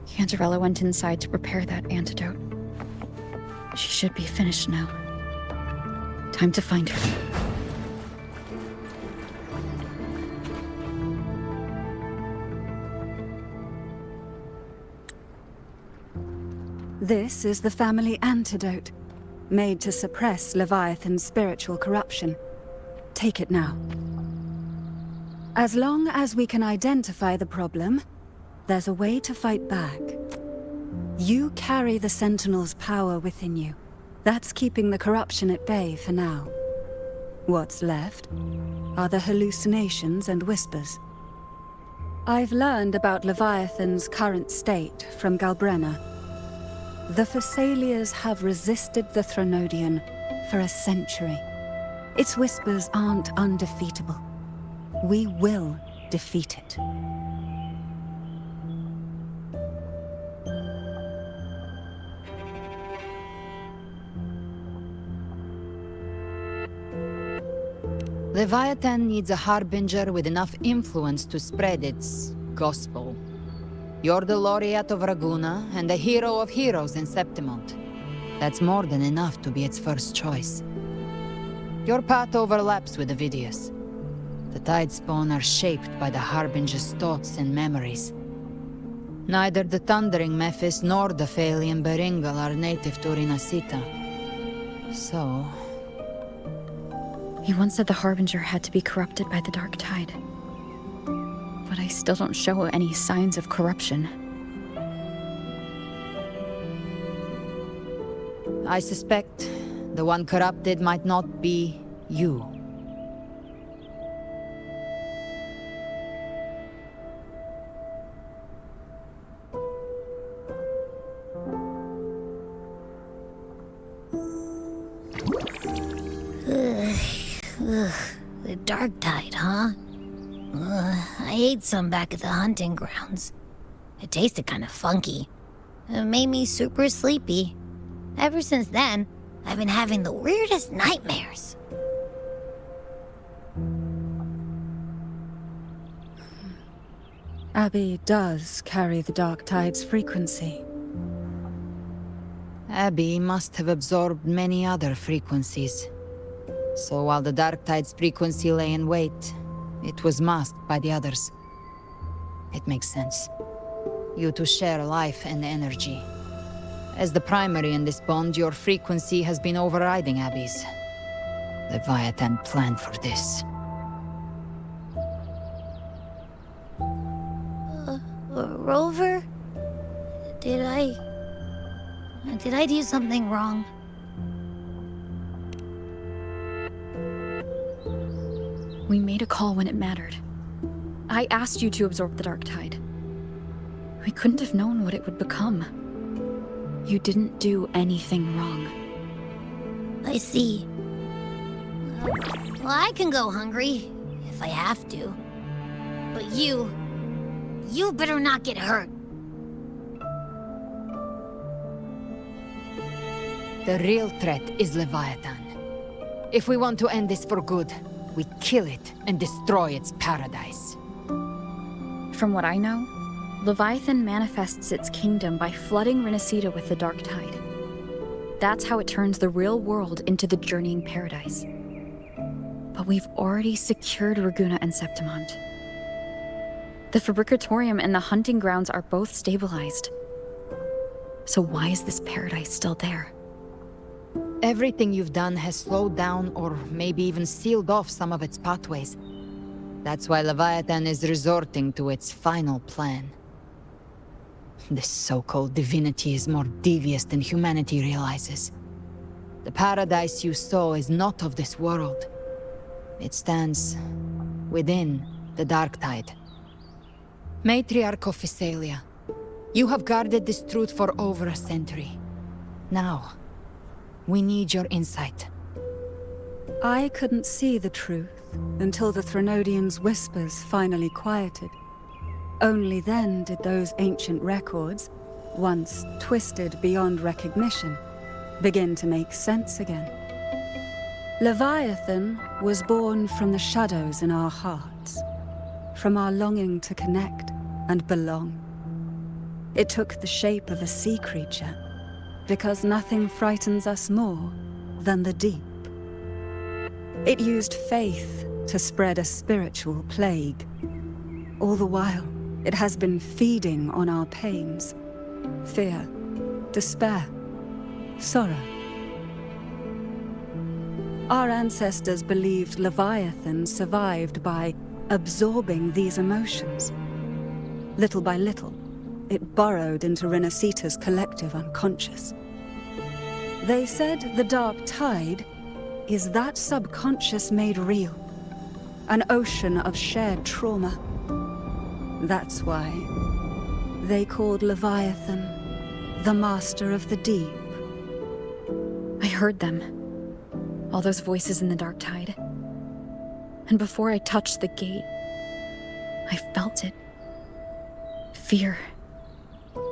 Cantarella went inside to prepare that antidote. She should be finished now. Time to find her. This is the family antidote, made to suppress Leviathan's spiritual corruption. Take it now. As long as we can identify the problem, there's a way to fight back. You carry the Sentinel's power within you. That's keeping the corruption at bay for now. What's left are the hallucinations and whispers. I've learned about Leviathan's current state from Galbrenna. The Thessalias have resisted the Threnodian for a century. Its whispers aren't undefeatable. We will defeat it. Leviathan needs a harbinger with enough influence to spread its gospel. You're the laureate of Raguna and the hero of heroes in Septimont. That's more than enough to be its first choice. Your path overlaps with Ovidius. The Tidespawn are shaped by the harbinger's thoughts and memories. Neither the Thundering Mephis nor the Phalian Beringal are native to Rinascita. So... He once said the Harbinger had to be corrupted by the Dark Tide. But I still don't show any signs of corruption. I suspect the one corrupted might not be you. The Dark Tide, huh? I ate some back at the hunting grounds. It tasted kind of funky. It made me super sleepy. Ever since then, I've been having the weirdest nightmares. Abby does carry the Dark Tide's frequency. Abby must have absorbed many other frequencies. So while the Dark Tide's frequency lay in wait, it was masked by the others. It makes sense. You two share life and energy. As the primary in this bond, your frequency has been overriding Abby's. Leviathan planned for this. Rover? Did I do something wrong? We made a call when it mattered. I asked you to absorb the Dark Tide. We couldn't have known what it would become. You didn't do anything wrong. I see. Well, I can go hungry, if I have to. But you better not get hurt. The real threat is Leviathan. If we want to end this for good, we kill it and destroy its paradise. From what I know, Leviathan manifests its kingdom by flooding Rinascita with the Dark Tide. That's how it turns the real world into the journeying paradise. But we've already secured Raguna and Septimont. The Fabricatorium and the hunting grounds are both stabilized. So why is this paradise still there? Everything you've done has slowed down or maybe even sealed off some of its pathways. That's why Leviathan is resorting to its final plan. This so-called divinity is more devious than humanity realizes. The paradise you saw is not of this world. It stands within the Dark Tide. Matriarch of Physalia, you have guarded this truth for over a century. Now, we need your insight. I couldn't see the truth until the Threnodian's whispers finally quieted. Only then did those ancient records, once twisted beyond recognition, begin to make sense again. Leviathan was born from the shadows in our hearts, from our longing to connect and belong. It took the shape of a sea creature, because nothing frightens us more than the deep. It used faith to spread a spiritual plague. All the while, it has been feeding on our pains, fear, despair, sorrow. Our ancestors believed Leviathan survived by absorbing these emotions. Little by little, it burrowed into Rinascita's collective unconscious. They said the dark tide is that subconscious made real, an ocean of shared trauma. That's why they called Leviathan the Master of the Deep. I heard them. All those voices in the dark tide. And before I touched the gate, I felt it. Fear.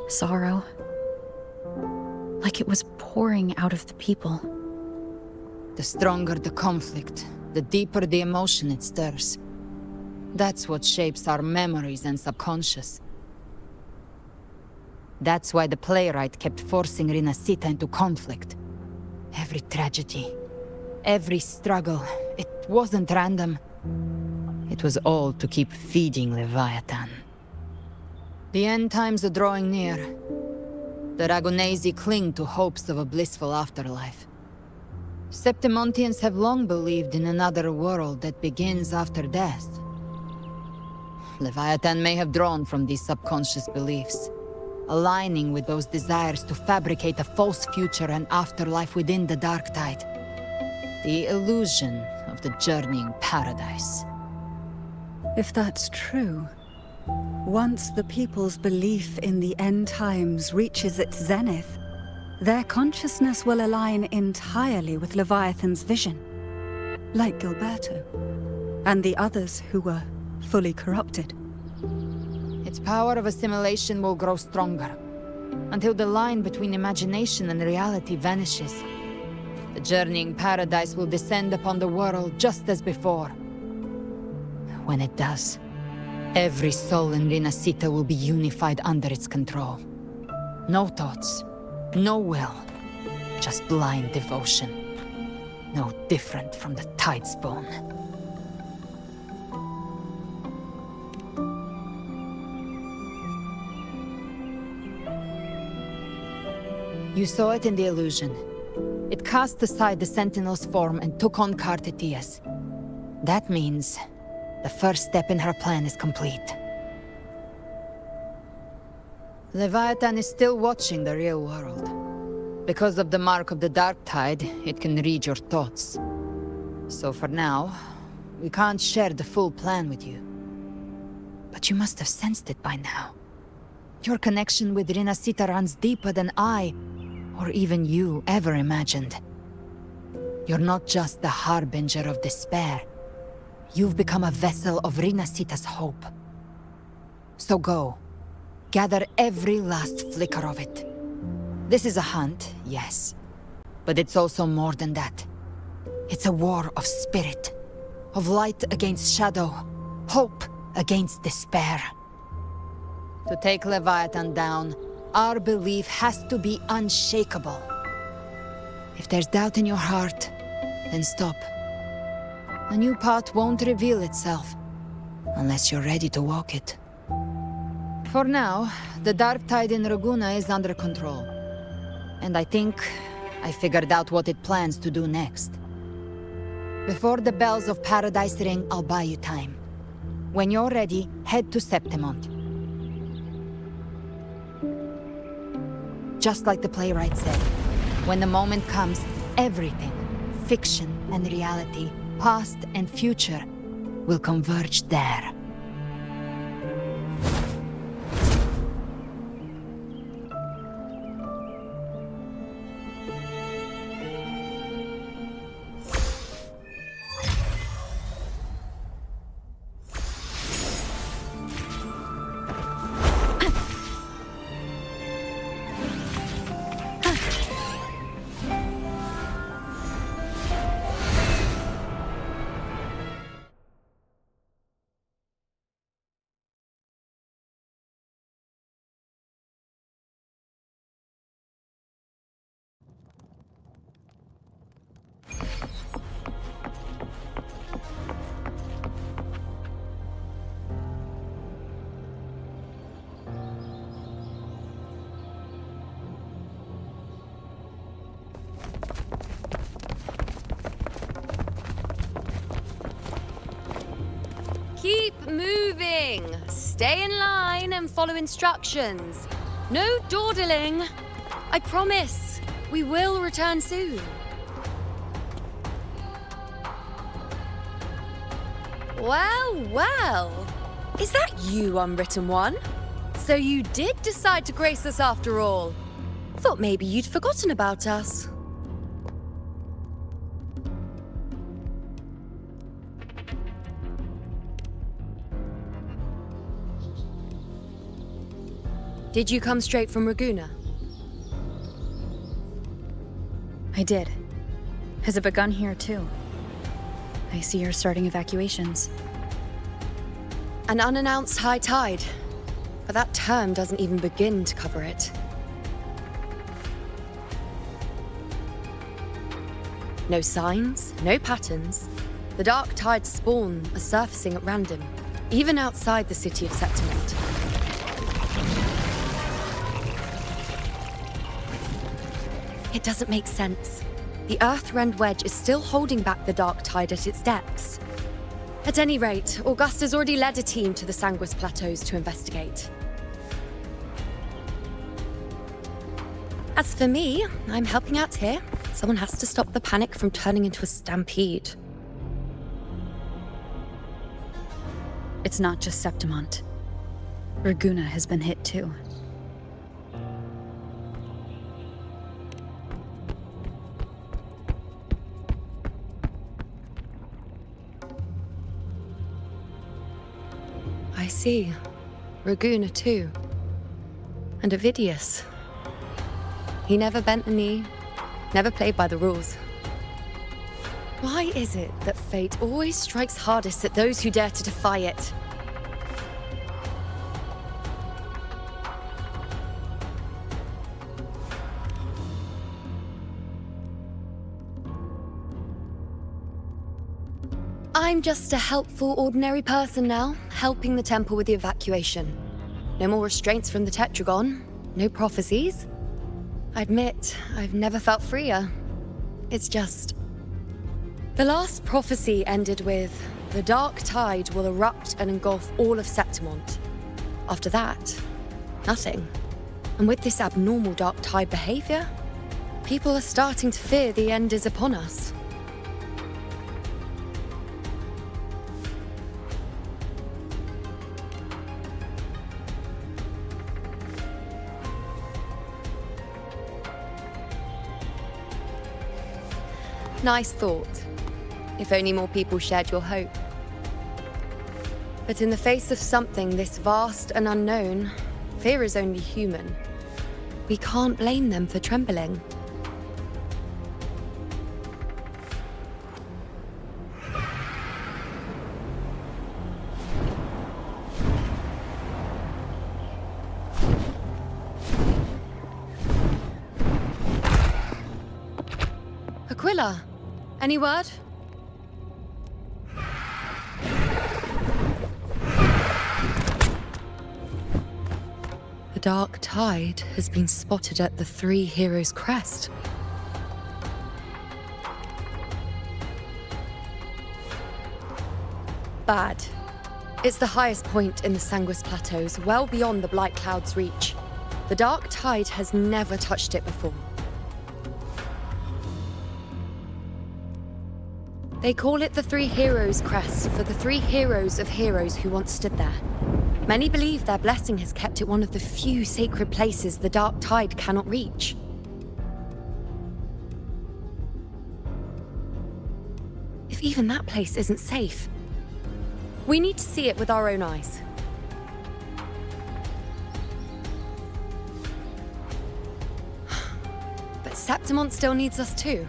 Sorrow. Like it was pouring out of the people. The stronger the conflict, the deeper the emotion it stirs. That's what shapes our memories and subconscious. That's why the playwright kept forcing Rinascita into conflict. Every tragedy, every struggle, it wasn't random. It was all to keep feeding Leviathan. The end times are drawing near. The Ragonesi cling to hopes of a blissful afterlife. Septimontians have long believed in another world that begins after death. Leviathan may have drawn from these subconscious beliefs, aligning with those desires to fabricate a false future and afterlife within the dark tide. The illusion of the journeying paradise. If that's true, once the people's belief in the end times reaches its zenith, their consciousness will align entirely with Leviathan's vision, like Gilberto, and the others who were fully corrupted. Its power of assimilation will grow stronger, until the line between imagination and reality vanishes. The journeying paradise will descend upon the world just as before. When it does, every soul in Rinascita will be unified under its control. No thoughts, no will, just blind devotion. No different from the tide spawn. You saw it in the illusion. It cast aside the Sentinel's form and took on Cartetias. That means the first step in her plan is complete. Leviathan is still watching the real world. Because of the mark of the dark tide, it can read your thoughts. So for now, we can't share the full plan with you. But you must have sensed it by now. Your connection with Rinascita runs deeper than I, or even you, ever imagined. You're not just the harbinger of despair. You've become a vessel of Rinascita's hope. So go. Gather every last flicker of it. This is a hunt, yes. But it's also more than that. It's a war of spirit. Of light against shadow. Hope against despair. To take Leviathan down, our belief has to be unshakable. If there's doubt in your heart, then stop. A new path won't reveal itself, unless you're ready to walk it. For now, the dark tide in Raguna is under control. And I think I figured out what it plans to do next. Before the bells of Paradise ring, I'll buy you time. When you're ready, head to Septimont. Just like the playwright said, when the moment comes, everything, fiction and reality, past and future, will converge there. Stay in line and follow instructions. No dawdling. I promise, we will return soon. Well, well. Is that you, Unwritten One? So you did decide to grace us after all. Thought maybe you'd forgotten about us. Did you come straight from Raguna? I did. Has it begun here, too? I see you're starting evacuations. An unannounced high tide. But that term doesn't even begin to cover it. No signs, no patterns. The dark tide's spawn are surfacing at random, even outside the city of Septimont. It doesn't make sense. The Earthrend Wedge is still holding back the dark tide at its depths. At any rate, Augusta's already led a team to the Sanguis Plateaus to investigate. As for me, I'm helping out here. Someone has to stop the panic from turning into a stampede. It's not just Septimont. Raguna has been hit too. I see. Raguna too. And Ovidius. He never bent a knee, never played by the rules. Why is it that fate always strikes hardest at those who dare to defy it? I'm just a helpful, ordinary person now, helping the temple with the evacuation. No more restraints from the Tetragon, no prophecies. I admit, I've never felt freer. It's just... The last prophecy ended with, the dark tide will erupt and engulf all of Septimont. After that, nothing. And with this abnormal dark tide behavior, people are starting to fear the end is upon us. Nice thought. If only more people shared your hope. But in the face of something this vast and unknown, fear is only human. We can't blame them for trembling. Aquila, any word? The dark tide has been spotted at the Three Heroes' Crest. Bad. It's the highest point in the Sanguis Plateaus, well beyond the Blight Cloud's reach. The dark tide has never touched it before. They call it the Three Heroes' Crest for the three heroes of heroes who once stood there. Many believe their blessing has kept it one of the few sacred places the dark tide cannot reach. If even that place isn't safe, we need to see it with our own eyes. But Septimont still needs us too.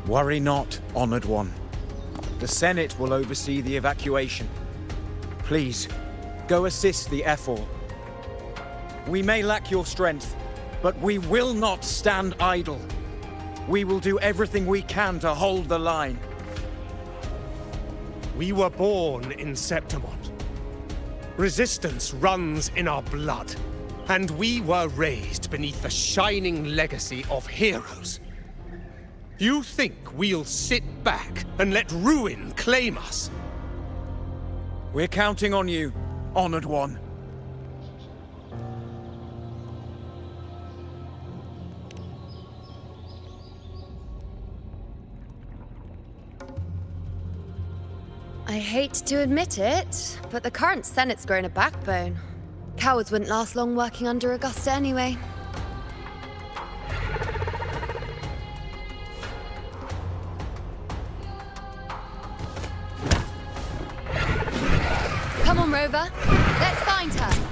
Worry not, Honored One. The Senate will oversee the evacuation. Please, go assist the Ephor. We may lack your strength, but we will not stand idle. We will do everything we can to hold the line. We were born in Septimont. Resistance runs in our blood, and we were raised beneath the shining legacy of heroes. You think we'll sit back and let ruin claim us? We're counting on you, Honored One. I hate to admit it, but the current Senate's grown a backbone. Cowards wouldn't last long working under Augusta anyway. Come on, Rover. Let's find her.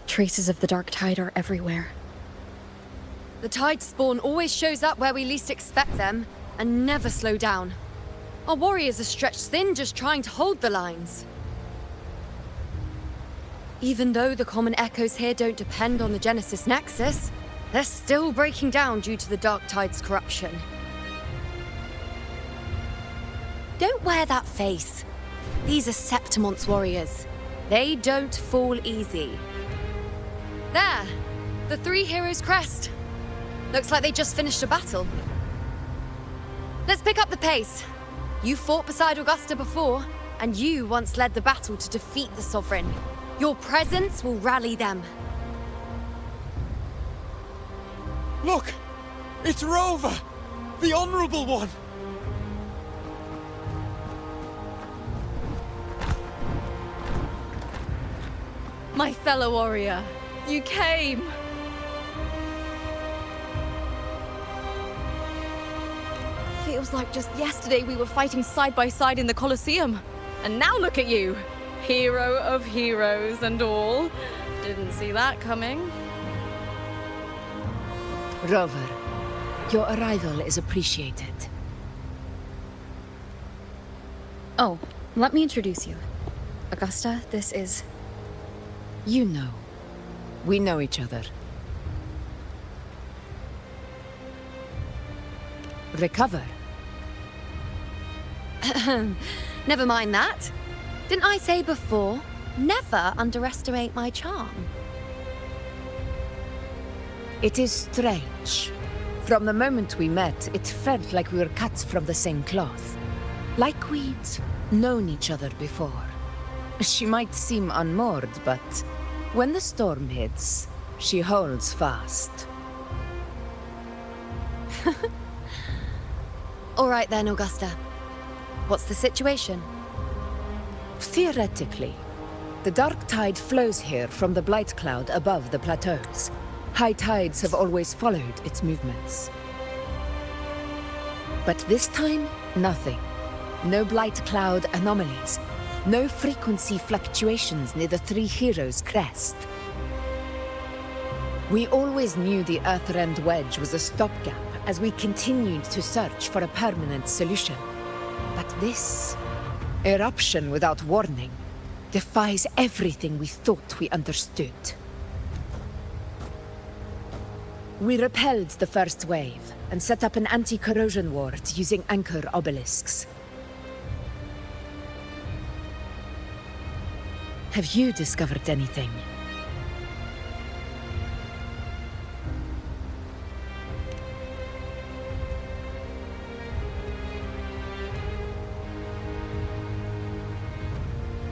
Traces of the dark tide are everywhere. The tide spawn always shows up where we least expect them, and never slow down. Our warriors are stretched thin just trying to hold the lines. Even though the common echoes here don't depend on the Genesis Nexus, they're still breaking down due to the dark tide's corruption. Don't wear that face. These are Septimon's warriors. They don't fall easy. There! The Three Heroes' crest. Looks like they just finished a battle. Let's pick up the pace. You fought beside Augusta before, and you once led the battle to defeat the Sovereign. Your presence will rally them. Look! It's Rover! The Honorable One! My fellow warrior, you came! Feels like just yesterday we were fighting side by side in the Colosseum. And now look at you! Hero of heroes and all. Didn't see that coming. Rover, your arrival is appreciated. Oh, let me introduce you. Augusta, this is... You know. We know each other. Recover. Never mind that. Didn't I say before, never underestimate my charm? It is strange. From the moment we met, it felt like we were cut from the same cloth. Like we'd known each other before. She might seem unmoored, but when the storm hits, she holds fast. All right then, Augusta. What's the situation? Theoretically, the dark tide flows here from the blight cloud above the plateaus. High tides have always followed its movements. But this time, nothing. No blight cloud anomalies. No frequency fluctuations near the Three Heroes' crest. We always knew the Earthrend Wedge was a stopgap as we continued to search for a permanent solution. But this eruption without warning defies everything we thought we understood. We repelled the first wave and set up an anti-corrosion ward using anchor obelisks. Have you discovered anything?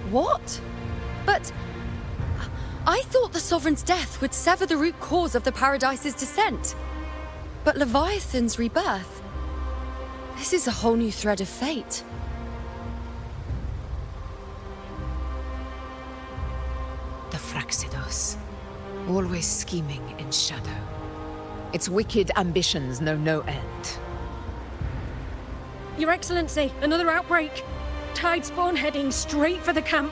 What? But... I thought the Sovereign's death would sever the root cause of the Paradise's descent. But Leviathan's rebirth... This is a whole new thread of fate. The Fraxidos. Always scheming in shadow. Its wicked ambitions know no end. Your Excellency, another outbreak. Tide spawn heading straight for the camp.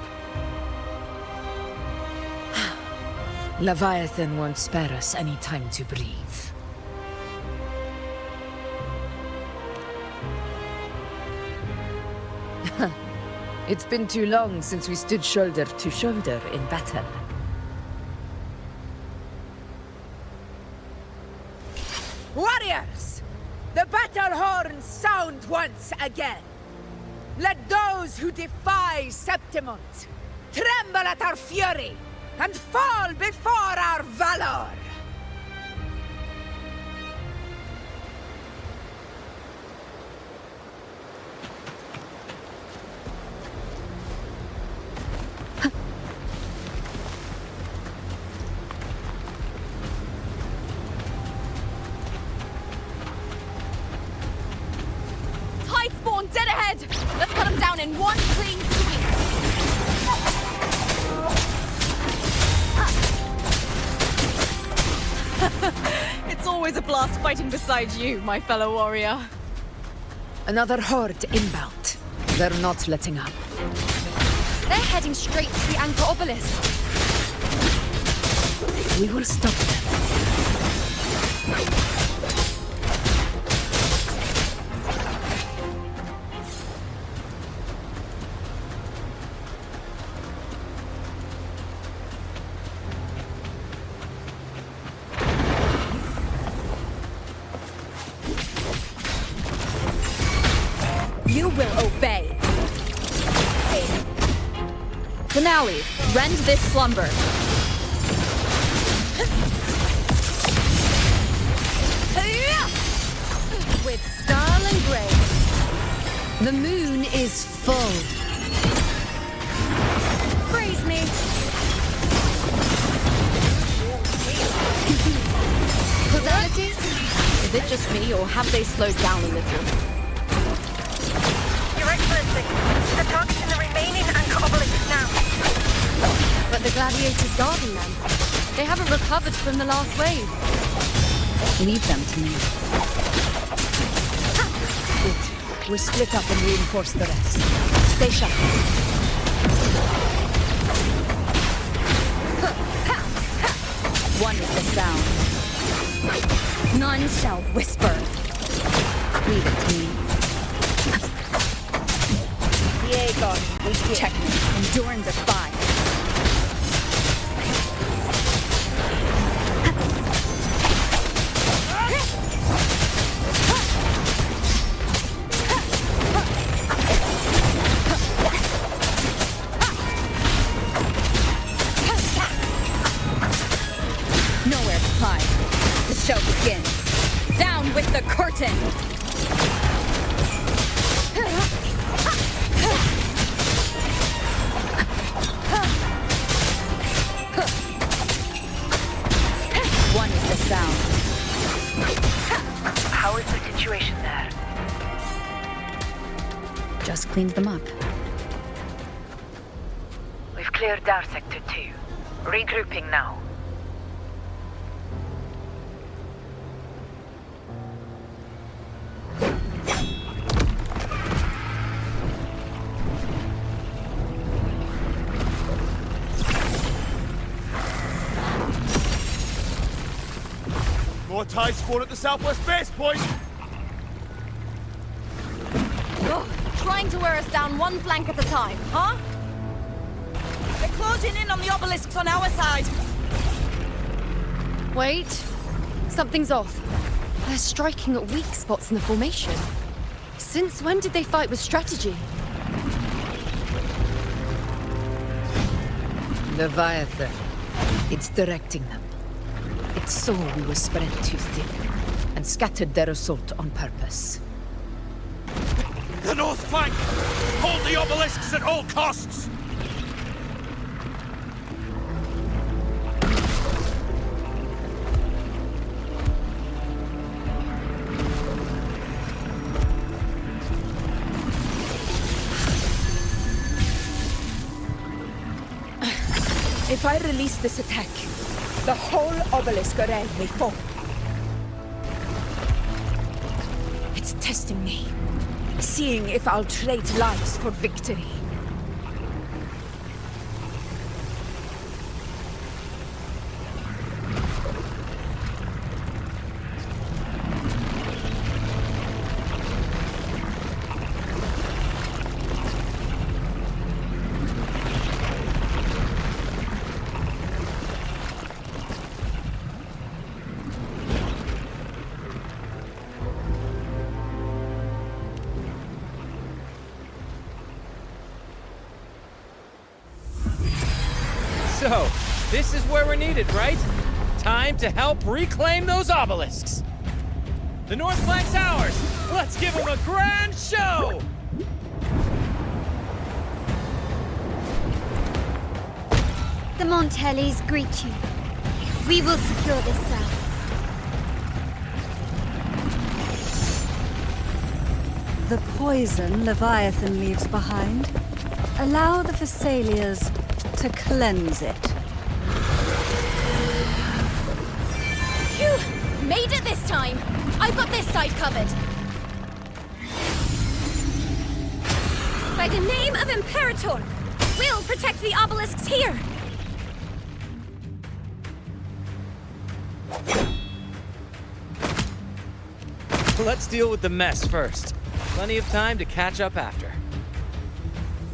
Leviathan won't spare us any time to breathe. It's been too long since we stood shoulder to shoulder in battle. Warriors! The battle horns sound once again! Let those who defy Septimont tremble at our fury and fall before our valor! Tide spawn dead ahead! Let's cut them down in one clean sweep! It's always a blast fighting beside you, my fellow warrior. Another horde inbound. They're not letting up. They're heading straight to the Anchor Obelisk. We will stop them. You will obey. Finale, rend this slumber. With style and grace. The moon is full. Praise me. Causality? Is it just me, or have they slowed down a little? Your Excellency, the target's in the remaining Anchor Obelisk now. But the gladiators guarding them. They haven't recovered from the last wave. Leave them to me. Good. We'll split up and reinforce the rest. Stay sharp. One is the sound. None shall whisper. Leave it to me. Diego, checkmate. Endure and defy. Nowhere to hide. The show begins. Down with the curtain! One is the sound. How is the situation there? Just cleaned them up. We've cleared our Sector 2. Regrouping now. More tide spawn at the southwest base point! Ugh, trying to wear us down one flank at a time, huh? They're closing in on the obelisks on our side. Wait. Something's off. They're striking at weak spots in the formation. Since when did they fight with strategy? Leviathan. It's directing them. It saw we were spread too thin, and scattered their assault on purpose. The north flank! Hold the obelisks at all costs! If I release this attack, the whole obelisk array may fall. It's testing me, seeing if I'll trade lives for victory. So, this is where we're needed, right? Time to help reclaim those obelisks. The North Flank's ours! Let's give them a grand show! The Montellis greet you. We will secure this cell. The poison Leviathan leaves behind, allow the Thessalians to cleanse it. Phew! Made it this time! I've got this side covered! By the name of Imperator, we'll protect the obelisks here! Let's deal with the mess first. Plenty of time to catch up after.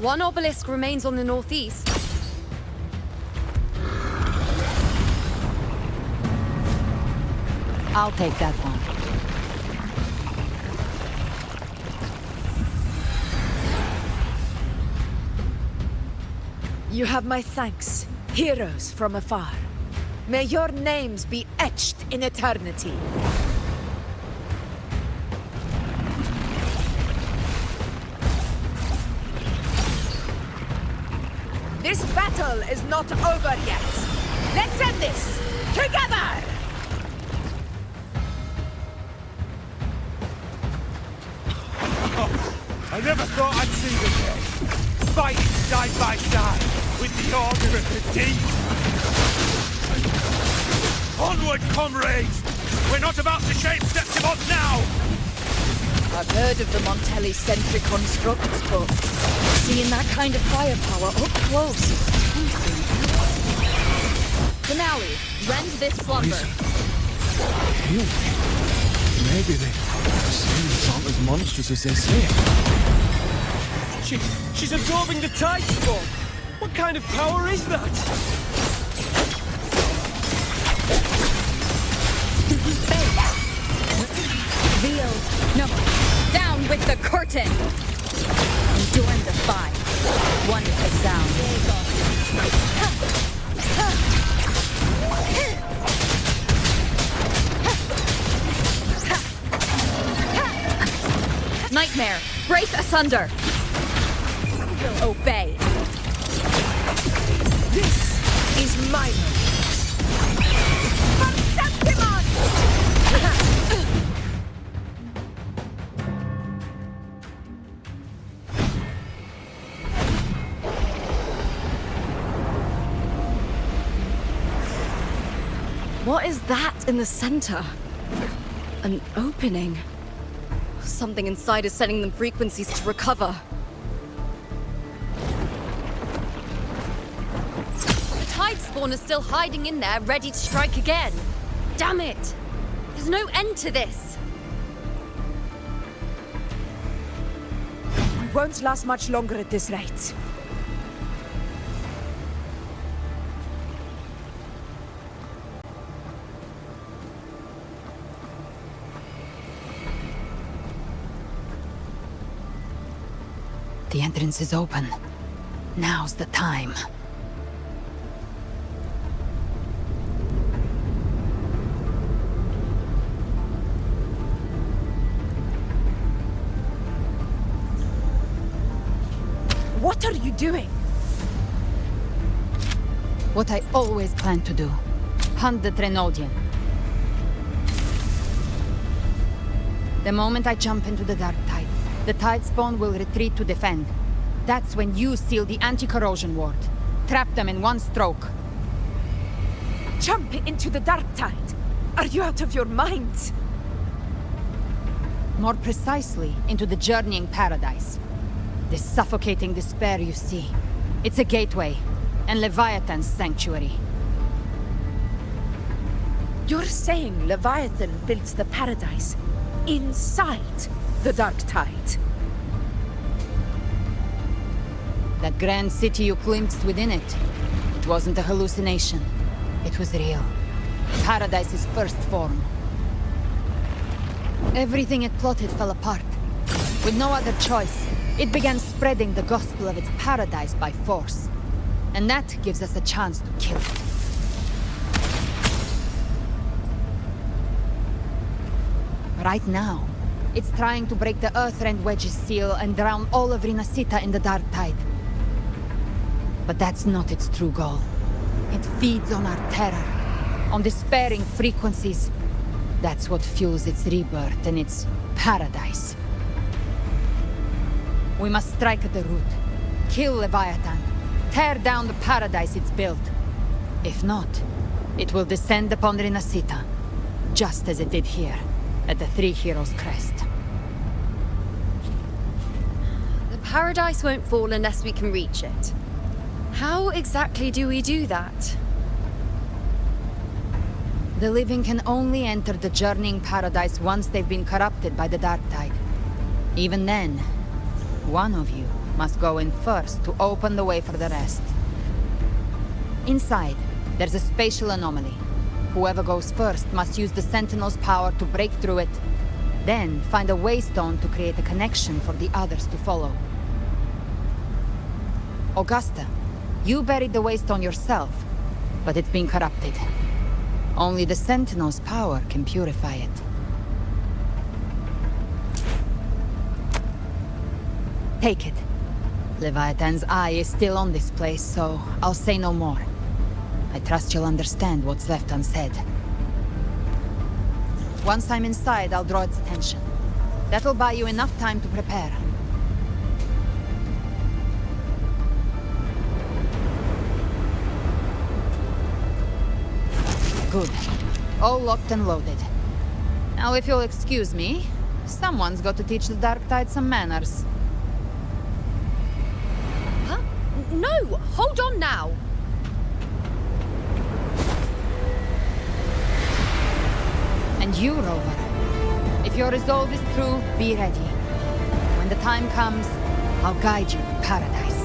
One obelisk remains on the northeast. I'll take that one. You have my thanks, heroes from afar. May your names be etched in eternity. This battle is not over yet. Let's end this together! I never thought I'd see the day. Fighting side by side with the Order of the Deep. Onward, comrades! We're not about to shape Septimon now! I've heard of the Montelli-centric constructs, but seeing that kind of firepower up close is something else. Finale, rend this slumber. Maybe the Thessalians aren't as monstrous as they say. She's absorbing the tide spawn! What kind of power is that? Revealed. No. Down with the curtain! Endure and defy. One with the sound. Nightmare, break asunder! Obey. This is my moment. For Septimon! What is that in the center? An opening. Something inside is sending them frequencies to recover. The tide spawn is still hiding in there, ready to strike again. Damn it! There's no end to this. We won't last much longer at this rate. The entrance is open. Now's the time. What are you doing? What I always planned to do. Hunt the Trenodian. The moment I jump into the dark tide, the tide spawn will retreat to defend. That's when you seal the anti-corrosion ward. Trap them in one stroke. Jump into the dark tide? Are you out of your mind? More precisely, into the journeying paradise. This suffocating despair you see. It's a gateway, and Leviathan's sanctuary. You're saying Leviathan built the paradise inside the dark tide? That grand city you glimpsed within it, it wasn't a hallucination. It was real. Paradise's first form. Everything it plotted fell apart. With no other choice, it began spreading the gospel of its paradise by force. And that gives us a chance to kill it. Right now, it's trying to break the Earthrend Wedge's seal and drown all of Rinascita in the Dark Tide. But that's not its true goal. It feeds on our terror, on despairing frequencies. That's what fuels its rebirth and its paradise. We must strike at the root, kill Leviathan, tear down the paradise it's built. If not, it will descend upon Rinascita, just as it did here, at the Three Heroes' Crest. The paradise won't fall unless we can reach it. How exactly do we do that? The living can only enter the journeying paradise once they've been corrupted by the Dark Tide. Even then, one of you must go in first to open the way for the rest. Inside, there's a spatial anomaly. Whoever goes first must use the Sentinel's power to break through it, then find a waystone to create a connection for the others to follow. Augusta, you buried the waystone yourself, but it's been corrupted. Only the Sentinel's power can purify it. Take it. Leviathan's eye is still on this place, so I'll say no more. I trust you'll understand what's left unsaid. Once I'm inside, I'll draw its attention. That'll buy you enough time to prepare. Good. All locked and loaded. Now, if you'll excuse me, someone's got to teach the Dark Tide some manners. Huh? No! Hold on now! And you, Rover. If your resolve is true, be ready. When the time comes, I'll guide you to paradise.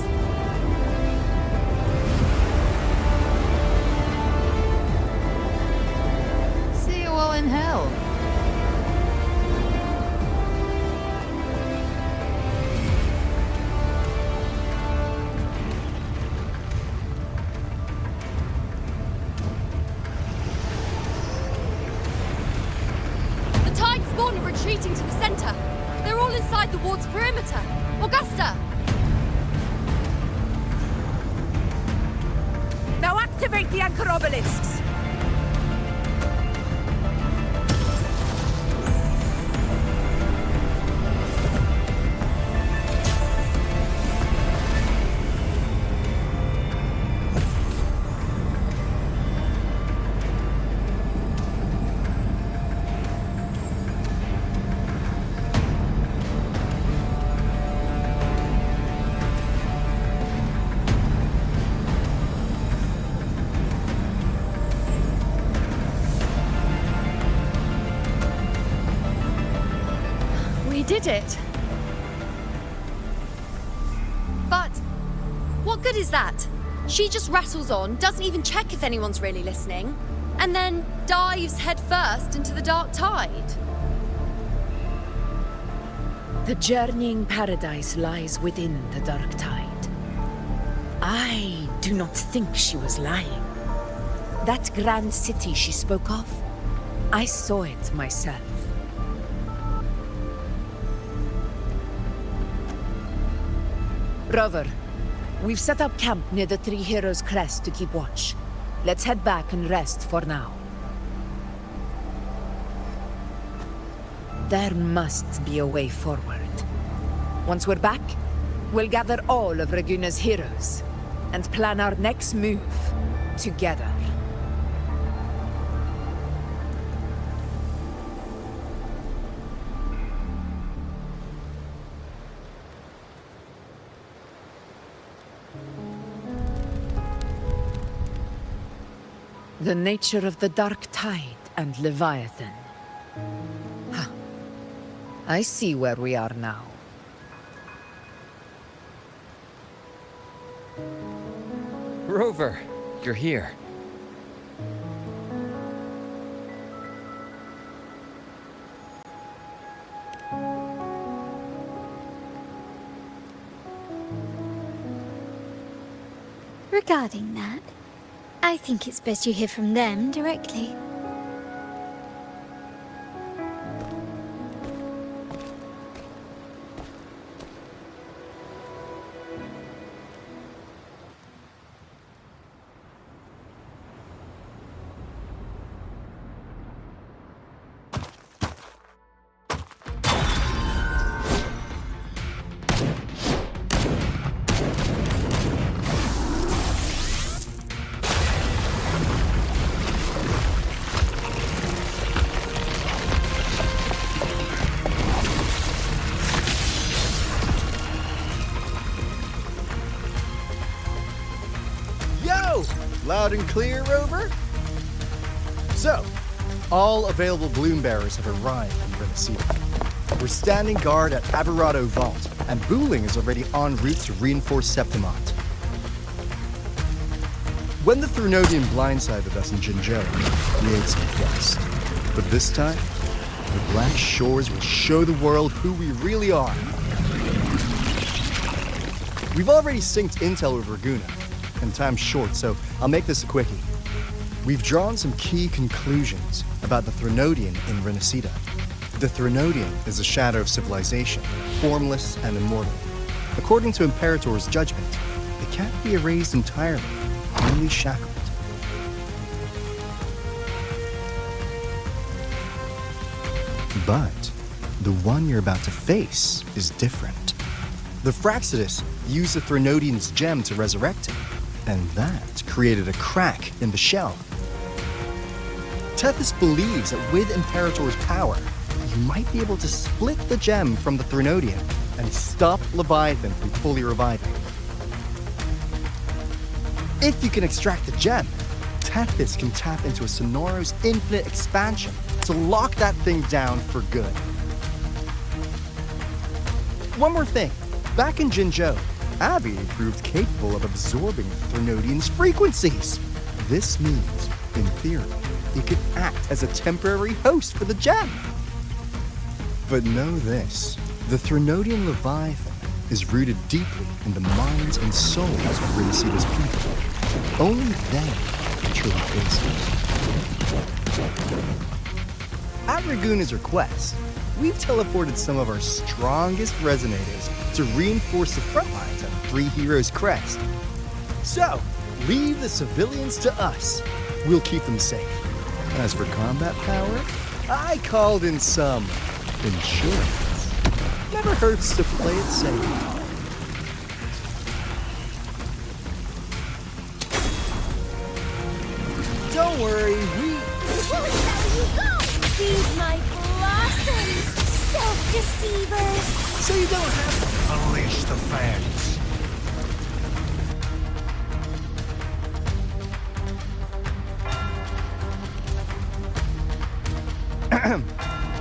See you all in hell. Spawn are retreating to the center. They're all inside the ward's perimeter. Augusta! Now activate the anchor obelisks! Did it. But what good is that? She just rattles on, doesn't even check if anyone's really listening, and then dives headfirst into the Dark Tide. The journeying paradise lies within the Dark Tide. I do not think she was lying. That grand city she spoke of, I saw it myself. Rover, we've set up camp near the Three Heroes' Crest to keep watch. Let's head back and rest for now. There must be a way forward. Once we're back, we'll gather all of Raguna's heroes and plan our next move together. The nature of the Dark Tide and Leviathan. Huh. I see where we are now. Rover, you're here. Regarding that, I think it's best you hear from them directly. Loud and clear, Rover? So, all available bloom bearers have arrived in Rinascita. We're standing guard at Aberrado Vault, and Wuthering is already en route to reinforce Septimont. When the Threnodian blindsided us in Jinzhou, we ate some dust. But this time, the Black Shores will show the world who we really are. We've already synced intel with Raguna, and time's short, so I'll make this a quickie. We've drawn some key conclusions about the Threnodian in Rinascita. The Threnodian is a shadow of civilization, formless and immortal. According to Imperator's judgment, it can't be erased entirely, only shackled. But the one you're about to face is different. The Fraxidus used the Threnodian's gem to resurrect him, and that created a crack in the shell. Tethys believes that with Imperator's power, you might be able to split the gem from the Threnodian and stop Leviathan from fully reviving. If you can extract the gem, Tethys can tap into a Sonoros infinite expansion to lock that thing down for good. One more thing. Back in Jinzhou, Abby proved capable of absorbing the Threnodian's frequencies. This means, in theory, it could act as a temporary host for the gem. But know this, the Threnodian Leviathan is rooted deeply in the minds and souls of Rinascita's people. Only them can truly face it. At Raguna's request, we've teleported some of our strongest resonators to reinforce the front lines at Three Heroes Crest. So, leave the civilians to us. We'll keep them safe. As for combat power, I called in some insurance. Never hurts to play it safe. Don't worry, we... Won't let you go! Feed my blossoms, self-deceivers! So you don't have to... Unleash the fans.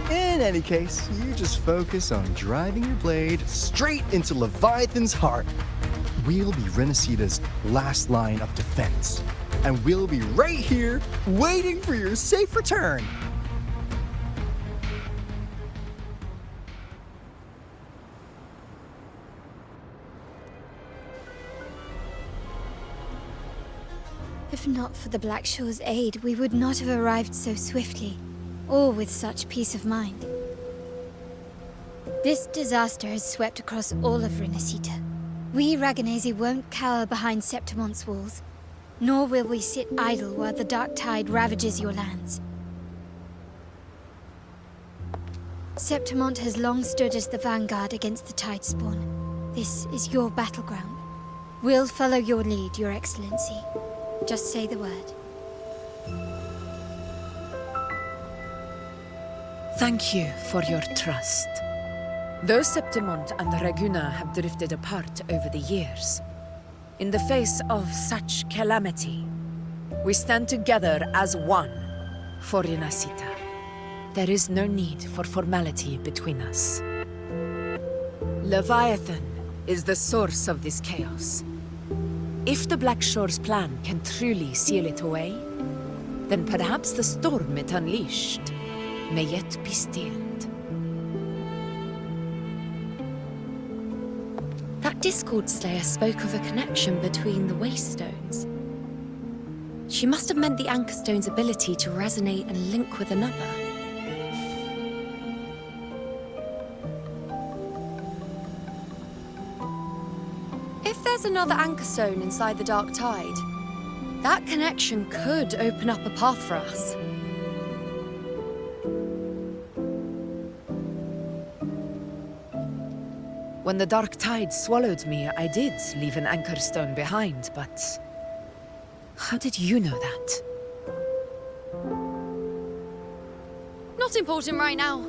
In any case, you just focus on driving your blade straight into Leviathan's heart. We'll be Rinascita's last line of defense, and we'll be right here waiting for your safe return. If not for the Black Shore's aid, we would not have arrived so swiftly, or with such peace of mind. This disaster has swept across all of Rinascita. We Raganesi won't cower behind Septimont's walls, nor will we sit idle while the dark tide ravages your lands. Septimont has long stood as the vanguard against the tide spawn. This is your battleground. We'll follow your lead, Your Excellency. Just say the word. Thank you for your trust. Though Septimont and Raguna have drifted apart over the years, in the face of such calamity, we stand together as one for Rinascita. There is no need for formality between us. Leviathan is the source of this chaos. If the Black Shore's plan can truly seal it away, then perhaps the storm it unleashed may yet be stilled. That Discord Slayer spoke of a connection between the Wastestones. She must have meant the Anchor Stone's ability to resonate and link with another. If there's another Anchor Stone inside the Dark Tide, that connection could open up a path for us. When the Dark Tide swallowed me, I did leave an Anchor Stone behind, but... how did you know that? Not important right now.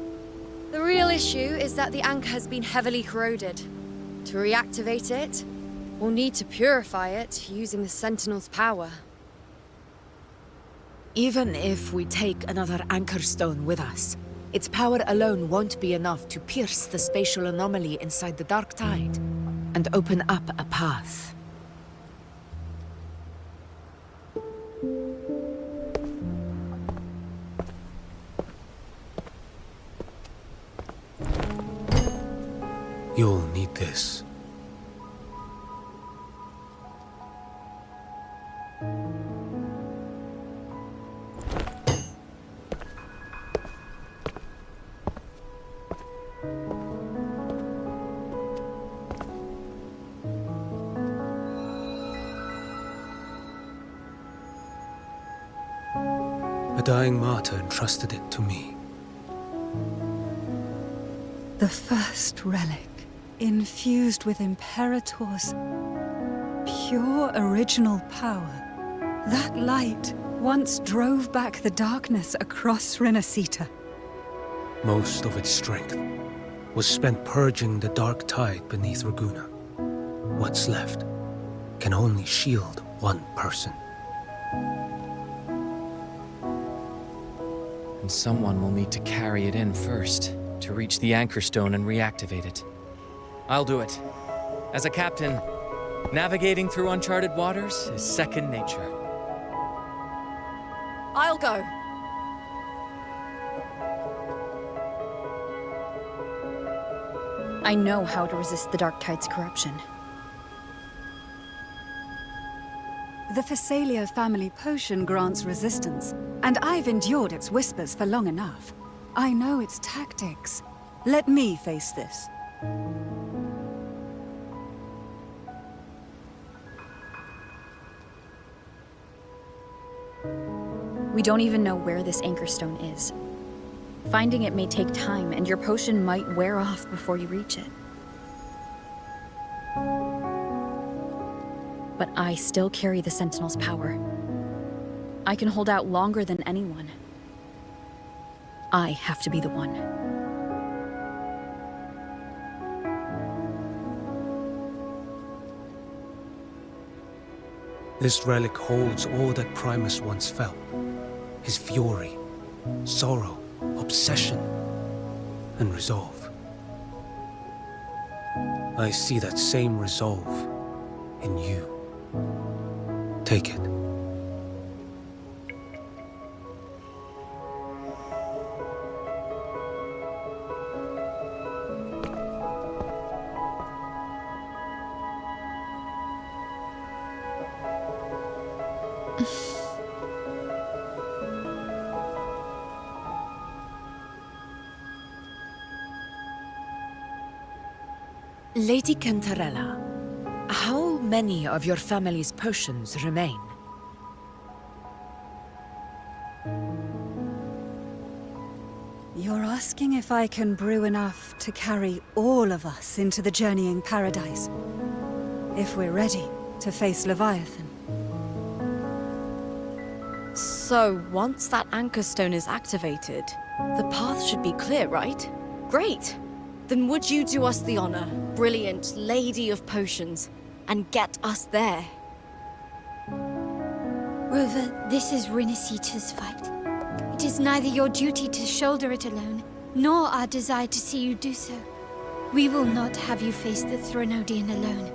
The real issue is that the anchor has been heavily corroded. To reactivate it, we'll need to purify it using the Sentinel's power. Even if we take another Anchor Stone with us, its power alone won't be enough to pierce the spatial anomaly inside the Dark Tide and open up a path. You'll need this. A dying martyr entrusted it to me. The first relic, infused with Imperator's pure original power. That light once drove back the darkness across Rinascita. Most of its strength was spent purging the dark tide beneath Raguna. What's left can only shield one person. And someone will need to carry it in first, to reach the Anchor Stone and reactivate it. I'll do it. As a captain, navigating through uncharted waters is second nature. I'll go. I know how to resist the Dark Tide's corruption. The Phasalia family potion grants resistance, and I've endured its whispers for long enough. I know its tactics. Let me face this. We don't even know where this Anchor Stone is. Finding it may take time, and your potion might wear off before you reach it. But I still carry the Sentinel's power. I can hold out longer than anyone. I have to be the one. This relic holds all that Primus once felt. His fury, sorrow, obsession, and resolve. I see that same resolve in you. Take it. Lady Cantarella, how many of your family's potions remain? You're asking if I can brew enough to carry all of us into the journeying paradise. If we're ready to face Leviathan. So, once that Anchor Stone is activated, the path should be clear, right? Great! Then would you do us the honor, brilliant Lady of Potions, and get us there? Rover, this is Rinascita's fight. It is neither your duty to shoulder it alone, nor our desire to see you do so. We will not have you face the Threnodian alone.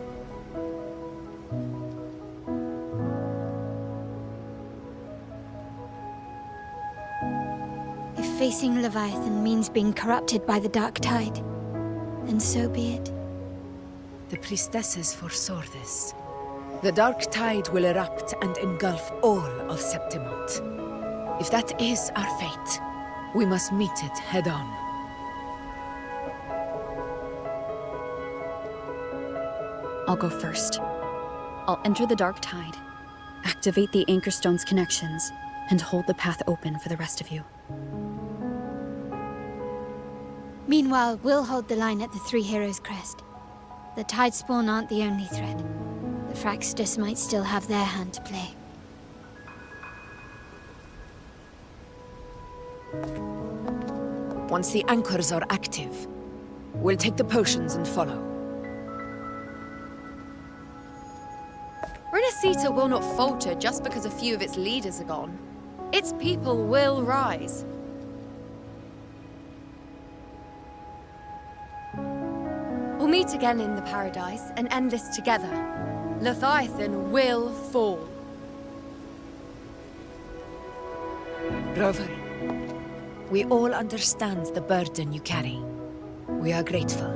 If facing Leviathan means being corrupted by the Dark Tide, then so be it. The priestesses foresaw this. The dark tide will erupt and engulf all of Septimont. If that is our fate, we must meet it head-on. I'll go first. I'll enter the dark tide, activate the Anchorstone's connections, and hold the path open for the rest of you. Meanwhile, we'll hold the line at the Three Heroes Crest. The Tidespawn aren't the only threat. The Fraxtus might still have their hand to play. Once the anchors are active, we'll take the potions and follow. Rinascita will not falter just because a few of its leaders are gone. Its people will rise. We'll meet again in the Paradise and end this together. Leviathan will fall. Rover, we all understand the burden you carry. We are grateful.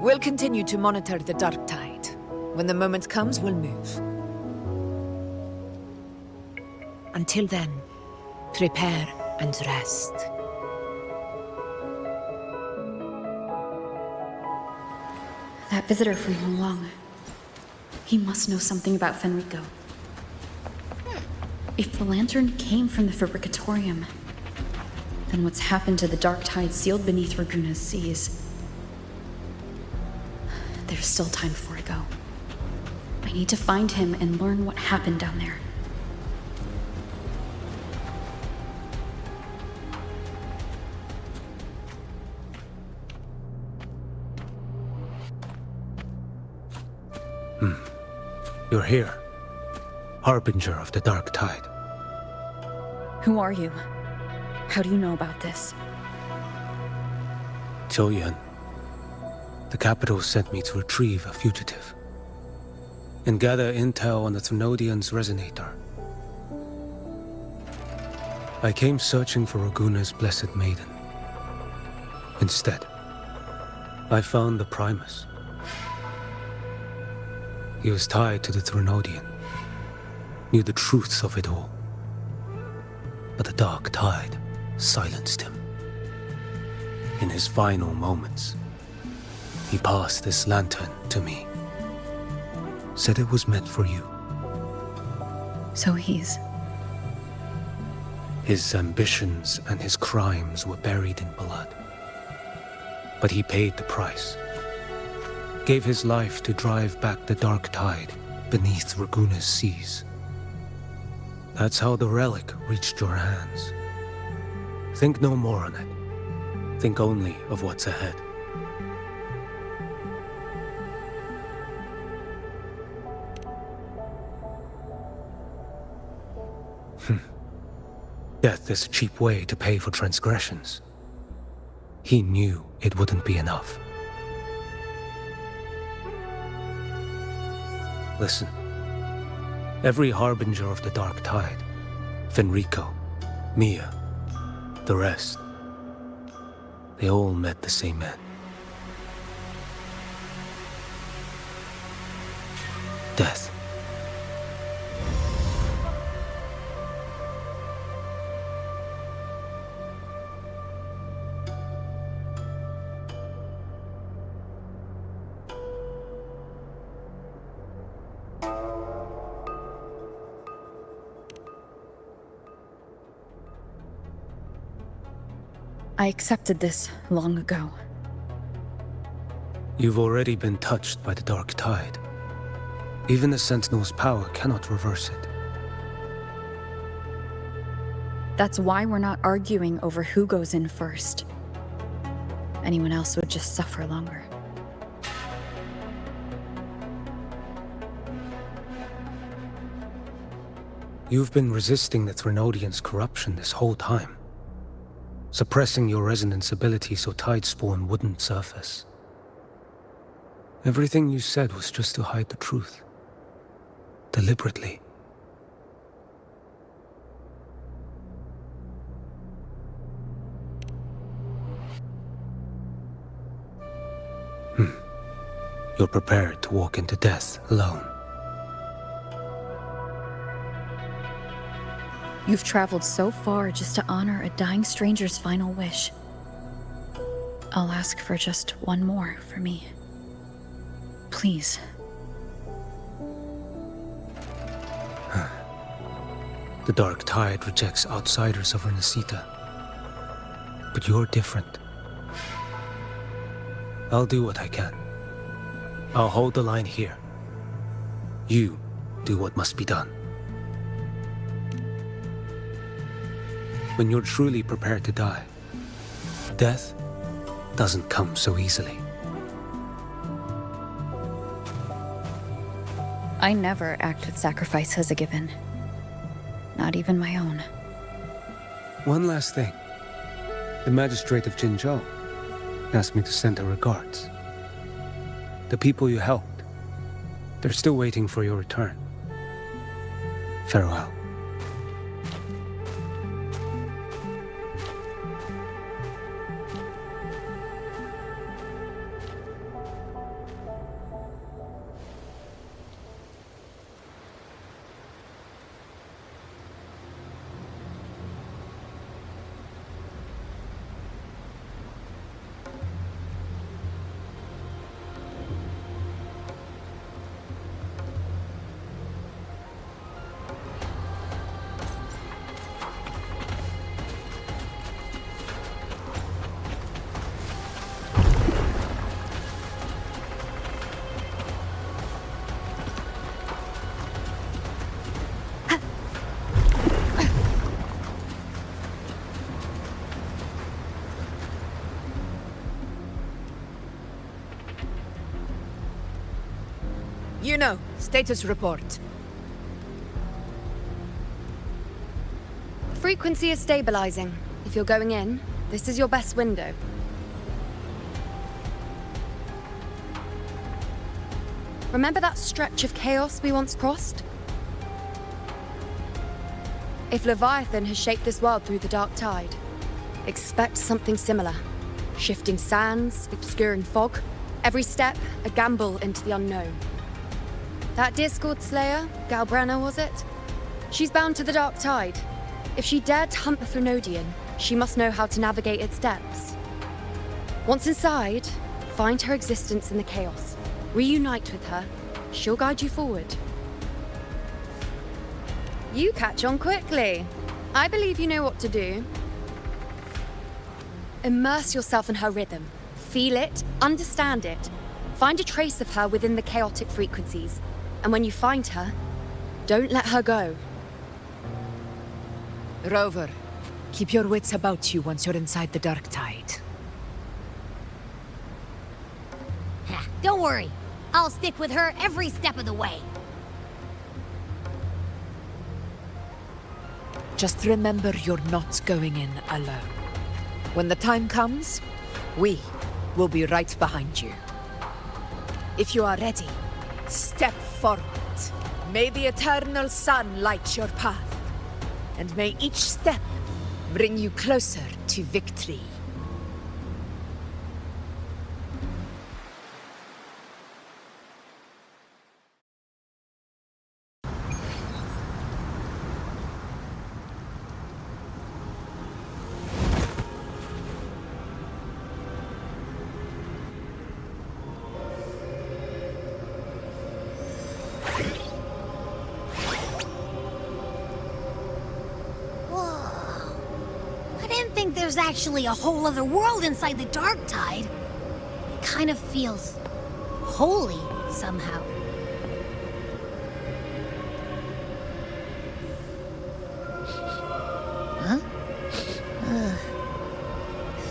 We'll continue to monitor the dark tide. When the moment comes, we'll move. Until then, prepare and rest. That visitor from Long. He must know something about Fenrico. If the lantern came from the Fabricatorium, then what's happened to the dark tide sealed beneath Raguna's seas? There's still time before I go. I need to find him and learn what happened down there. You're here. Harbinger of the dark tide. Who are you? How do you know about this? Choyan. The capital sent me to retrieve a fugitive and gather intel on the Thrunodian's resonator. I came searching for Raguna's blessed maiden. Instead, I found the Primus. He was tied to the Thrunodian, knew the truths of it all. But the dark tide silenced him. In his final moments, he passed this lantern to me. Said it was meant for you. So he's... His ambitions and his crimes were buried in blood. But he paid the price. Gave his life to drive back the dark tide beneath Raguna's seas. That's how the relic reached your hands. Think no more on it. Think only of what's ahead. Death is a cheap way to pay for transgressions. He knew it wouldn't be enough. Listen. Every harbinger of the dark tide, Fenrico, Mia, the rest, they all met the same end. Death. I accepted this long ago. You've already been touched by the dark tide. Even the Sentinel's power cannot reverse it. That's why we're not arguing over who goes in first. Anyone else would just suffer longer. You've been resisting the Thrunodian's corruption this whole time. Suppressing your resonance ability so Tidespawn wouldn't surface. Everything you said was just to hide the truth. Deliberately. you're prepared to walk into death alone. You've traveled so far just to honor a dying stranger's final wish. I'll ask for just one more for me. Please. The Dark Tide rejects outsiders of Rinascita. But you're different. I'll do what I can. I'll hold the line here. You do what must be done. When you're truly prepared to die, death doesn't come so easily. I never act with sacrifice as a given. Not even my own. One last thing. The magistrate of Jinzhou asked me to send her regards. The people you helped, they're still waiting for your return. Farewell. You know, status report. Frequency is stabilizing. If you're going in, this is your best window. Remember that stretch of chaos we once crossed? If Leviathan has shaped this world through the Dark Tide, expect something similar. Shifting sands, obscuring fog, every step a gamble into the unknown. That Discord Slayer, Galbrenna was it? She's bound to the Dark Tide. If she dared to hunt the Threnodian, she must know how to navigate its depths. Once inside, find her existence in the chaos. Reunite with her. She'll guide you forward. You catch on quickly. I believe you know what to do. Immerse yourself in her rhythm. Feel it, understand it. Find a trace of her within the chaotic frequencies. And when you find her, don't let her go. Rover, keep your wits about you once you're inside the Dark Tide. Don't worry. I'll stick with her every step of the way. Just remember you're not going in alone. When the time comes, we will be right behind you. If you are ready, step forward. May the eternal sun light your path, and may each step bring you closer to victory. There's actually a whole other world inside the Dark Tide. It kind of feels holy somehow. Huh?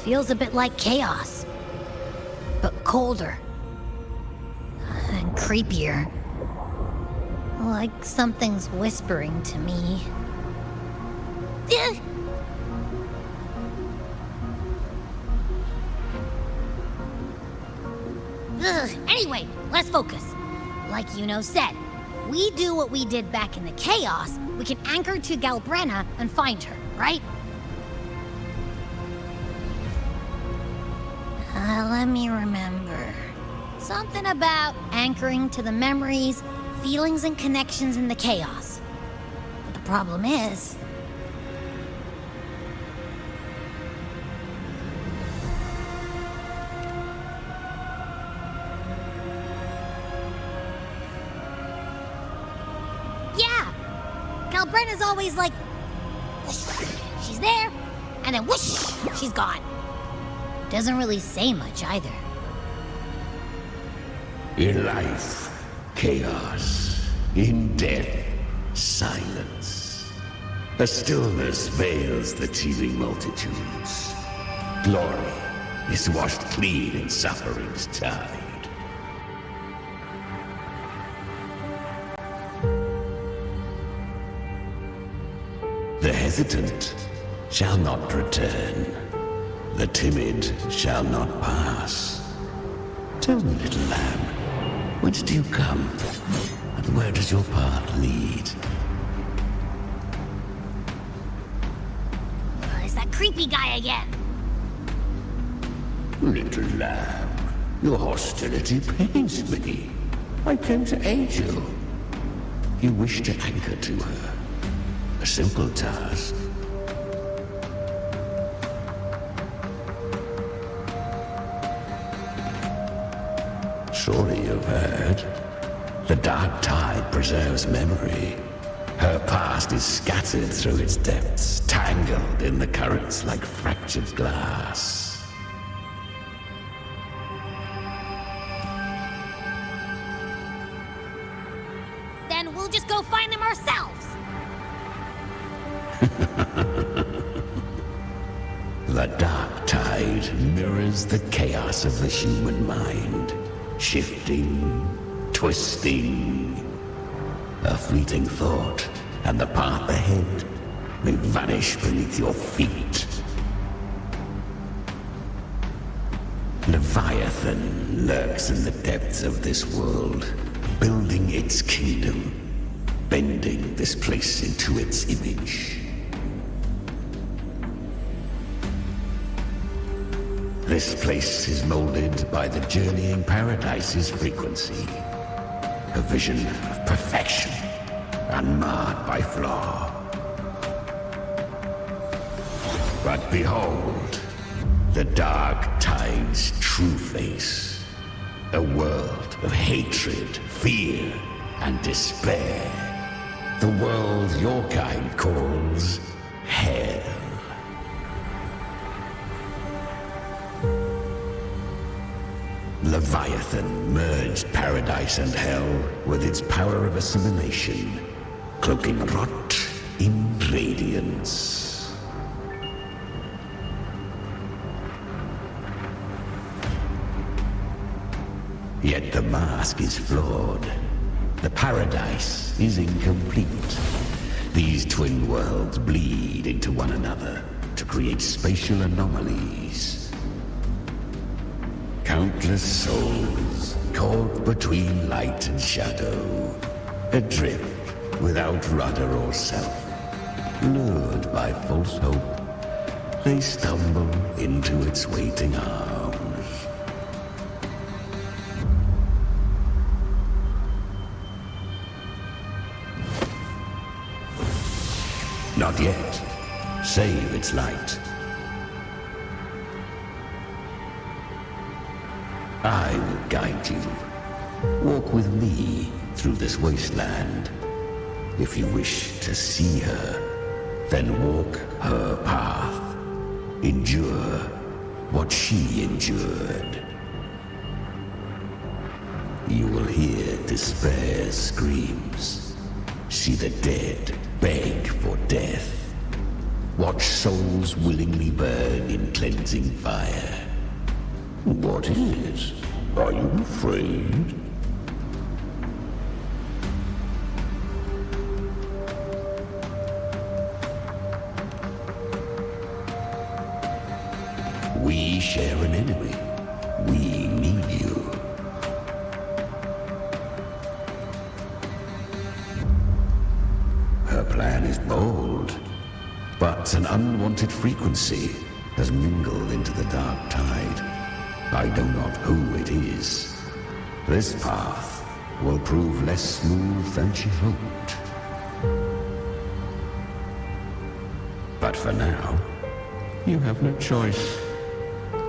Feels a bit like chaos, but colder and creepier. Like something's whispering to me. Anyway, let's focus. Like Yuno said, if we do what we did back in the chaos, we can anchor to Galbrenna and find her, right? Let me remember. Something about anchoring to the memories, feelings, and connections in the chaos. But the problem is... yeah! Calbrenna's always like... whoosh, she's there, and then whoosh, she's gone. Doesn't really say much either. In life, chaos. In death, silence. A stillness veils the teeming multitudes. Glory is washed clean in suffering's tide. The hesitant shall not return. The timid shall not pass. Tell me, little lamb, whence do you come? And where does your path lead? It's that creepy guy again. Little lamb, your hostility pains me. I came to aid you. You wish to anchor to her. A simple task. Surely you've heard. The dark tide preserves memory. Her past is scattered through its depths, tangled in the currents like fractured glass. Then we'll just go find them ourselves. The dark tide mirrors the chaos of the human mind. Shifting, twisting. A fleeting thought, and the path ahead may vanish beneath your feet. Leviathan lurks in the depths of this world, building its kingdom, bending this place into its image. This place is molded by the journeying paradise's frequency. A vision of perfection, unmarred by flaw. But behold, the dark tide's true face. A world of hatred, fear, and despair. The world your kind calls hell. Leviathan merged paradise and hell with its power of assimilation, cloaking rot in radiance. Yet the mask is flawed. The paradise is incomplete. These twin worlds bleed into one another to create spatial anomalies. Countless souls caught between light and shadow, adrift without rudder or self, lured by false hope, they stumble into its waiting arms. Not yet. Save its light. I will guide you. Walk with me through this wasteland. If you wish to see her, then walk her path. Endure what she endured. You will hear despair's screams. See the dead beg for death. Watch souls willingly burn in cleansing fire. What is it? Are you afraid? We share an enemy. We need you. Her plan is bold, but an unwanted frequency has mingled into the dark tide. I know not who it is, This path will prove less smooth than she hoped. But for now, you have no choice,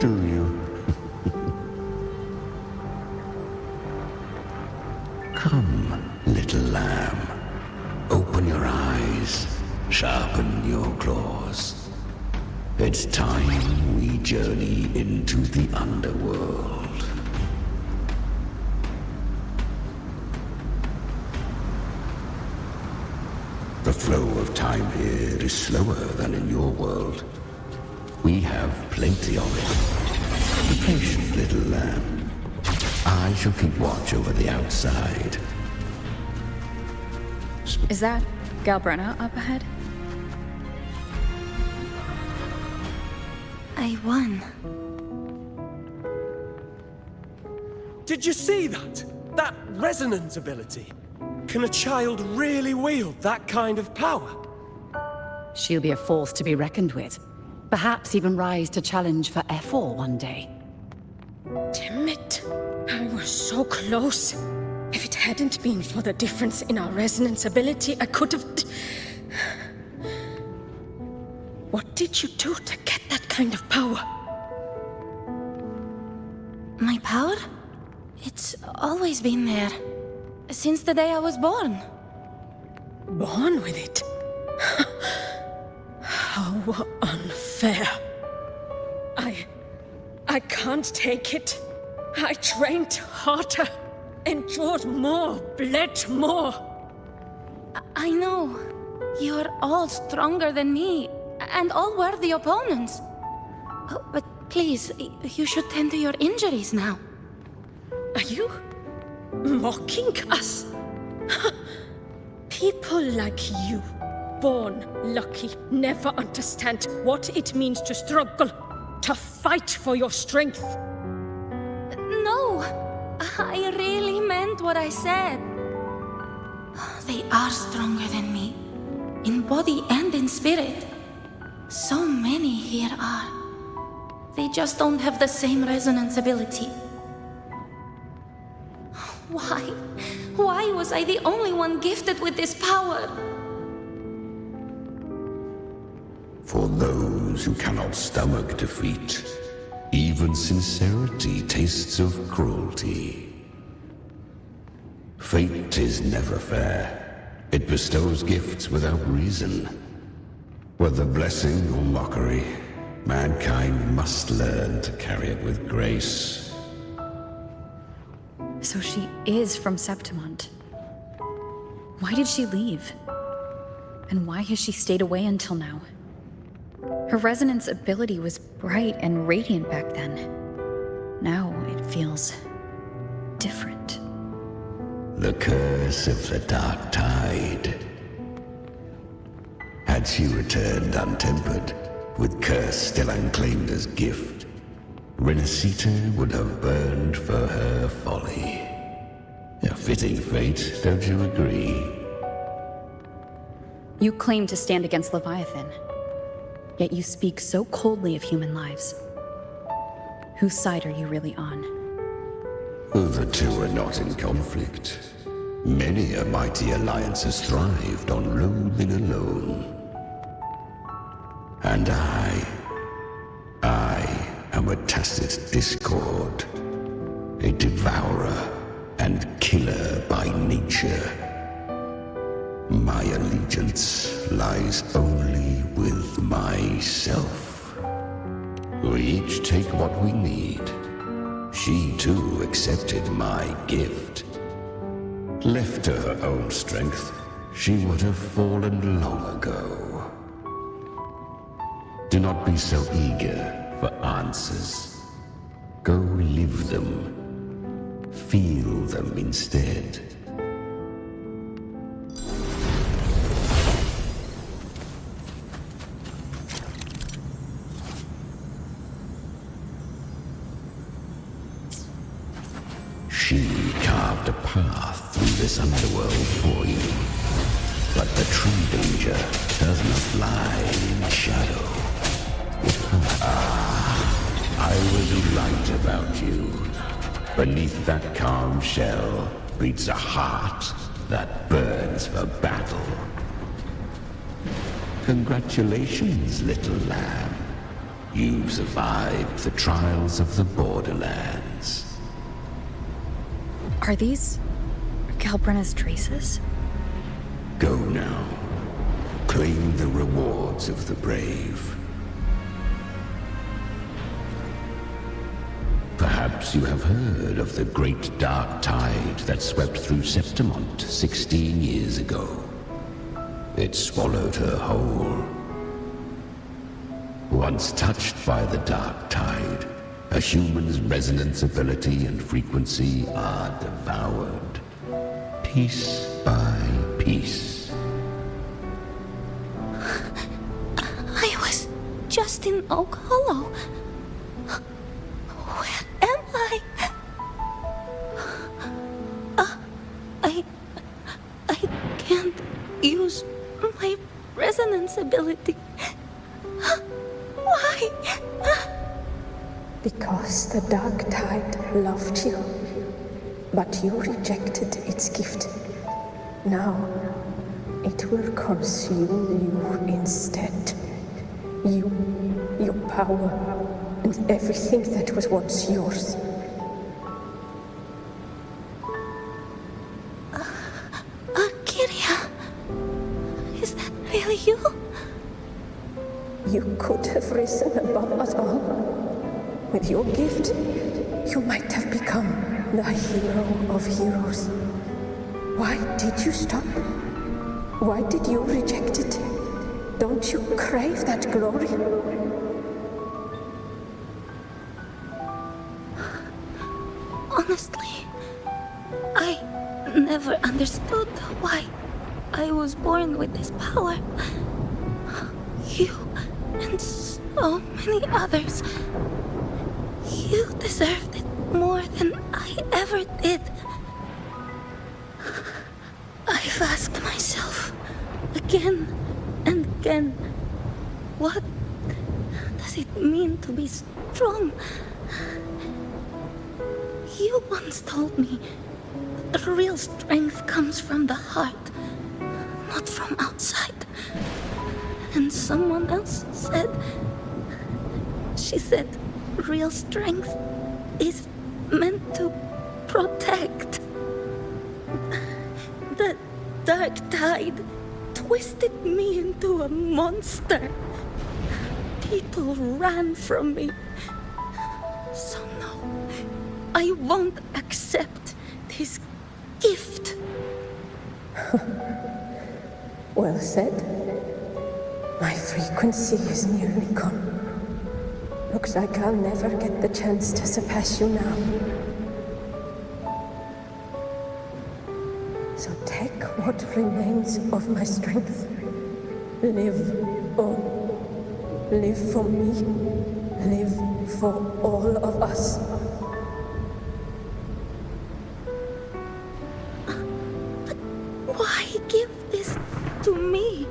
do you? Come, little lamb. Open your eyes, sharpen your claws. It's time we journey into the underworld. The flow of time here is slower than in your world. We have plenty of it. Be patient, little lamb. I shall keep watch over the outside. Is that Galbrenna up ahead? I won. Did you see that? That resonance ability? Can a child really wield that kind of power? She'll be a force to be reckoned with. Perhaps even rise to challenge for F4 one day. Damn it. I was so close. If it hadn't been for the difference in our resonance ability, I could have... What did you do to get that kind of power? My power? It's always been there. Since the day I was born. Born with it? How unfair. I can't take it. I trained harder, endured more, bled more. I know. You're all stronger than me, and all worthy opponents. Oh, but please, you should tend to your injuries now. Are you mocking us? People like you, born lucky, never understand what it means to struggle, to fight for your strength. No, I really meant what I said. They are stronger than me, in body and in spirit. So many here are. They just don't have the same resonance ability. Why? Why was I the only one gifted with this power? For those who cannot stomach defeat, even sincerity tastes of cruelty. Fate is never fair. It bestows gifts without reason. Whether blessing or mockery, mankind must learn to carry it with grace. So she is from Septimont. Why did she leave? And why has she stayed away until now? Her resonance ability was bright and radiant back then. Now it feels different. The curse of the Dark Tide. Had she returned untempered, with curse still unclaimed as gift, Rinascita would have burned for her folly. A fitting fate, don't you agree? You claim to stand against Leviathan, yet you speak so coldly of human lives. Whose side are you really on? The two are not in conflict. Many a mighty alliance has thrived on loathing alone. And I am a tacit discord, a devourer and killer by nature. My allegiance lies only with myself. We each take what we need. She too accepted my gift. Left to her own strength, she would have fallen long ago. Do not be so eager for answers. Go live them. Feel them instead. She carved a path through this underworld for you. But the true danger does not lie in shadow. I will do right about you. Beneath that calm shell beats a heart that burns for battle. Congratulations, little lamb. You've survived the trials of the Borderlands. Are these Calbrenna's traces? Go now. Claim the rewards of the brave. Perhaps you have heard of the great dark tide that swept through Septimont 16 years ago. It swallowed her whole. Once touched by the dark tide, a human's resonance ability and frequency are devoured, piece by piece. I was just in Oak Hollow. Where am I? I can't use my resonance ability. Why? Because the dark tide loved you, but you rejected its gift. Now, it will consume you instead. You, your power, and everything that was once yours. Kiria, is that really you? You could have risen above us all. With your gift, you might have become the hero of heroes. Why did you stop? Why did you reject it? Don't you crave that glory? Honestly, I never understood why I was born with this power. You and so many others. You deserved it more than I ever did. I've asked myself again and again, what does it mean to be strong? You once told me that real strength comes from the heart, not from outside. And someone else said, she said, real strength is meant to protect. The dark tide twisted me into a monster. People ran from me. So no, I won't accept this gift. Well said. My frequency is nearly gone. Looks like I'll never get the chance to surpass you now. So take what remains of my strength. Live on. Live for me. Live for all of us. But why give this to me?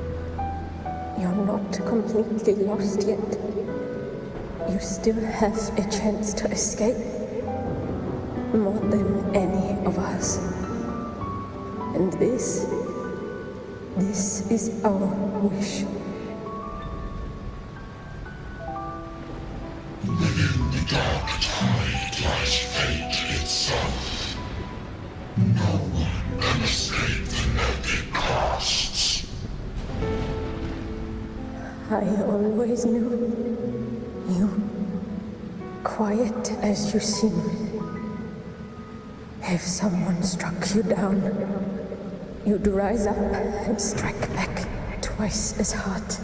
You're not completely lost yet. You still have a chance to escape. More than any of us. And this is our wish. Within the dark tide lies fate itself. No one can escape the net it casts. I always knew you, quiet as you seem. If someone struck you down, you'd rise up and strike back twice as hard.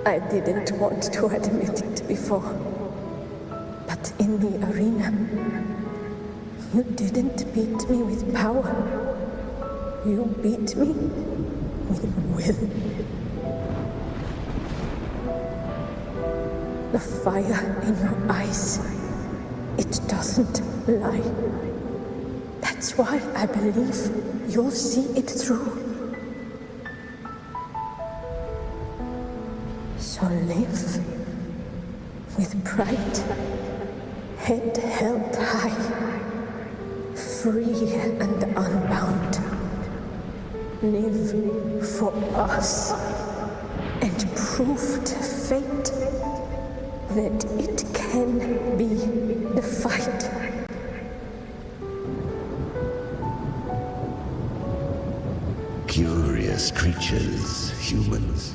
I didn't want to admit it before, but in the arena, you didn't beat me with power. You beat me with will. The fire in your eyes, it doesn't lie. That's why I believe you'll see it through. So live with pride, head held high, free and unbound. Live for us and prove to fate that it can be defied. Curious creatures, humans,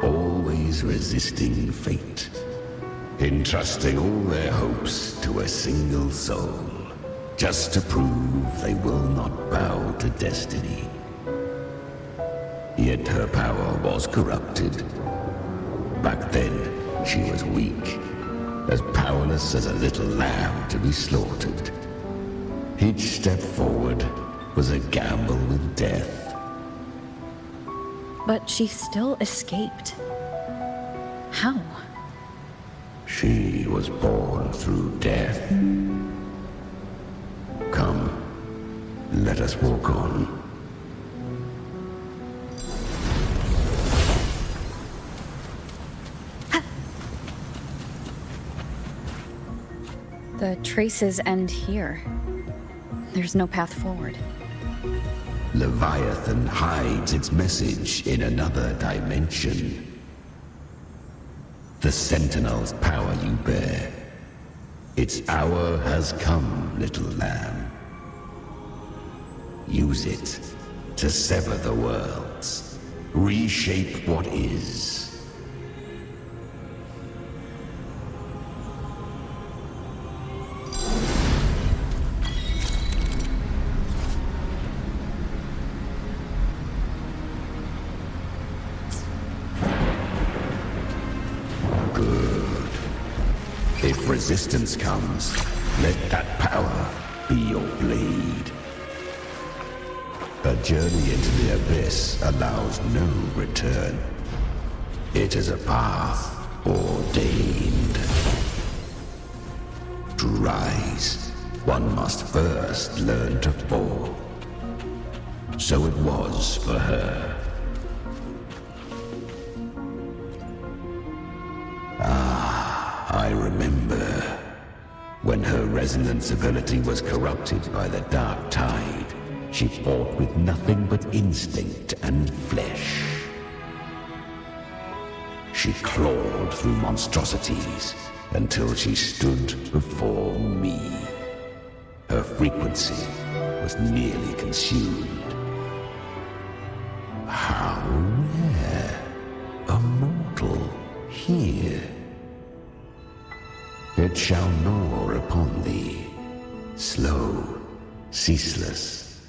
always resisting fate, entrusting all their hopes to a single soul, just to prove they will not bow to destiny. Yet her power was corrupted. Back then, she was weak, as powerless as a little lamb to be slaughtered. Each step forward was a gamble with death. But she still escaped. How? She was born through death. Come, let us walk on. The traces end here. There's no path forward. Leviathan hides its message in another dimension. The Sentinel's power you bear. Its hour has come, little lamb. Use it to sever the worlds, reshape what is. If resistance comes, let that power be your blade. A journey into the abyss allows no return. It is a path ordained. To rise, one must first learn to fall. So it was for her. I remember when her resonance ability was corrupted by the dark tide. She fought with nothing but instinct and flesh. She clawed through monstrosities until she stood before me. Her frequency was nearly consumed. How rare! A mortal here. It shall gnaw upon thee, slow, ceaseless,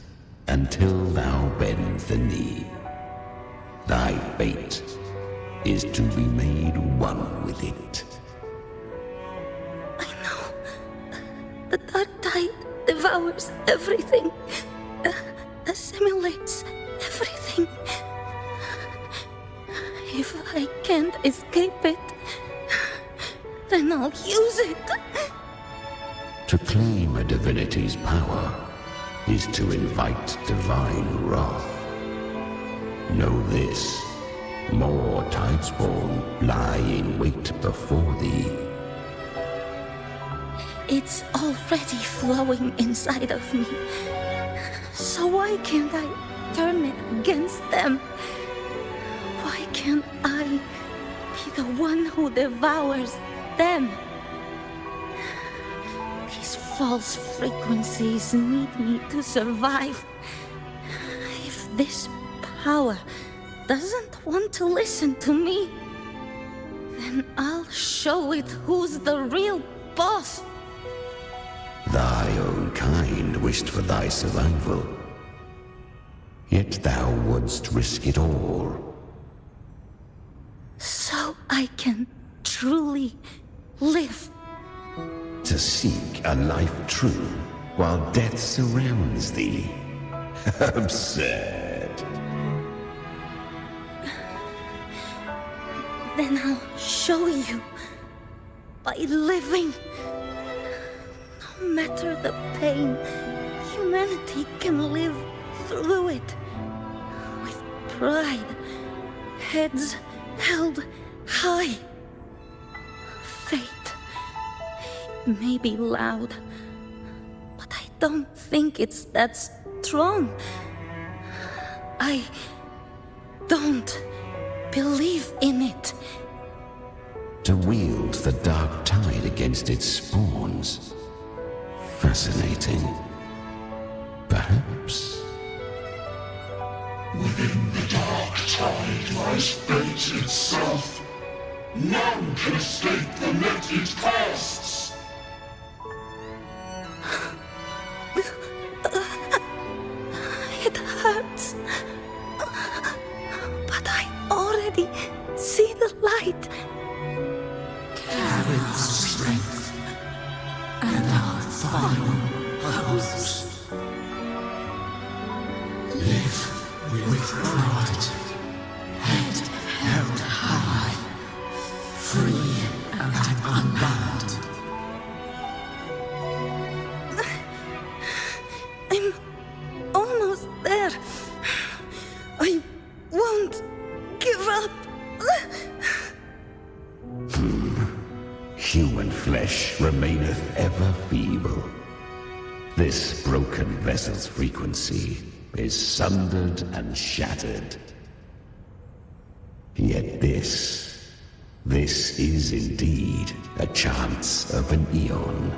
until thou bend the knee. Thy fate is to be made one with it. I know. The dark tide devours everything, assimilates everything. If I can't escape it, then I'll use it. To claim a divinity's power is to invite divine wrath. Know this, more Tidespawn lie in wait before thee. It's already flowing inside of me. So why can't I turn it against them? Why can't I be the one who devours them? These false frequencies need me to survive. If this power doesn't want to listen to me, then I'll show it who's the real boss. Thy own kind wished for thy survival. Yet thou wouldst risk it all. So I can truly live. To seek a life true while death surrounds thee. Absurd. Then I'll show you by living. No matter the pain, humanity can live through it. With pride, heads held high. Fate may be loud, but I don't think it's that strong. I don't believe in it. To wield the dark tide against its spawns. Fascinating. Perhaps. Within the dark tide lies fate itself. None can escape the net it casts. It hurts. But I already see the light. Carry our strength and our final hopes. Live with pride, head held high, free and unbound. I'm almost there. I won't give up. Human flesh remaineth ever feeble. This broken vessel's frequency is sundered and shattered. Yet this is indeed a chance of an eon.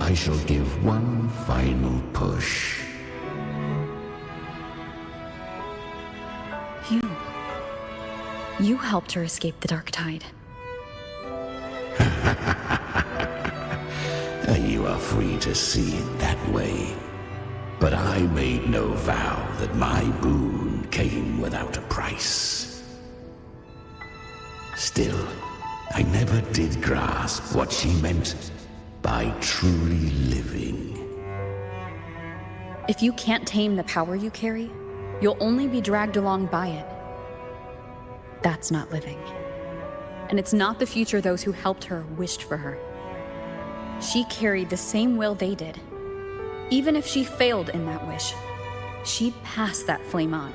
I shall give one final push. You helped her escape the dark tide. You are free to see it that way. But I made no vow that my boon came without a price. Still, I never did grasp what she meant by truly living. If you can't tame the power you carry, you'll only be dragged along by it. That's not living. And it's not the future those who helped her wished for her. She carried the same will they did. Even if she failed in that wish, she'd pass that flame on.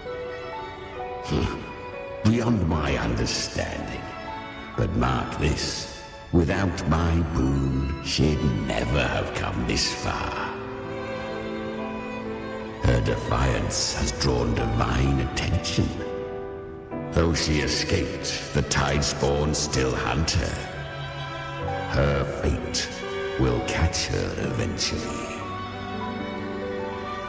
Beyond my understanding. But mark this, without my boon, she'd never have come this far. Her defiance has drawn divine attention. Though she escaped, the Tidespawn still hunt her. Her fate will catch her eventually.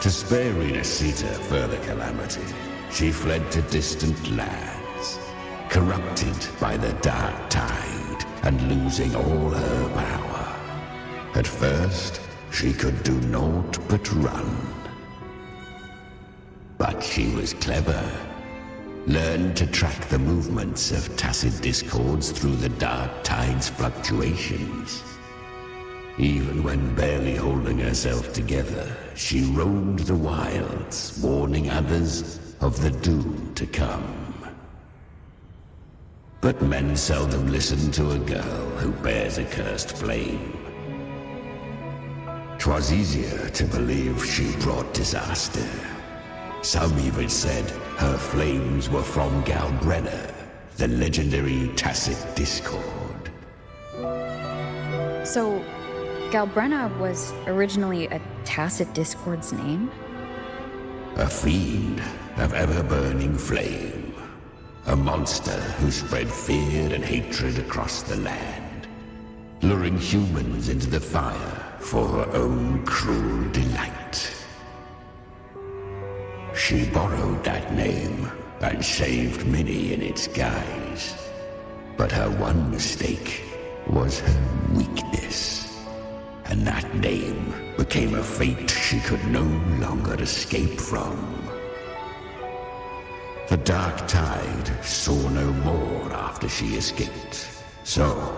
To spare Rinascita further calamity, she fled to distant lands, corrupted by the dark tide and losing all her power. At first, she could do naught but run. But she was clever. Learned to track the movements of tacit discords through the dark tide's fluctuations. Even when barely holding herself together, she roamed the wilds, warning others of the doom to come. But men seldom listen to a girl who bears a cursed flame. 'Twas easier to believe she brought disaster. Some even said her flames were from Galbrenna, the legendary tacit discord. So, Galbrenna was originally a tacit discord's name? A fiend of ever-burning flame. A monster who spread fear and hatred across the land, luring humans into the fire for her own cruel delight. She borrowed that name and saved many in its guise. But her one mistake was her weakness. And that name became a fate she could no longer escape from. The dark tide saw no more after she escaped. So,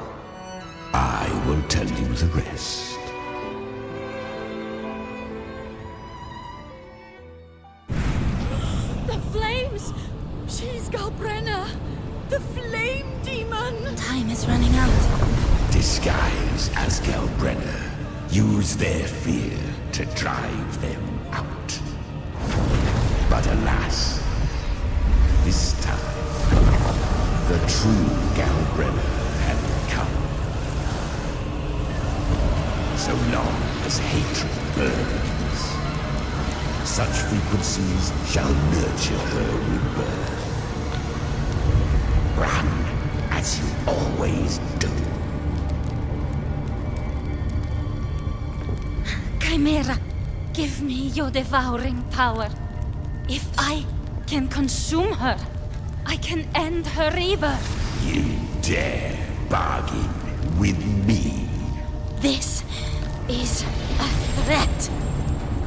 I will tell you the rest. The flames! She's Galbrenna! The flame demon! Time is running out. Disguised as Galbrenna, use their fear to drive them out. But alas, this time, the true Galbrenna had come. so long as hatred burns. Such frequencies shall nurture her rebirth. Run, as you always do. Chimera, give me your devouring power. If I can consume her, I can end her rebirth. You dare bargain with me? This is a threat.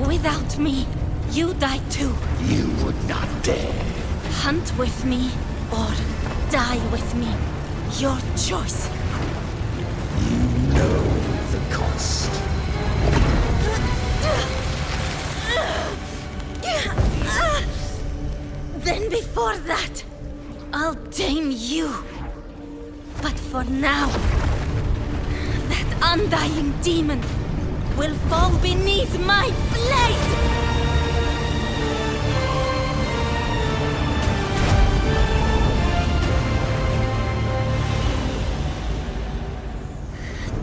Without me, you die too. You would not dare. Hunt with me or die with me. Your choice. You know the cost. Then before that, I'll tame you. But for now, that undying demon will fall beneath my blade!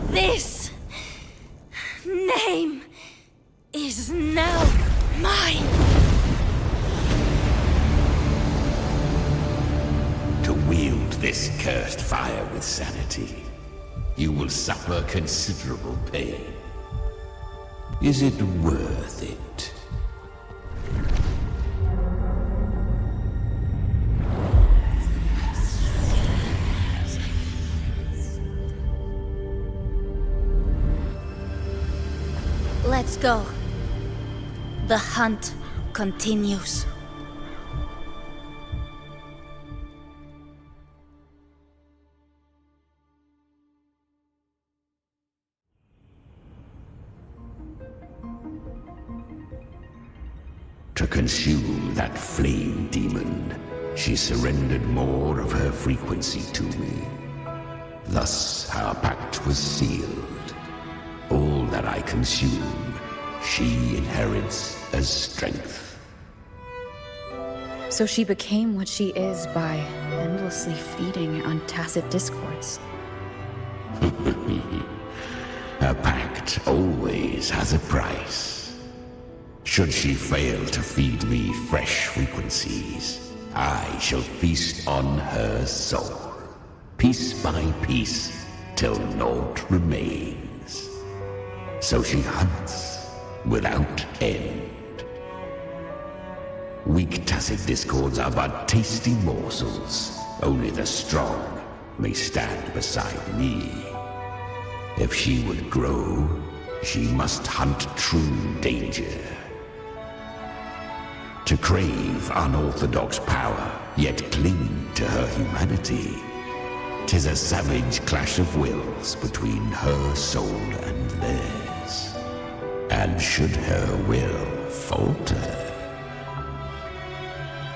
This name is now mine. To wield this cursed fire with sanity, you will suffer considerable pain. Is it worth it? Let's go. The hunt continues. To consume that flame demon, she surrendered more of her frequency to me. Thus our pact was sealed. All that I consume, she inherits as strength. So she became what she is by endlessly feeding on tacit discords. A pact always has a price. Should she fail to feed me fresh frequencies, I shall feast on her soul, piece by piece, till naught remains. So she hunts without end. Weak tacit discords are but tasty morsels. Only the strong may stand beside me. If she would grow, she must hunt true danger. To crave unorthodox power, yet cling to her humanity, 'tis a savage clash of wills between her soul and theirs. And should her will falter,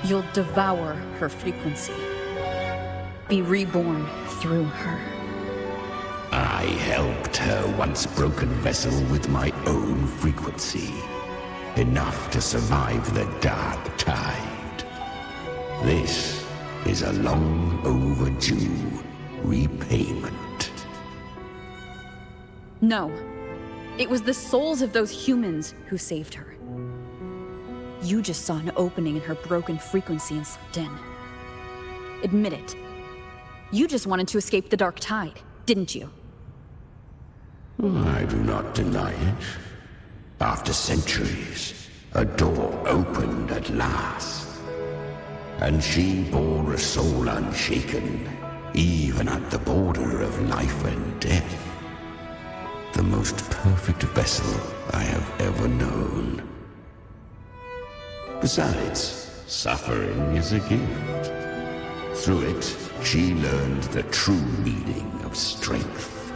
You'll devour her frequency. Be reborn through her. I helped her once broken vessel with my own frequency. Enough to survive the dark tide. This is a long overdue repayment. No. It was the souls of those humans who saved her. You just saw an opening in her broken frequency and slipped in. Admit it. You just wanted to escape the dark tide, didn't you? I do not deny it. After centuries, a door opened at last. And she bore a soul unshaken, even at the border of life and death. The most perfect vessel I have ever known. Besides, suffering is a gift. Through it, she learned the true meaning of strength.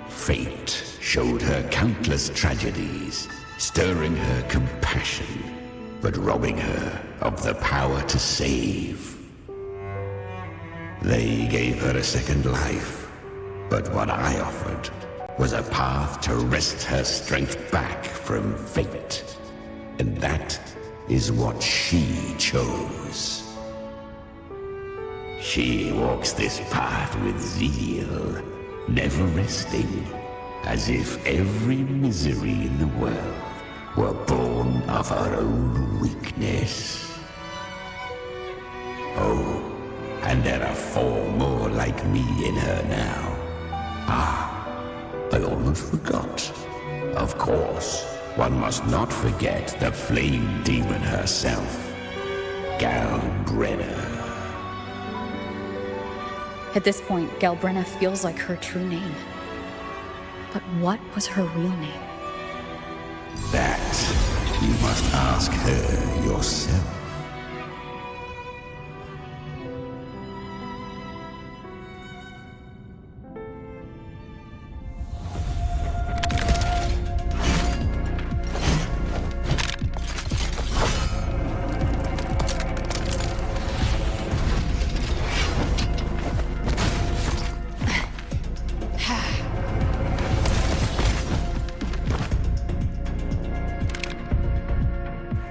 Fate showed her countless tragedies, stirring her compassion, but robbing her of the power to save. They gave her a second life, but what I offered was a path to wrest her strength back from fate. And that is what she chose. She walks this path with zeal, never resting, as if every misery in the world were born of her own weakness. Oh, and there are 4 more like me in her now. Ah, I almost forgot. Of course, one must not forget the flame demon herself, Galbrenna. At this point, Galbrenna feels like her true name. But what was her real name? That you must ask her yourself.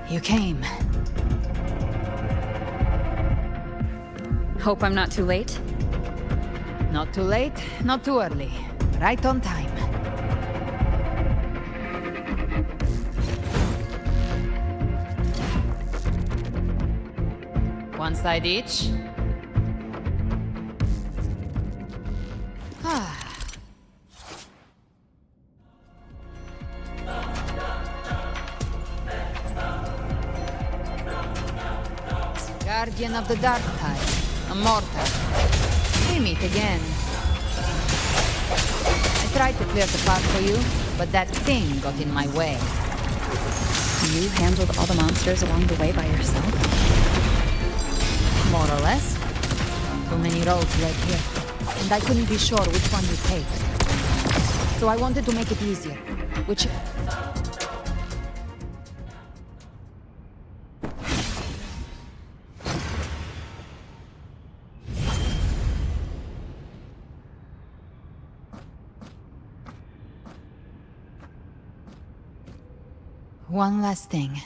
You came. Hope I'm not too late? Not too late, not too early. Right on time. One side each. Guardian of the Dark Tide, a mortar. We meet again. I tried to clear the path for you, but that thing got in my way. You handled all the monsters along the way by yourself? More or less. Too many roads led here, and I couldn't be sure which one you'd take. So I wanted to make it easier, which... One last thing.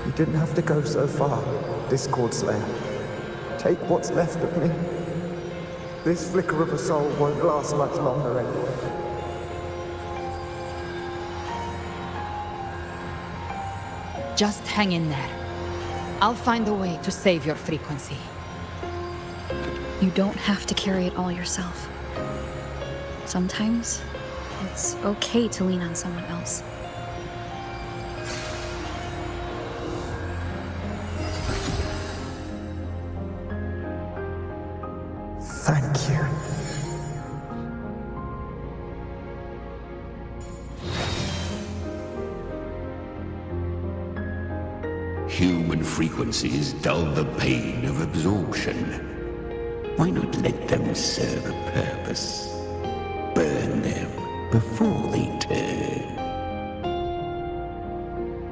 You didn't have to go so far, Discord Slayer. Take what's left of me. This flicker of a soul won't last much longer anyway. Just hang in there. I'll find a way to save your frequency. You don't have to carry it all yourself. Sometimes, it's okay to lean on someone else. Thank you. Human frequencies dull the pain of absorption. Why not let them serve a purpose? Burn them before they turn.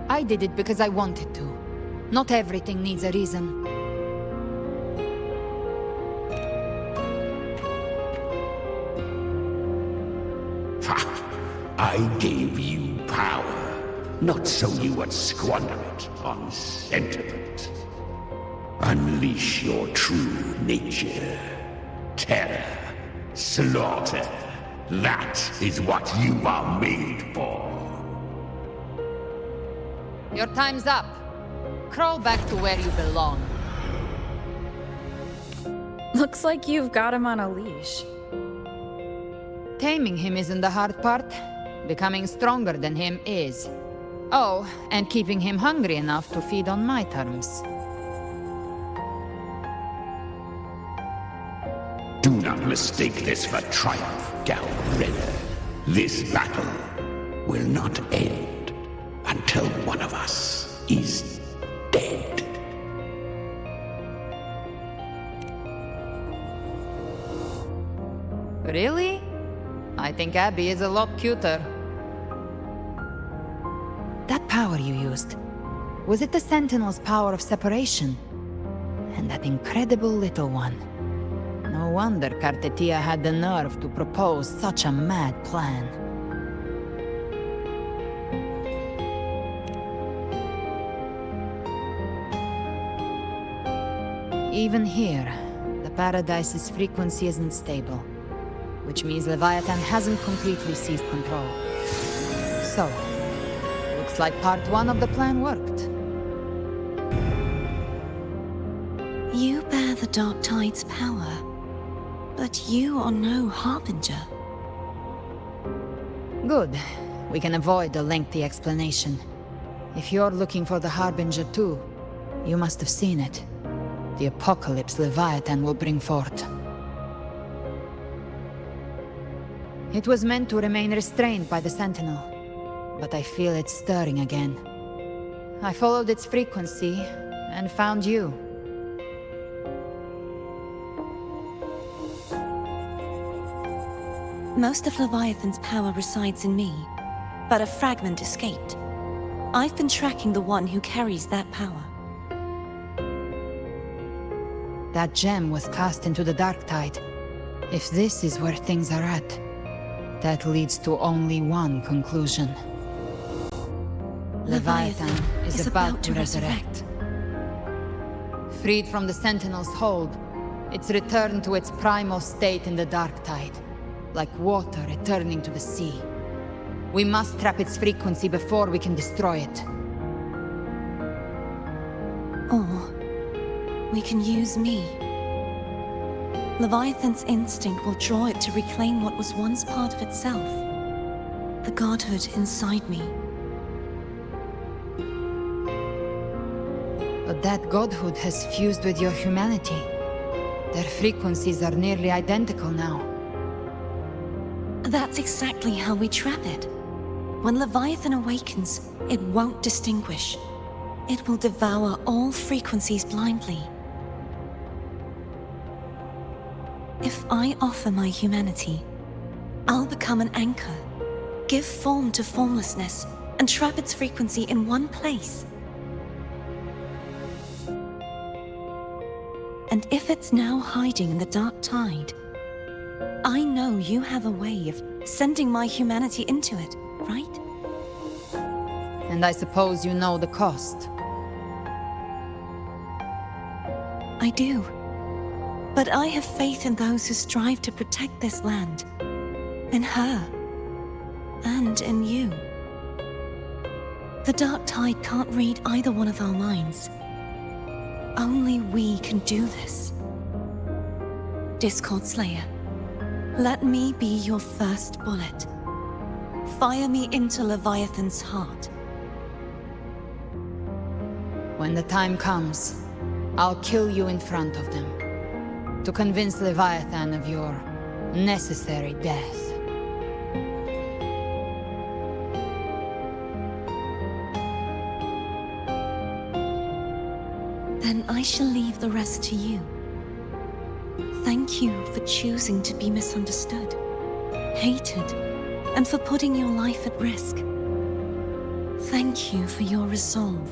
I did it because I wanted to. Not everything needs a reason. I gave you power, not so you would squander it on sentiment. Unleash your true nature. Terror, slaughter. That is what you are made for. Your time's up. Crawl back to where you belong. Looks like you've got him on a leash. Taming him isn't the hard part. Becoming stronger than him is. Oh, and keeping him hungry enough to feed on my terms. Do not mistake this for triumph, Galbrenna. This battle will not end until one of us is dead. Really? I think Abby is a lot cuter. That power you used, was it the Sentinel's power of separation? And that incredible little one. No wonder Kartetia had the nerve to propose such a mad plan. Even here, the Paradise's frequency isn't stable, which means Leviathan hasn't completely seized control. So, looks like part 1 of the plan worked. You bear the Dark Tide's power, but you are no Harbinger. Good. We can avoid a lengthy explanation. If you're looking for the Harbinger too, you must have seen it. The apocalypse Leviathan will bring forth. It was meant to remain restrained by the Sentinel, but I feel it stirring again. I followed its frequency and found you. Most of Leviathan's power resides in me, but a fragment escaped. I've been tracking the one who carries that power. That gem was cast into the Dark Tide. If this is where things are at, that leads to only one conclusion. Leviathan is about to resurrect. Freed from the Sentinel's hold, it's returned to its primal state in the Dark Tide, like water returning to the sea. We must trap its frequency before we can destroy it. Or we can use me. Leviathan's instinct will draw it to reclaim what was once part of itself. The godhood inside me. But that godhood has fused with your humanity. Their frequencies are nearly identical now. That's exactly how we trap it. When Leviathan awakens, it won't distinguish. It will devour all frequencies blindly. If I offer my humanity, I'll become an anchor, give form to formlessness, and trap its frequency in one place. And if it's now hiding in the Dark Tide, I know you have a way of sending my humanity into it, right? And I suppose you know the cost. I do. But I have faith in those who strive to protect this land. In her. And in you. The Dark Tide can't read either one of our minds. Only we can do this. Discord Slayer, let me be your first bullet. Fire me into Leviathan's heart. When the time comes, I'll kill you in front of them. To convince Leviathan of your necessary death. Then I shall leave the rest to you. Thank you for choosing to be misunderstood, hated, and for putting your life at risk. Thank you for your resolve,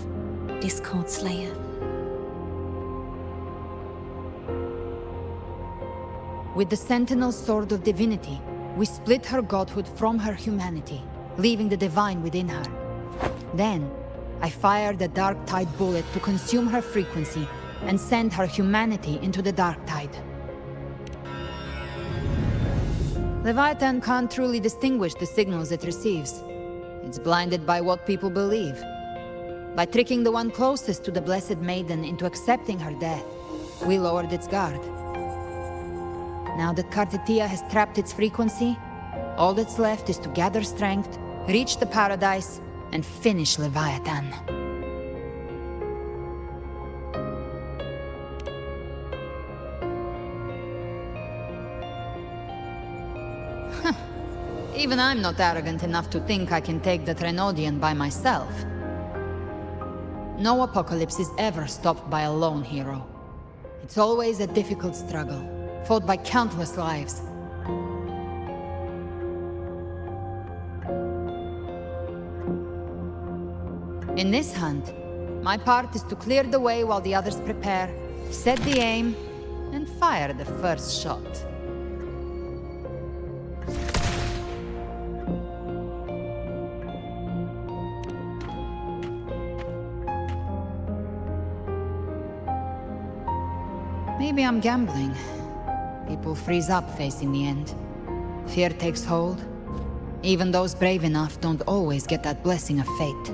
Discord Slayer. With the Sentinel's Sword of Divinity, we split her godhood from her humanity, leaving the divine within her. Then, I fired the Dark Tide bullet to consume her frequency and send her humanity into the Dark Tide. Leviathan can't truly distinguish the signals it receives. It's blinded by what people believe. By tricking the one closest to the Blessed Maiden into accepting her death, we lowered its guard. Now that Kartetia has trapped its frequency, all that's left is to gather strength, reach the Paradise, and finish Leviathan. Even I'm not arrogant enough to think I can take the Threnodian by myself. No apocalypse is ever stopped by a lone hero. It's always a difficult struggle, fought by countless lives. In this hunt, my part is to clear the way while the others prepare, set the aim, and fire the first shot. Maybe I'm gambling, will freeze up facing the end. Fear takes hold. Even those brave enough don't always get that blessing of fate.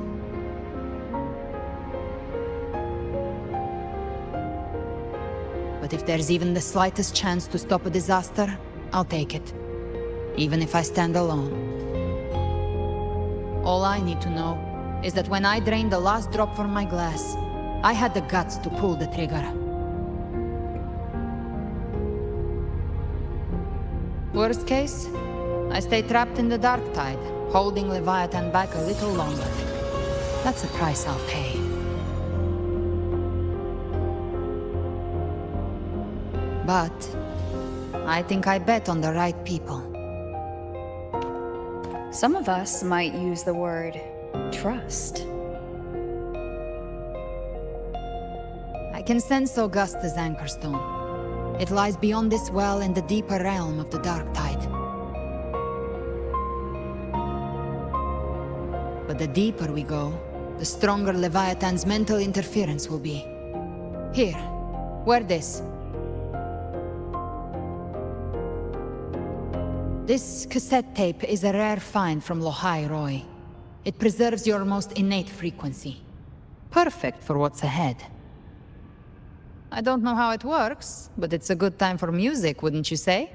But if there's even the slightest chance to stop a disaster, I'll take it. Even if I stand alone. All I need to know is that when I drained the last drop from my glass, I had the guts to pull the trigger. Worst case, I stay trapped in the dark tide, holding Leviathan back a little longer. That's the price I'll pay. But I think I bet on the right people. Some of us might use the word trust. I can sense Augusta's Anchorstone. It lies beyond this well in the deeper realm of the Dark Tide. But the deeper we go, the stronger Leviathan's mental interference will be. Here, wear this. This cassette tape is a rare find from Lohai Roy. It preserves your most innate frequency. Perfect for what's ahead. I don't know how it works, but it's a good time for music, wouldn't you say?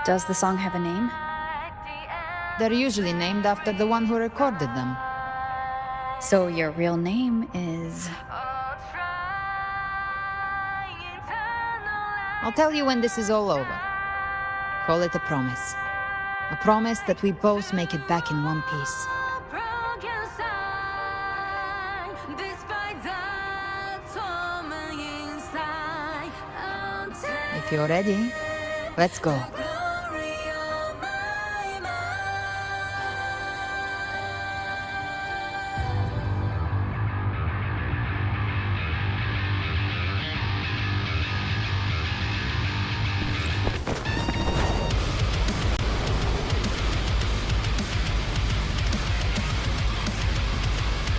Does the song have a name? They're usually named after the one who recorded them. So your real name is... I'll tell you when this is all over. Call it a promise. A promise that we both make it back in one piece. If you're ready, let's go.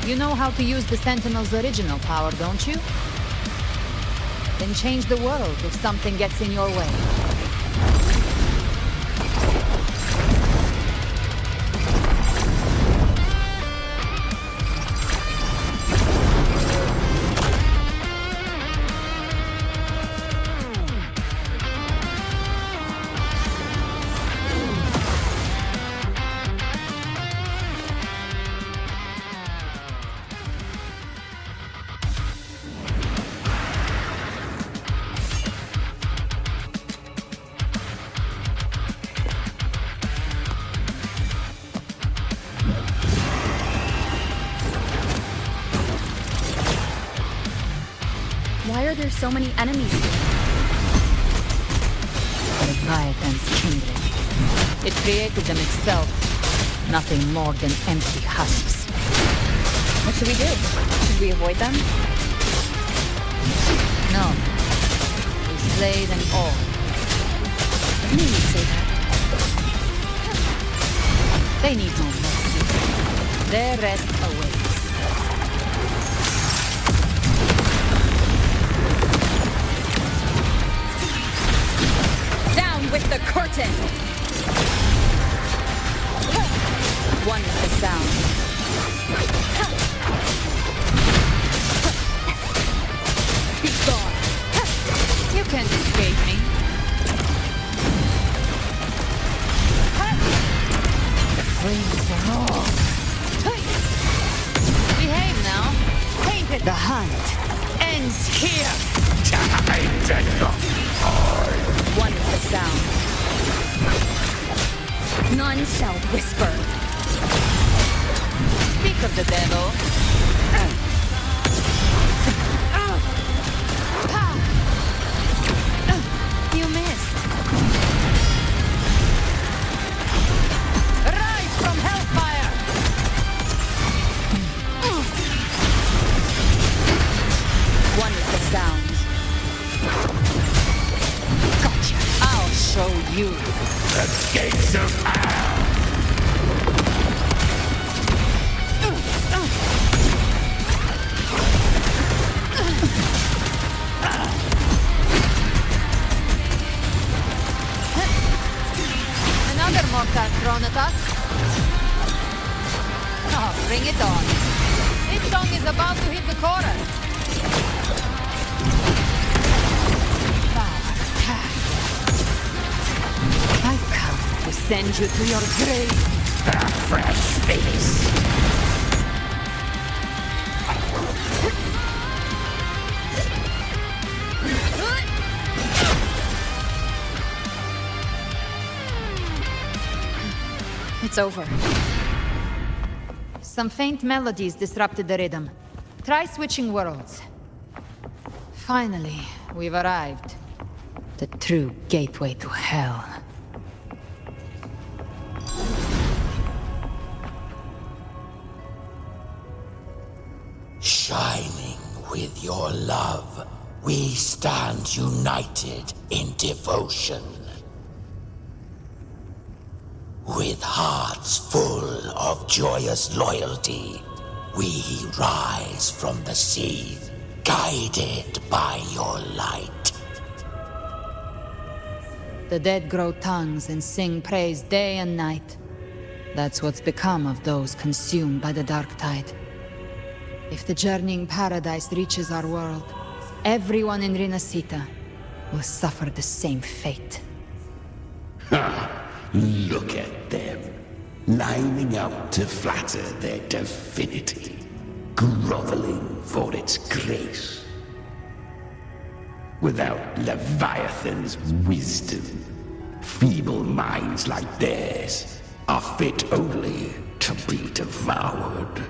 You know how to use the Sentinel's original power, don't you? Then change the world if something gets in your way. Why are there so many enemies here? Leviathan's kindred. It created them itself. Nothing more than empty husks. What should we do? Should we avoid them? No. We slay them all. I knew you'd say that. They need no mercy. Their rest awaits. With the curtain! One with the sound. Be gone! You can't escape me. The flames are all. Behave now. Paint it. The hunt ends here. One with the sound. None shall whisper. Speak of the devil. You missed. Rise from hellfire! One with the sound. Gotcha. I'll show you. The gates of hell! Oh, bring it on. This song is about to hit the chorus. I've come to send you to your grave. A fresh face. It's over. Some faint melodies disrupted the rhythm. Try switching worlds. Finally, we've arrived. The true gateway to hell. Shining with your love, we stand united in devotion. With hearts full of joyous loyalty, we rise from the sea, guided by your light. The dead grow tongues and sing praise day and night. That's what's become of those consumed by the dark tide. If the journeying paradise reaches our world, everyone in Rinascita will suffer the same fate. Ha! Look at them, lining up to flatter their divinity, groveling for its grace. Without Leviathan's wisdom, feeble minds like theirs are fit only to be devoured.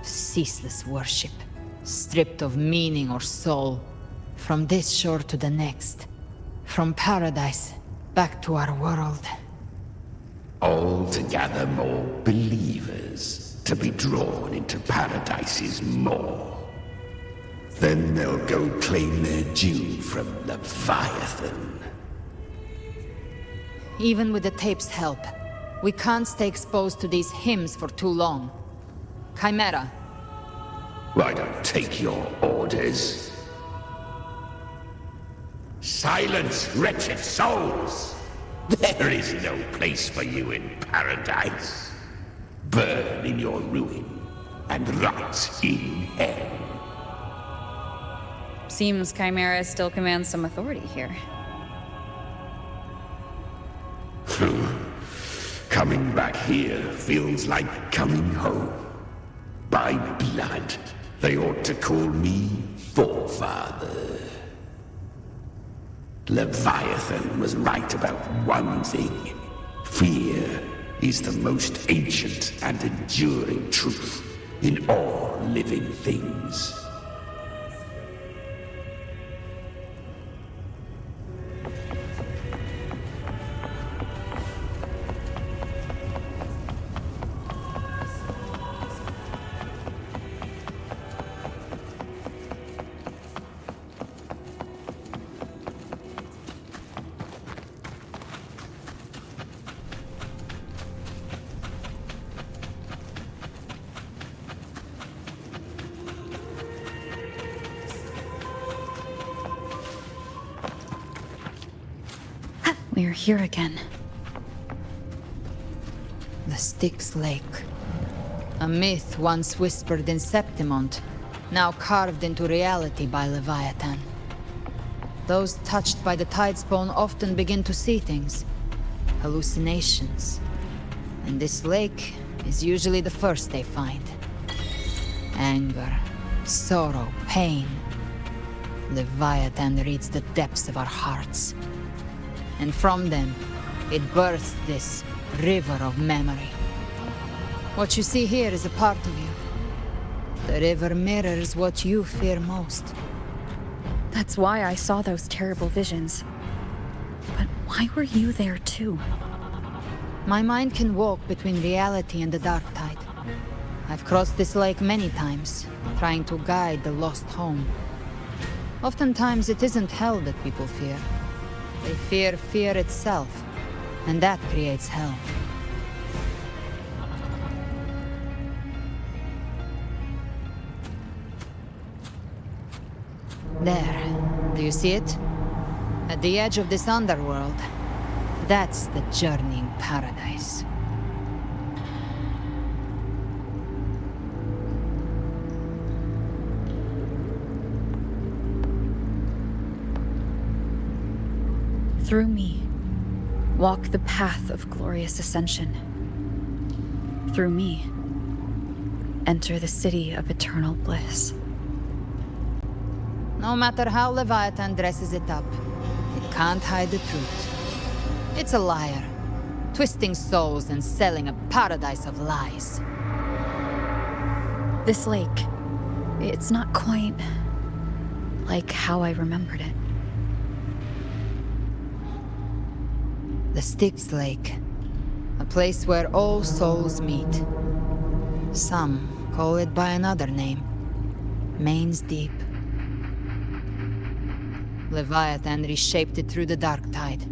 Ceaseless worship, stripped of meaning or soul, from this shore to the next, from paradise back to our world. All to gather more believers to be drawn into Paradise's maw. Then they'll go claim their due from Leviathan. Even with the tape's help, we can't stay exposed to these hymns for too long. Chimera. I don't take your orders. Silence, wretched souls! There is no place for you in paradise. Burn in your ruin, and rot in hell. Seems Chimera still commands some authority here. Coming back here feels like coming home. By blood, they ought to call me Forefather. Leviathan was right about one thing. Fear is the most ancient and enduring truth in all living things. We're here again. The Styx Lake. A myth once whispered in Septimont, now carved into reality by Leviathan. Those touched by the Tidespawn often begin to see things. Hallucinations. And this lake is usually the first they find. Anger, sorrow, pain. Leviathan reads the depths of our hearts. And from them, it births this river of memory. What you see here is a part of you. The river mirrors what you fear most. That's why I saw those terrible visions. But why were you there too? My mind can walk between reality and the dark tide. I've crossed this lake many times, trying to guide the lost home. Oftentimes it isn't hell that people fear. They fear fear itself, and that creates hell. There. Do you see it? At the edge of this underworld, That's the journeying paradise. Through me, walk the path of glorious ascension. Through me, enter the city of eternal bliss. No matter how Leviathan dresses it up, it can't hide the truth. It's a liar, twisting souls and selling a paradise of lies. This lake, it's not quite like how I remembered it. The Styx Lake, a place where all souls meet. Some call it by another name, Main's Deep. Leviathan reshaped it through the dark tide,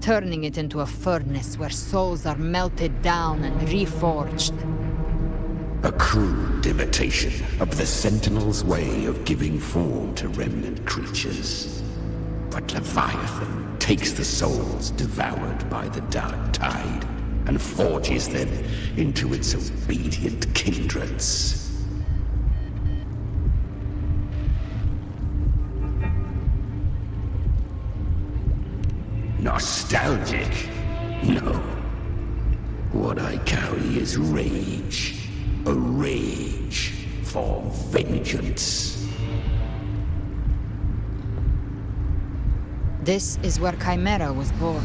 turning it into a furnace where souls are melted down and reforged. A crude imitation of the Sentinel's way of giving form to remnant creatures. But Leviathan takes the souls devoured by the dark tide and forges them into its obedient kindreds. Nostalgic? No. What I carry is rage. A rage for vengeance. This is where Chimera was born.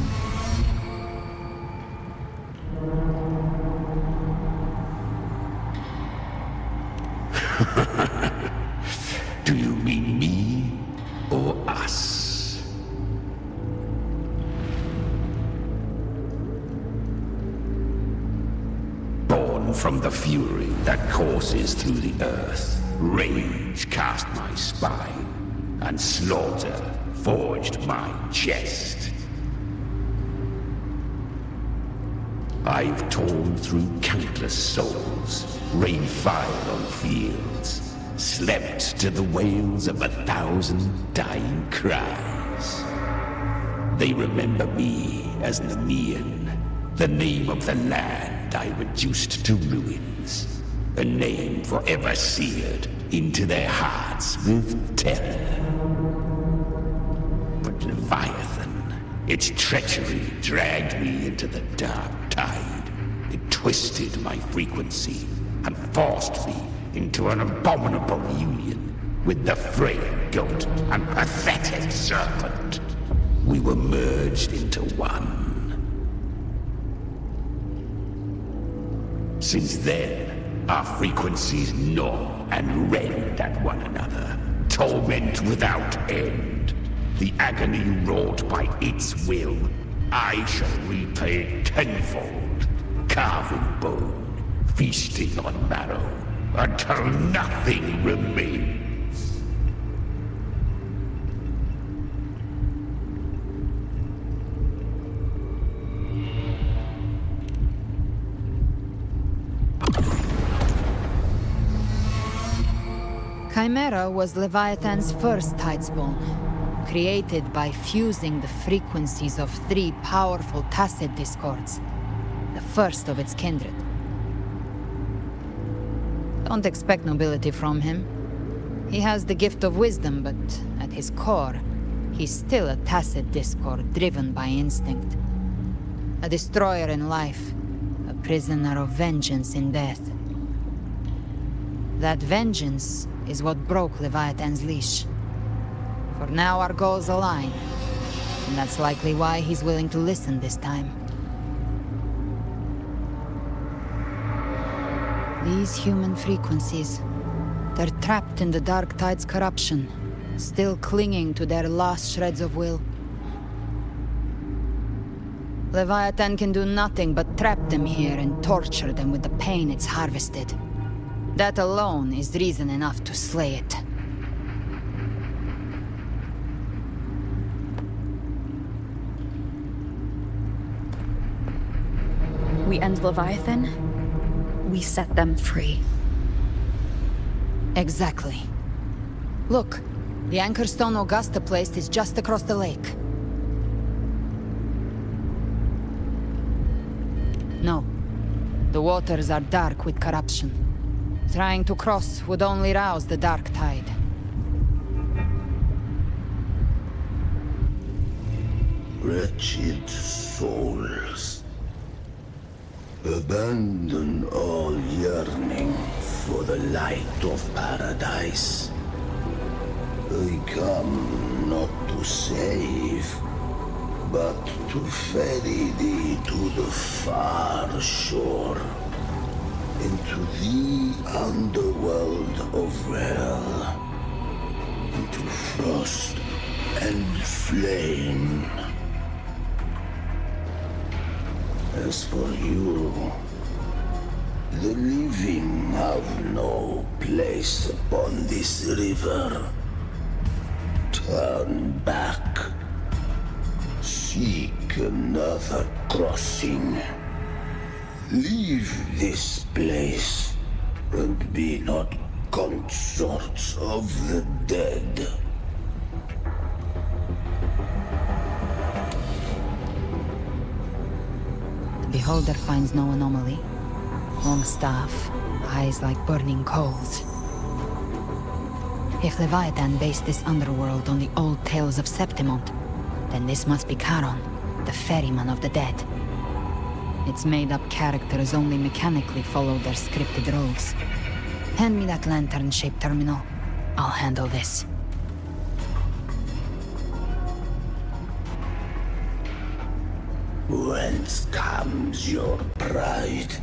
Do you mean me or us? Born from the fury that courses through the earth, rage cast my spine, and slaughter forged my chest. I've torn through countless souls, rained fire on fields, slept to the wails of 1,000 dying cries. They remember me as Nemean, the name of the land I reduced to ruins, a name forever seared into their hearts with terror. Leviathan, its treachery dragged me into the dark tide. It twisted my frequency and forced me into an abominable union with the frail goat and pathetic serpent. We were merged into one. Since then, our frequencies gnaw and rend at one another, torment without end. The agony wrought by its will, I shall repay tenfold, carving bone, feasting on marrow, until nothing remains. Chimera was Leviathan's first tidespawn, created by fusing the frequencies of 3 powerful tacit discords, the first of its kindred. Don't expect nobility from him. He has the gift of wisdom, but at his core, he's still a tacit discord driven by instinct. A destroyer in life, a prisoner of vengeance in death. That vengeance is what broke Leviathan's leash. For now our goals align, and that's likely why he's willing to listen this time. These human frequencies, they're trapped in the Dark Tide's corruption, still clinging to their last shreds of will. Leviathan can do nothing but trap them here and torture them with the pain it's harvested. That alone is reason enough to slay it. We end Leviathan, we set them free. Exactly. Look, the anchor stone Augusta placed is just across the lake. No. The waters are dark with corruption. Trying to cross would only rouse the dark tide. Wretched souls. Abandon all yearning for the light of paradise. I come not to save, but to ferry thee to the far shore, into the underworld of hell, into frost and flame. As for you, the living have no place upon this river. Turn back. Seek another crossing. Leave this place, and be not consorts of the dead. The beholder finds no anomaly. Long staff, eyes like burning coals. If Leviathan based this underworld on the old tales of Septimont, then this must be Charon, the ferryman of the dead. Its made-up characters only mechanically follow their scripted roles. Hand me that lantern-shaped terminal. I'll handle this. Whence comes your pride?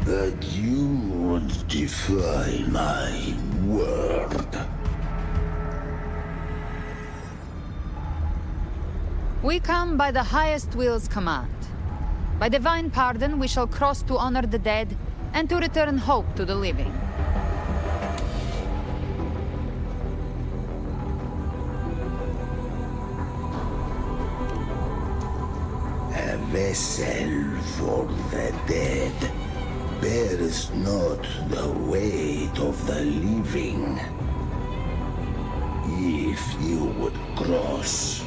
That you would defy my word? We come by the highest will's command. By divine pardon, we shall cross to honor the dead, and to return hope to the living. A vessel for the dead bears not the weight of the living. If you would cross,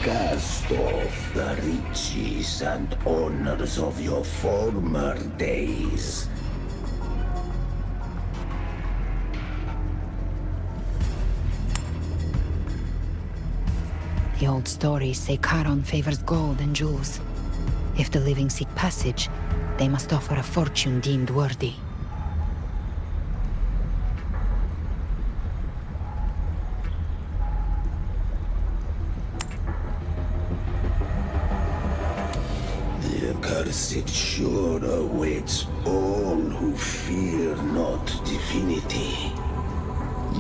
cast off the riches and honors of your former days. The old stories say Charon favors gold and jewels. If the living seek passage, they must offer a fortune deemed worthy. The accursed shore awaits all who fear not divinity.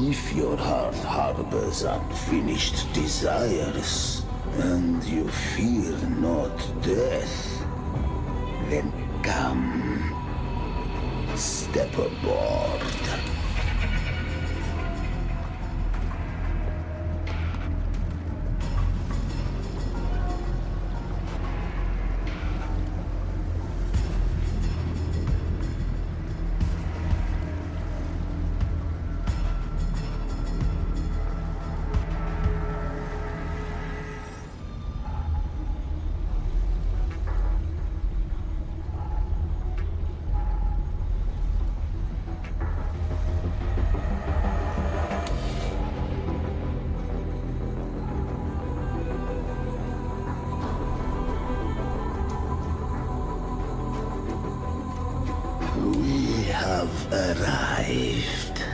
If your heart harbors unfinished desires, and you fear not death, then come, step aboard. We have arrived.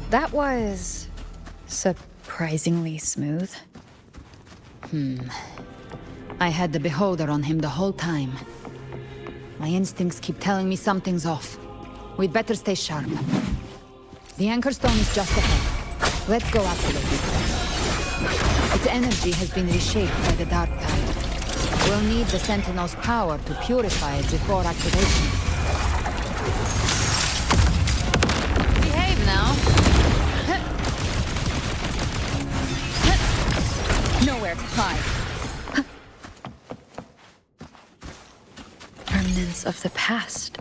That was surprisingly smooth. I had the beholder on him the whole time. My instincts keep telling me something's off. We'd better stay sharp. The anchor stone is just ahead. Let's go after it. Its energy has been reshaped by the dark tide. We'll need the Sentinel's power to purify it before activation. Behave now. Hi. Remnants of the past.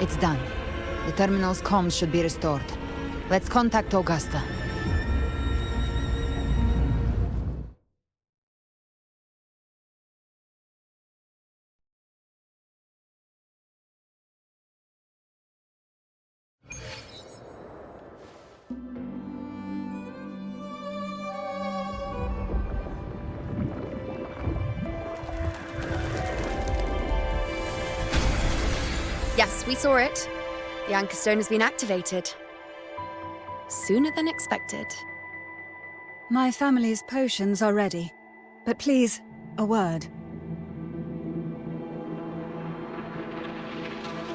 It's done. The terminal's comms should be restored. Let's contact Augusta. Yes, we saw it. The Anchor Stone has been activated. Sooner than expected. My family's potions are ready. But please, a word.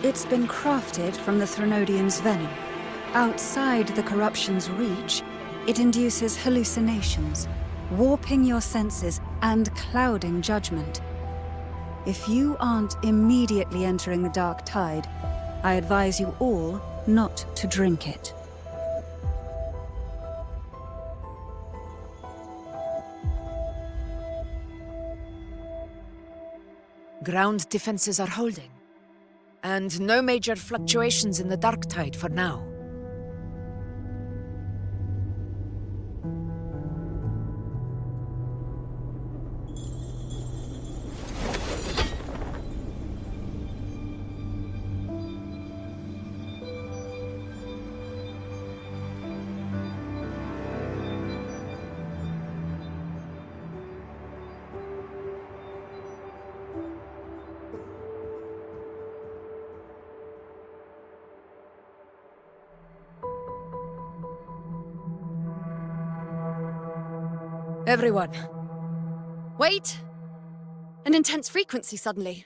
It's been crafted from the Threnodian's venom. Outside the corruption's reach, it induces hallucinations, warping your senses and clouding judgment. If you aren't immediately entering the dark tide, I advise you all not to drink it. Ground defenses are holding. And no major fluctuations in the dark tide for now. Everyone. Wait! An intense frequency suddenly.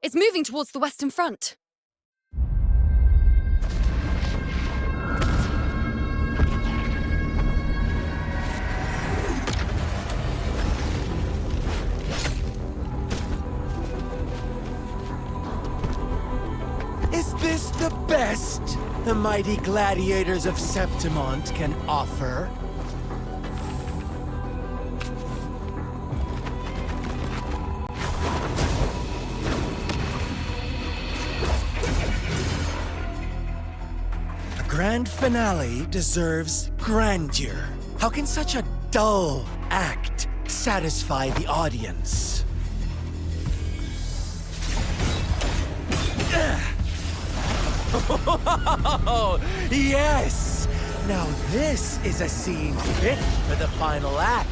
It's moving towards the Western Front. Is this the best the mighty gladiators of Septimont can offer? Grand finale deserves grandeur. How can such a dull act satisfy the audience? Oh, yes! Now this is a scene fit for the final act.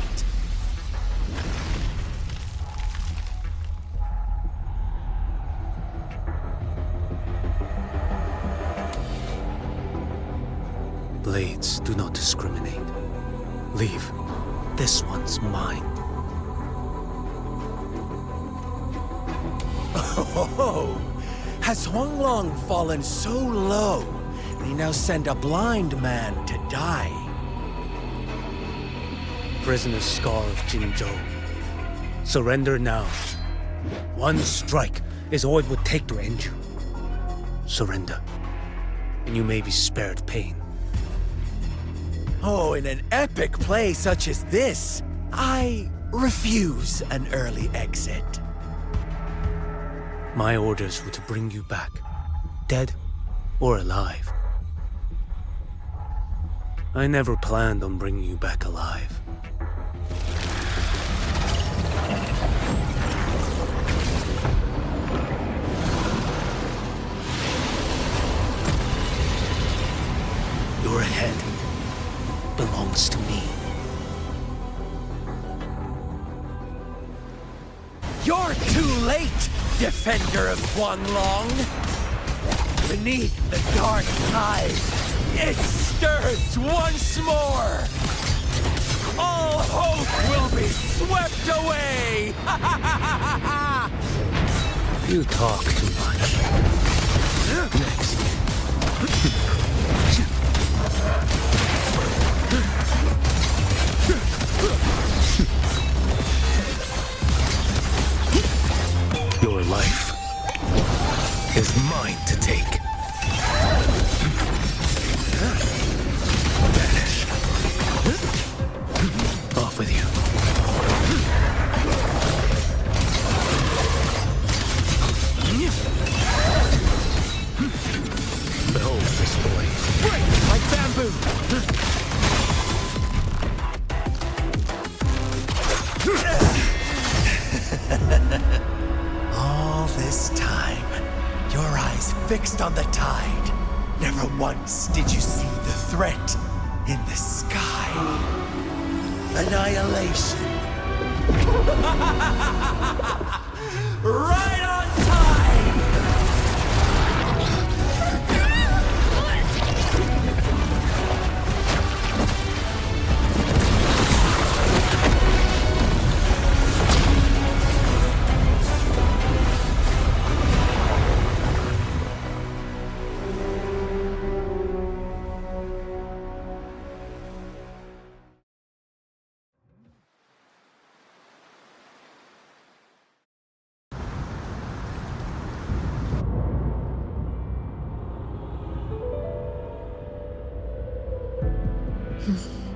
Blades do not discriminate. Leave. This one's mine. Oh, has Huanglong fallen so low, they now send a blind man to die? Prisoner Scar of Jinzhou. Surrender now. One strike is all it would take to end you. Surrender, and you may be spared pain. Oh, in an epic play such as this, I refuse an early exit. My orders were to bring you back, dead or alive. I never planned on bringing you back alive. Your head belongs to me. You're too late, defender of Huanglong! Beneath the dark tide, it stirs once more! All hope will be swept swept away! You talk too much. Next. Your life is mine to take. Vanish. Off with you. Behold this blade. Break like bamboo! All this time, your eyes fixed on the tide. Never once did you see the threat in the sky. Annihilation. Right on time!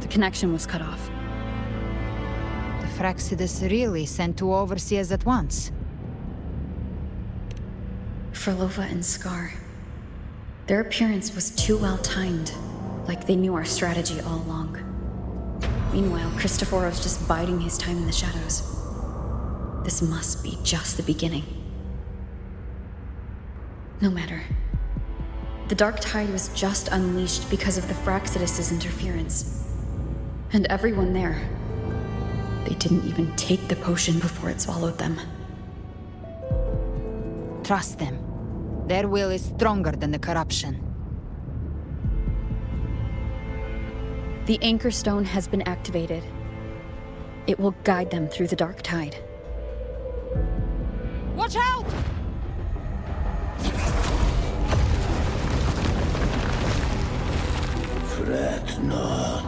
The connection was cut off. The Fraxidus really sent two overseers at once. Frolova and Scar. Their appearance was too well timed, like they knew our strategy all along. Meanwhile, Christophoros just biding his time in the shadows. This must be just the beginning. No matter. The Dark Tide was just unleashed because of the Fraxidus' interference. And everyone there, they didn't even take the potion before it swallowed them. Trust them. Their will is stronger than the corruption. The Anchor Stone has been activated. It will guide them through the Dark Tide. Watch out! Fret not.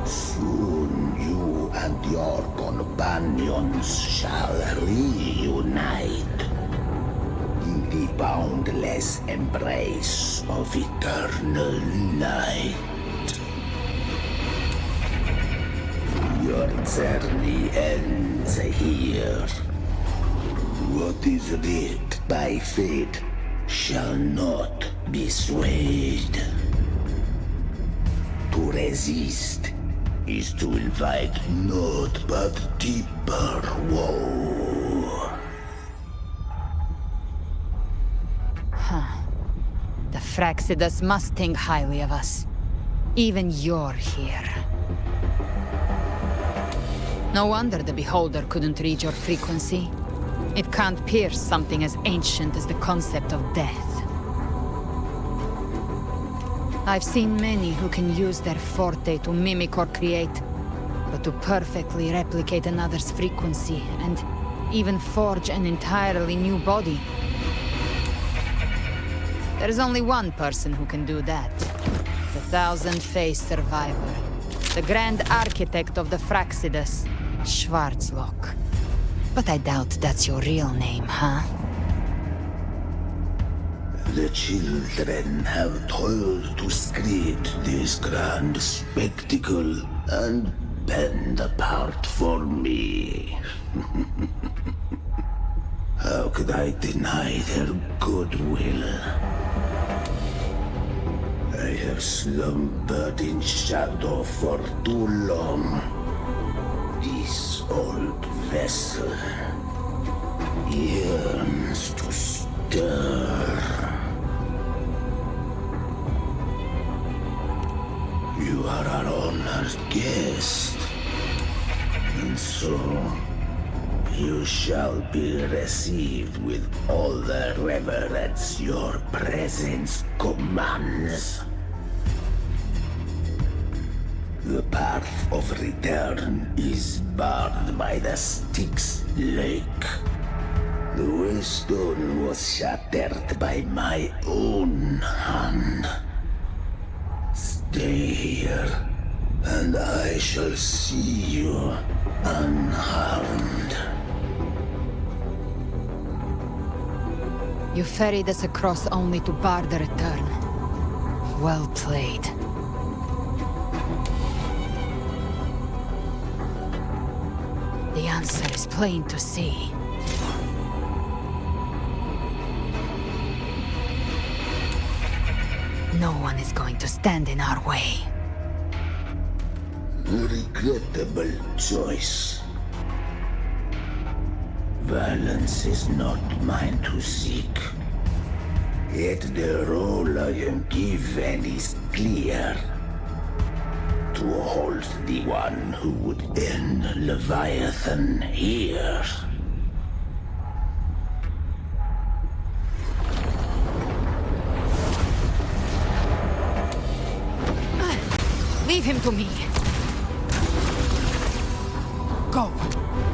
Soon you and your companions shall reunite in the boundless embrace of eternal night. Your journey ends here. What is writ by fate shall not be swayed. To resist is to invite naught but deeper woe. Huh. The Fraxidus must think highly of us. Even you're here. No wonder the Beholder couldn't read your frequency. It can't pierce something as ancient as the concept of death. I've seen many who can use their forte to mimic or create, but to perfectly replicate another's frequency and even forge an entirely new body. There's only one person who can do that. The thousand-faced survivor. The grand architect of the Fraxidus, Schwarzlock. But I doubt that's your real name, huh? The children have toiled to create this grand spectacle and bend apart for me. How could I deny their goodwill? I have slumbered in shadow for too long. This old vessel yearns to stir. You are our honored guest, and so you shall be received with all the reverence your presence commands. The path of return is barred by the Styx Lake. The waystone was shattered by my own hand. Stay here, and I shall see you unharmed. You ferried us across only to bar the return. Well played. The answer is plain to see. No one is going to stand in our way. Regrettable choice. Violence is not mine to seek. Yet the role I am given is clear. To hold the one who would end Leviathan here. Leave him to me. Go.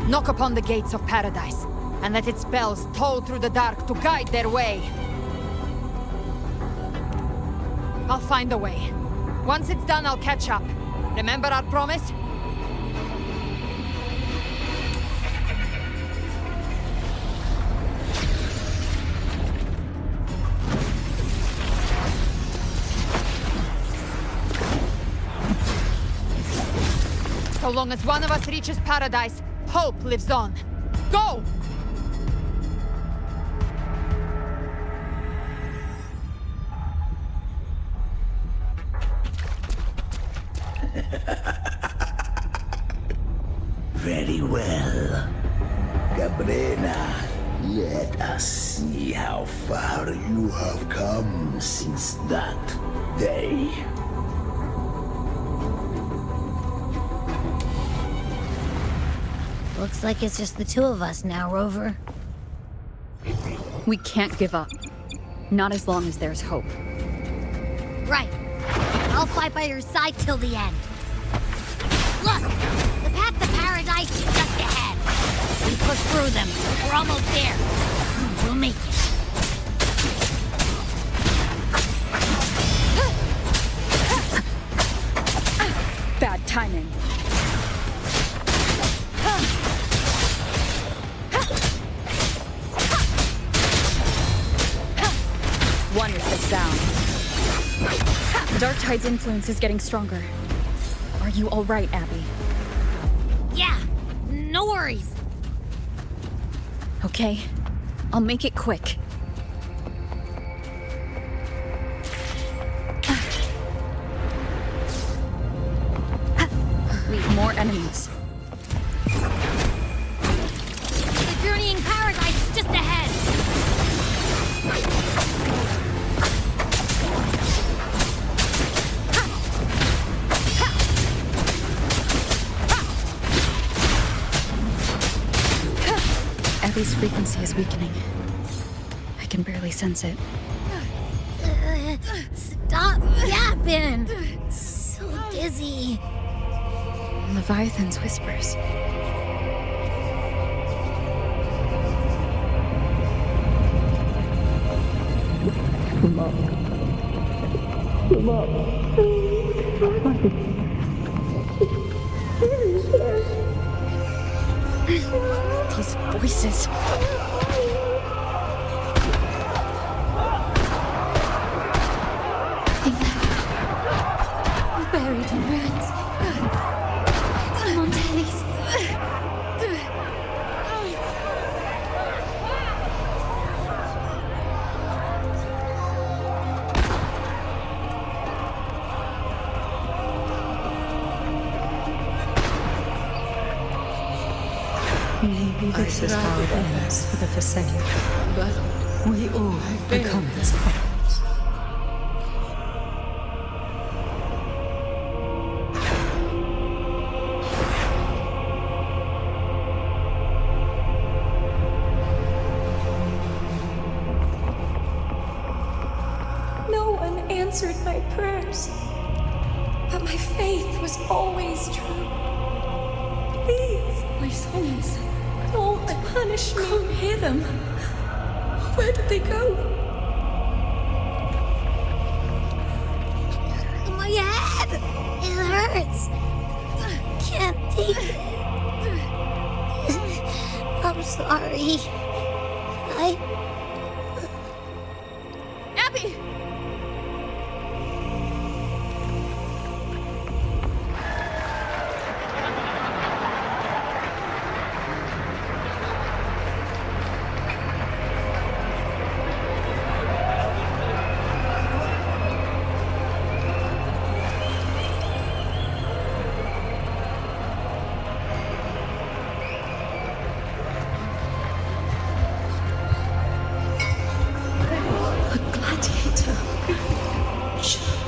Knock upon the gates of paradise, and let its bells toll through the dark to guide their way. I'll find a way. Once it's done, I'll catch up. Remember our promise? So long as one of us reaches paradise, hope lives on. Go! Very well. Cabrera, let us see how far you have come since that day. Looks like it's just the two of us now, Rover. We can't give up. Not as long as there's hope. Right. I'll fight by your side till the end. Look! The path to paradise is just ahead. We push through them. We're almost there. We'll make it. Bad timing. One is the sound. Darktide's influence is getting stronger. Are you all right, Abby? Yeah, no worries. Okay, I'll make it quick. Leave more enemies. The journeying paradise is just ahead. Abby's frequency is weakening. I can barely sense it. Stop yapping. So dizzy. Leviathan's whispers. Come on. Come on. These voices. Buried in ruins. Come on, Tellys. Maybe this is how it ends for the Forsaken. But we all become its parts. No one answered my prayers. But my faith was always true. Please, my songs, don't punish me. Can't hear them. Where did they go? My head! It hurts. Can't take it. I'm sorry. Abby!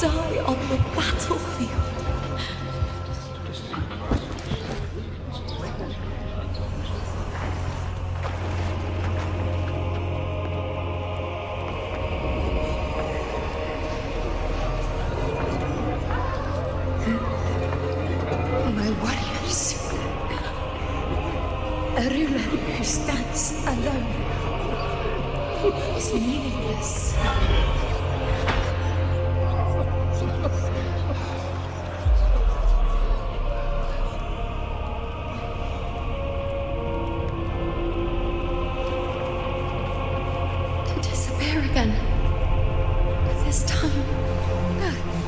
Die on the battlefield. My warriors. A ruler who stands alone is meaningless. Again. This time,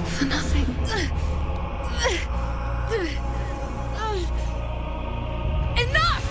for nothing. Enough!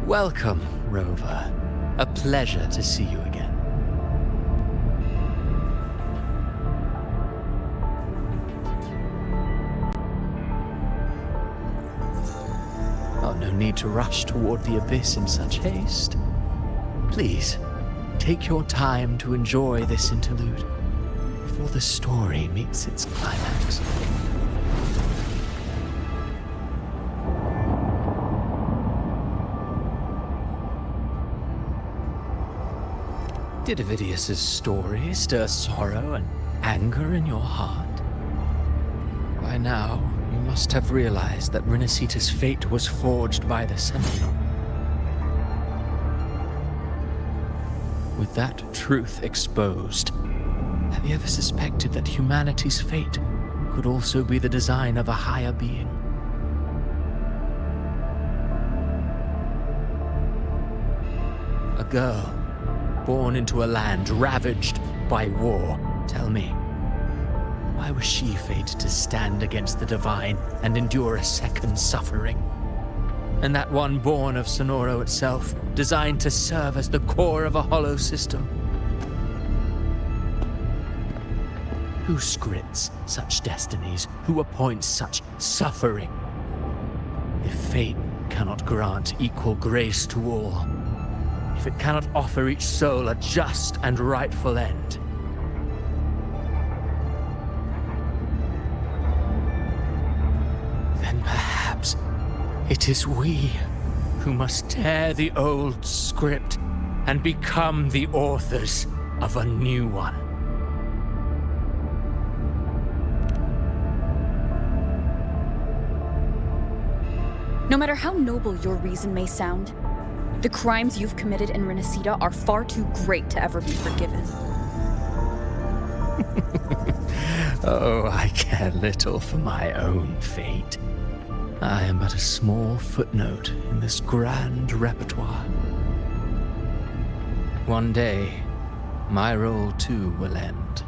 Welcome, Rover. A pleasure to see you again. Oh, no need to rush toward the abyss in such haste. Please, take your time to enjoy this interlude before the story meets its climax. Did Avidius's story stir sorrow and anger in your heart? By now, you must have realized that Rinascita's fate was forged by the Sentinel. With that truth exposed, have you ever suspected that humanity's fate could also be the design of a higher being? A girl born into a land ravaged by war. Tell me, why was she fated to stand against the divine and endure a second suffering? And that one born of Sonoro itself, designed to serve as the core of a hollow system? Who scripts such destinies? Who appoints such suffering? If fate cannot grant equal grace to all, if it cannot offer each soul a just and rightful end, then perhaps it is we who must tear the old script and become the authors of a new one. No matter how noble your reason may sound, the crimes you've committed in Rinascita are far too great to ever be forgiven. Oh, I care little for my own fate. I am but a small footnote in this grand repertoire. One day, my role too will end.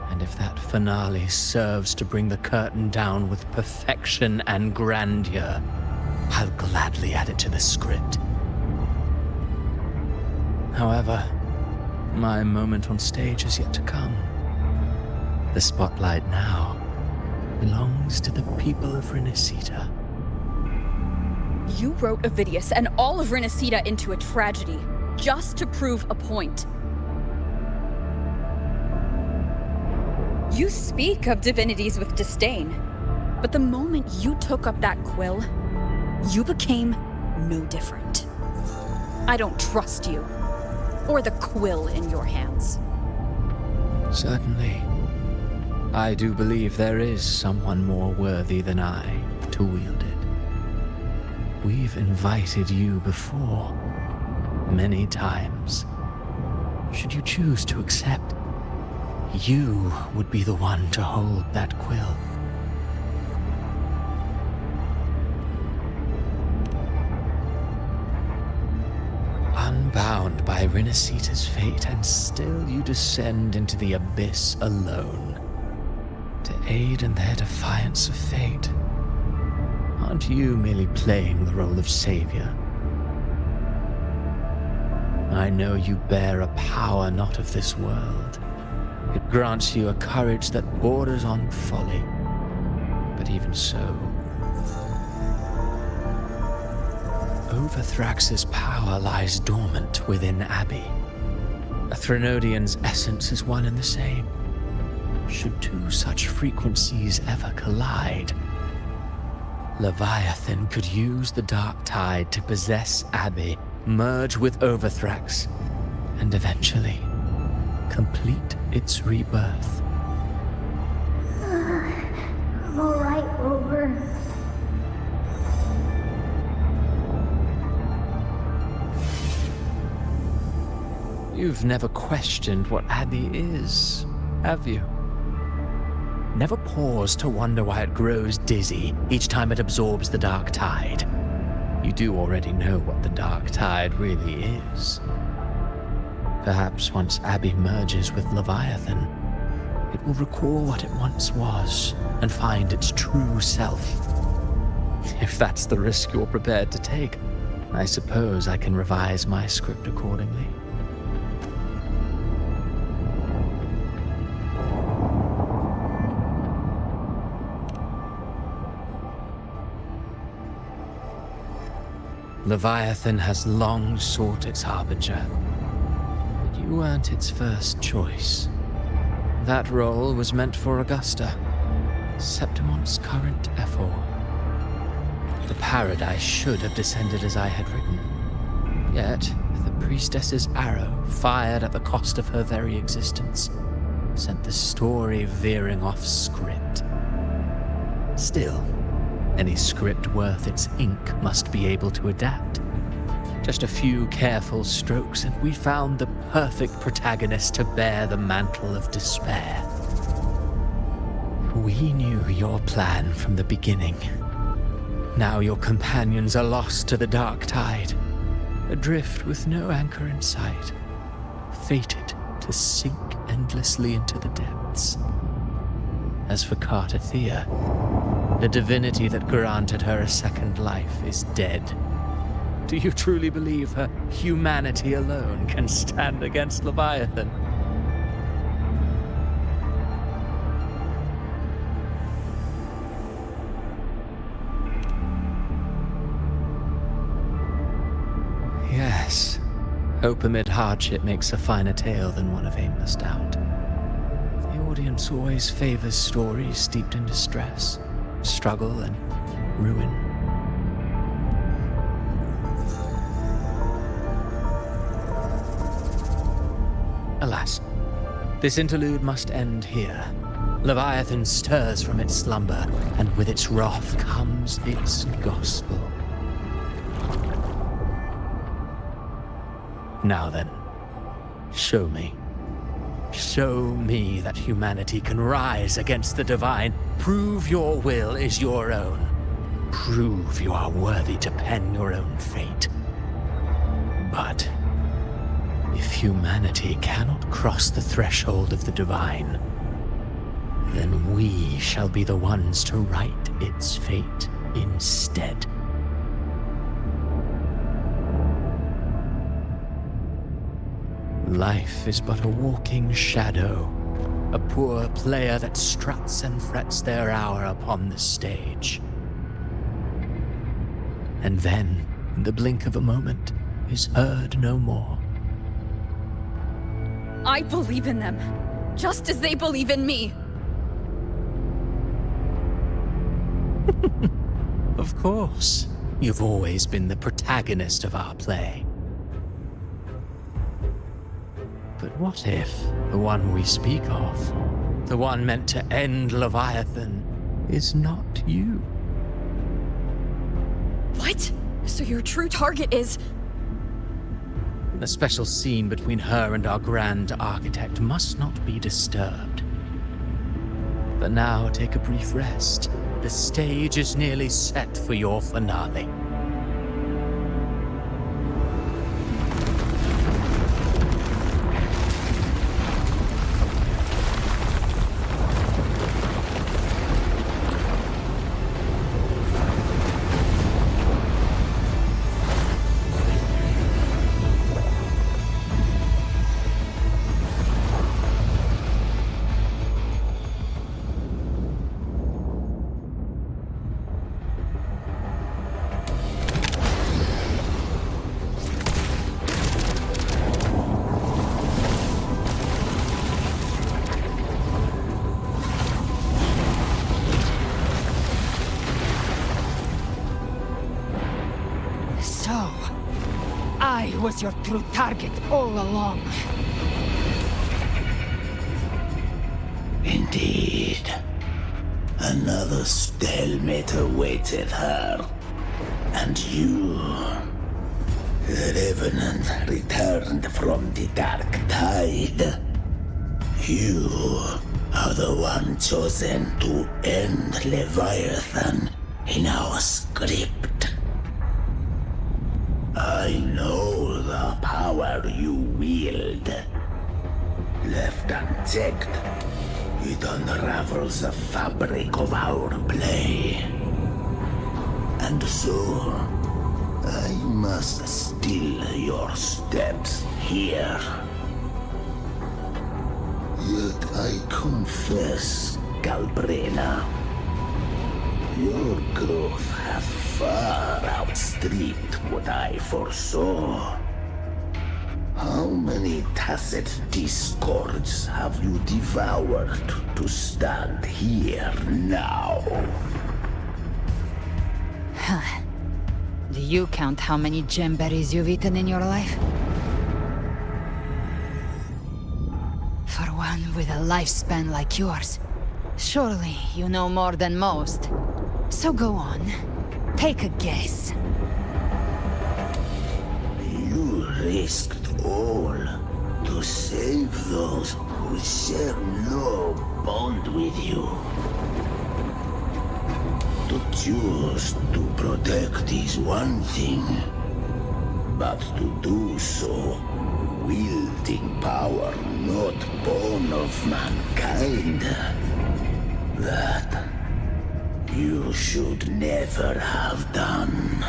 And if that finale serves to bring the curtain down with perfection and grandeur, I'll gladly add it to the script. However, My moment on stage is yet to come. The spotlight now belongs to the people of Rinascita. You wrote Ovidius and all of Rinascita into a tragedy, just to prove a point. You speak of divinities with disdain, but the moment you took up that quill, you became no different. I don't trust you, or the quill in your hands. Certainly. I do believe there is someone more worthy than I to wield it. We've invited you before, many times. Should you choose to accept, you would be the one to hold that quill. Unbound by Rinascita's fate, and still you descend into the abyss alone, to aid in their defiance of fate. Aren't you merely playing the role of savior? I know you bear a power not of this world. It grants you a courage that borders on folly. But even so, Overthrax's power lies dormant within Abbey. A Threnodian's essence is one and the same. Should two such frequencies ever collide, Leviathan could use the dark tide to possess Abbey, merge with Overthrax, and eventually complete its rebirth. I'm alright, Rover. You've never questioned what Abbey is, have you? Never paused to wonder why it grows dizzy each time it absorbs the dark tide. You do already know what the dark tide really is. Perhaps once Abbey merges with Leviathan, it will recall what it once was and find its true self. If that's the risk you're prepared to take, I suppose I can revise my script accordingly. Leviathan has long sought its harbinger, but you weren't its first choice. That role was meant for Augusta, Septimon's current Ephor. The paradise should have descended as I had written. Yet, the priestess's arrow, fired at the cost of her very existence, sent the story veering off script. Still, any script worth its ink must be able to adapt. Just a few careful strokes and we found the perfect protagonist to bear the mantle of despair. We knew your plan from the beginning. Now your companions are lost to the dark tide, adrift with no anchor in sight, fated to sink endlessly into the depths. As for Cartathea, the divinity that granted her a second life is dead. Do you truly believe her humanity alone can stand against Leviathan? Yes, hope amid hardship makes a finer tale than one of aimless doubt. The audience always favors stories steeped in distress, struggle, and ruin. Alas, this interlude must end here. Leviathan stirs from its slumber, and with its wrath comes its gospel. Now then, show me. Show me that humanity can rise against the divine. Prove your will is your own. Prove you are worthy to pen your own fate. But if humanity cannot cross the threshold of the divine, then we shall be the ones to write its fate instead. Life is but a walking shadow, a poor player that struts and frets their hour upon the stage. And then, in the blink of a moment, is heard no more. I believe in them, just as they believe in me. Of course. You've always been the protagonist of our play. But what if the one we speak of, the one meant to end Leviathan, is not you? What? So your true target is... The special scene between her and our Grand Architect must not be disturbed. But now take a brief rest. The stage is nearly set for your finale. I was your true target all along. Indeed. Another stalemate awaited her. And you... The Revenant returned from the Dark Tide. You are the one chosen to end Leviathan in our script. I know the power you wield. Left unchecked, it unravels the fabric of our play. And so, I must steal your steps here. Yet I confess, Galbrena, your growth hath far outstripped what I foresaw. How many tacit discords have you devoured to stand here now? Huh. Do you count how many gemberries you've eaten in your life? For one with a lifespan like yours, surely you know more than most. So go on, take a guess. You risked all to save those who share no bond with you. To choose to protect is one thing, but to do so wielding power not born of mankind, that you should never have done.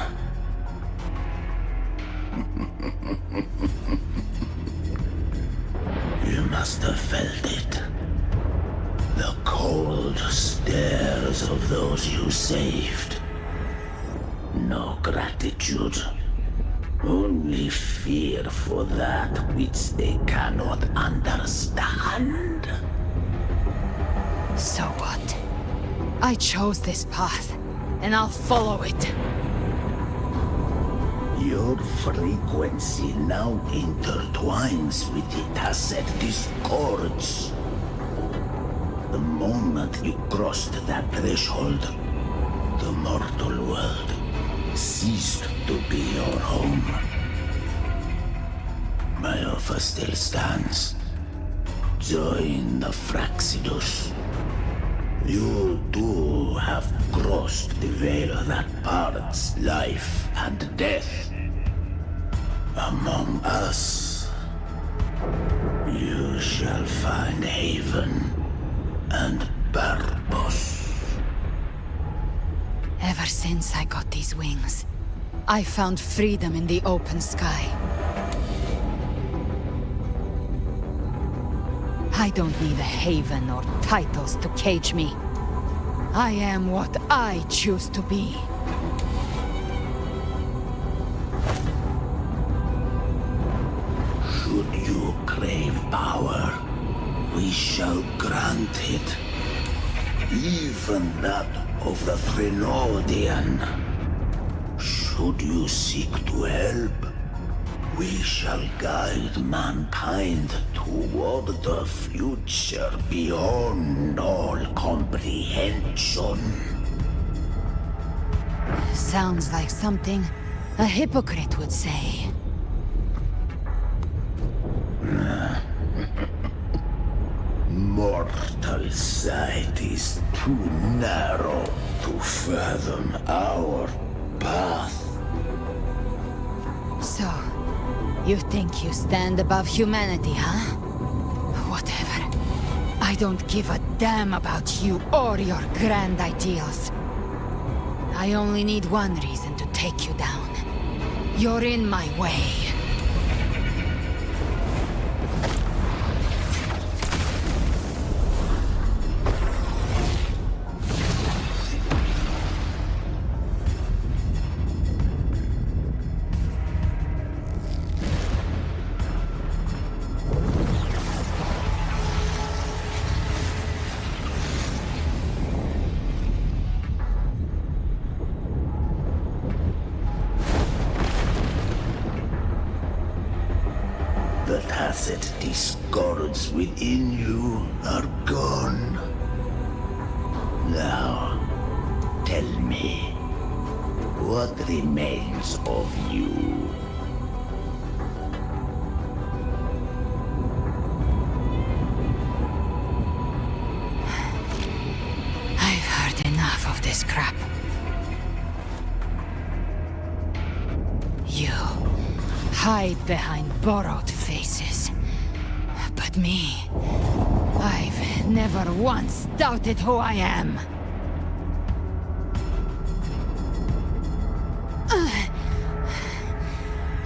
You must have felt it. The cold stares of those you saved. No gratitude. Only fear for that which they cannot understand. So what? I chose this path, and I'll follow it. Your frequency now intertwines with the tacit discords. The moment you crossed that threshold, the mortal world ceased to be your home. My offer still stands. Join the Fraxidus. You too have crossed the veil that parts life and death. Among us, you shall find haven and purpose. Ever since I got these wings, I found freedom in the open sky. I don't need a haven or titles to cage me. I am what I choose to be. Should you crave power, we shall grant it. Even that of the Trinodian. Should you seek to help, we shall guide mankind toward the future beyond all comprehension. Sounds like something a hypocrite would say. Mortal sight is too narrow to fathom our path. So, you think you stand above humanity, huh? Whatever. I don't give a damn about you or your grand ideals. I only need one reason to take you down. You're in my way. The tacit discords within you are gone. Now, tell me, what remains of you? I've heard enough of this crap. You hide behind borrowed faces. But me, I've never once doubted who I am.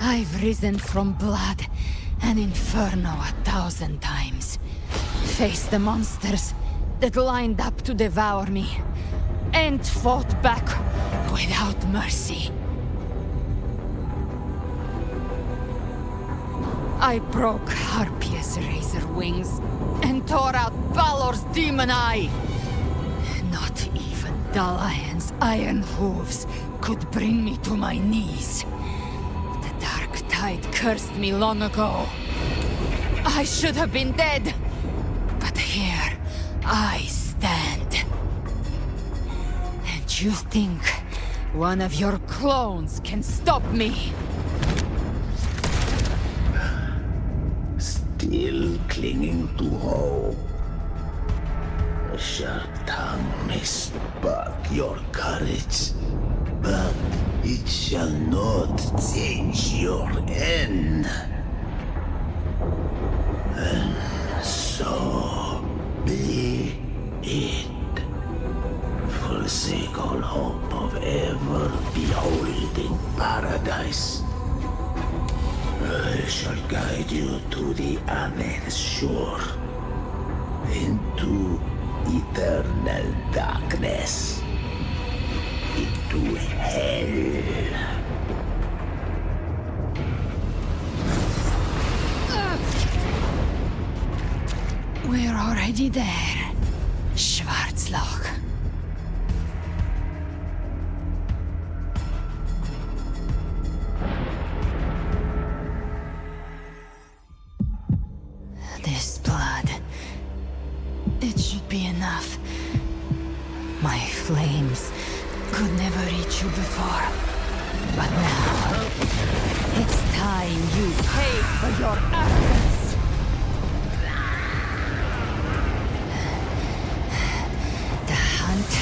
I've risen from blood and inferno 1,000 times. Faced the monsters that lined up to devour me, and fought back without mercy. I broke Harpia's razor wings and tore out Balor's demon eye. Not even Dalahan's iron hooves could bring me to my knees. The dark tide cursed me long ago. I should have been dead, but here I stand. And you think one of your clones can stop me? Still clinging to hope. A sharp tongue may spark your courage, but it shall not change your end. And so be it. Forsake all hope of ever beholding paradise. I shall guide you to the Amet's shore, into eternal darkness, into hell. We're already there, Schwarzloch. This blood, it should be enough. My flames could never reach you before, but now, it's time you pay for your arrogance. The hunt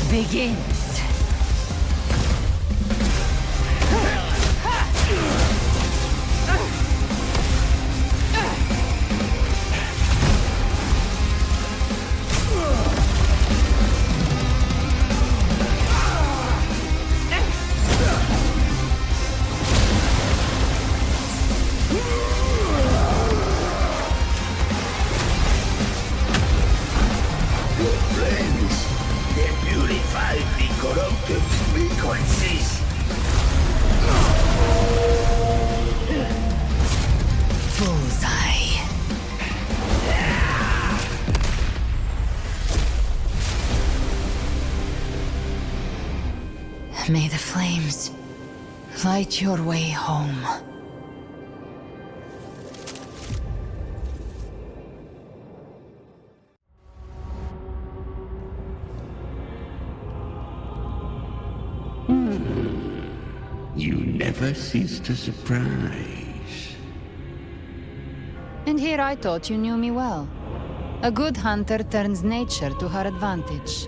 begins. May the flames light your way home. You never cease to surprise. And here I thought you knew me well. A good hunter turns nature to her advantage.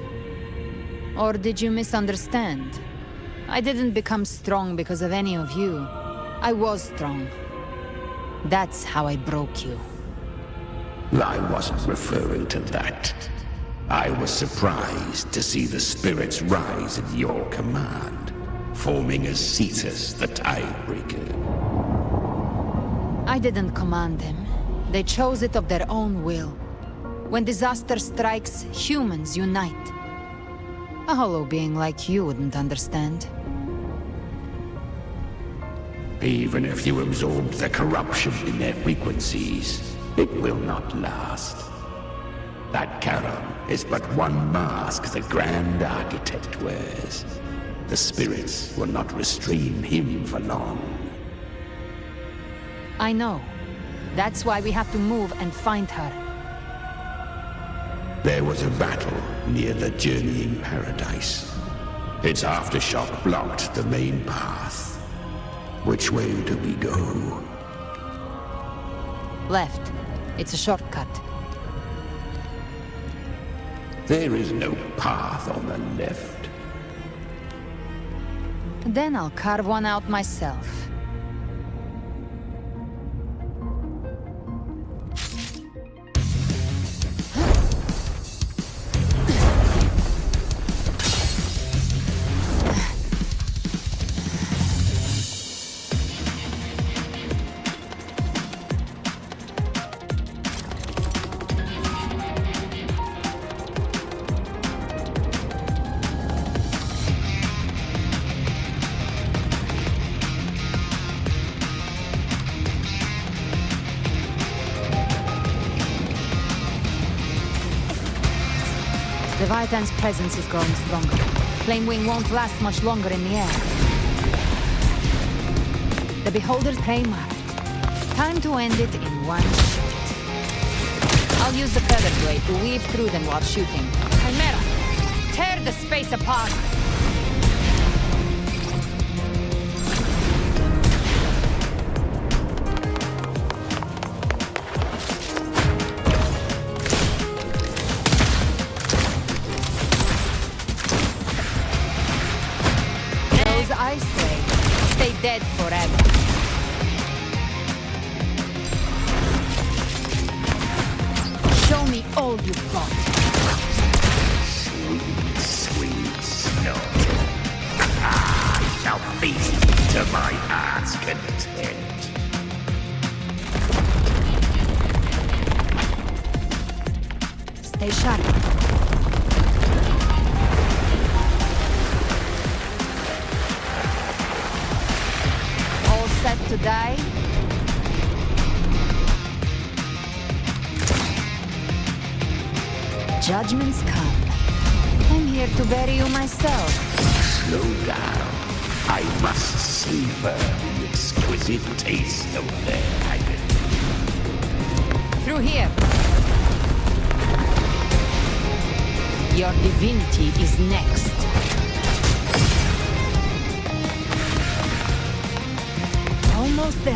Or did you misunderstand? I didn't become strong because of any of you. I was strong. That's how I broke you. I wasn't referring to that. I was surprised to see the spirits rise at your command, forming as Cetus the Tidebreaker. I didn't command them. They chose it of their own will. When disaster strikes, humans unite. A hollow being like you wouldn't understand. Even if you absorb the corruption in their frequencies, it will not last. That Charon is but one mask the Grand Architect wears. The spirits will not restrain him for long. I know. That's why we have to move and find her. There was a battle near the Journeying Paradise. Its aftershock blocked the main path. Which way do we go? Left. It's a shortcut. There is no path on the left. Then I'll carve one out myself. Leviathan's presence is growing stronger. Flamewing won't last much longer in the air. The Beholder's prey marked. Time to end it in one shot. I'll use the feather blade to weave through them while shooting. Chimera! Tear the space apart! Dead forever. Show me all you've got. Sweet, sweet snow. I shall feast to my heart's content. Stay sharp. Set to die? Judgments come. I'm here to bury you myself. Slow down. I must savor the exquisite taste of their agony. Through here. Your divinity is next. Almost there.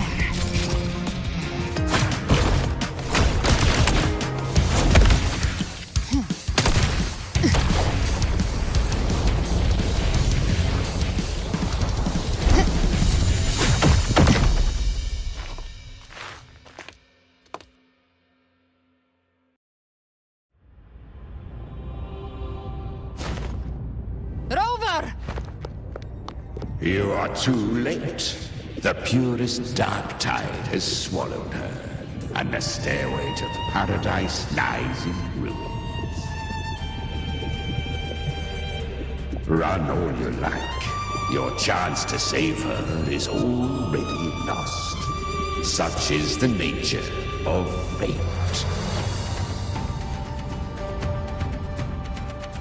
Rover! You are too late. The purest dark tide has swallowed her, and the stairway to paradise lies in ruins. Run all you like. Your chance to save her is already lost. Such is the nature of fate.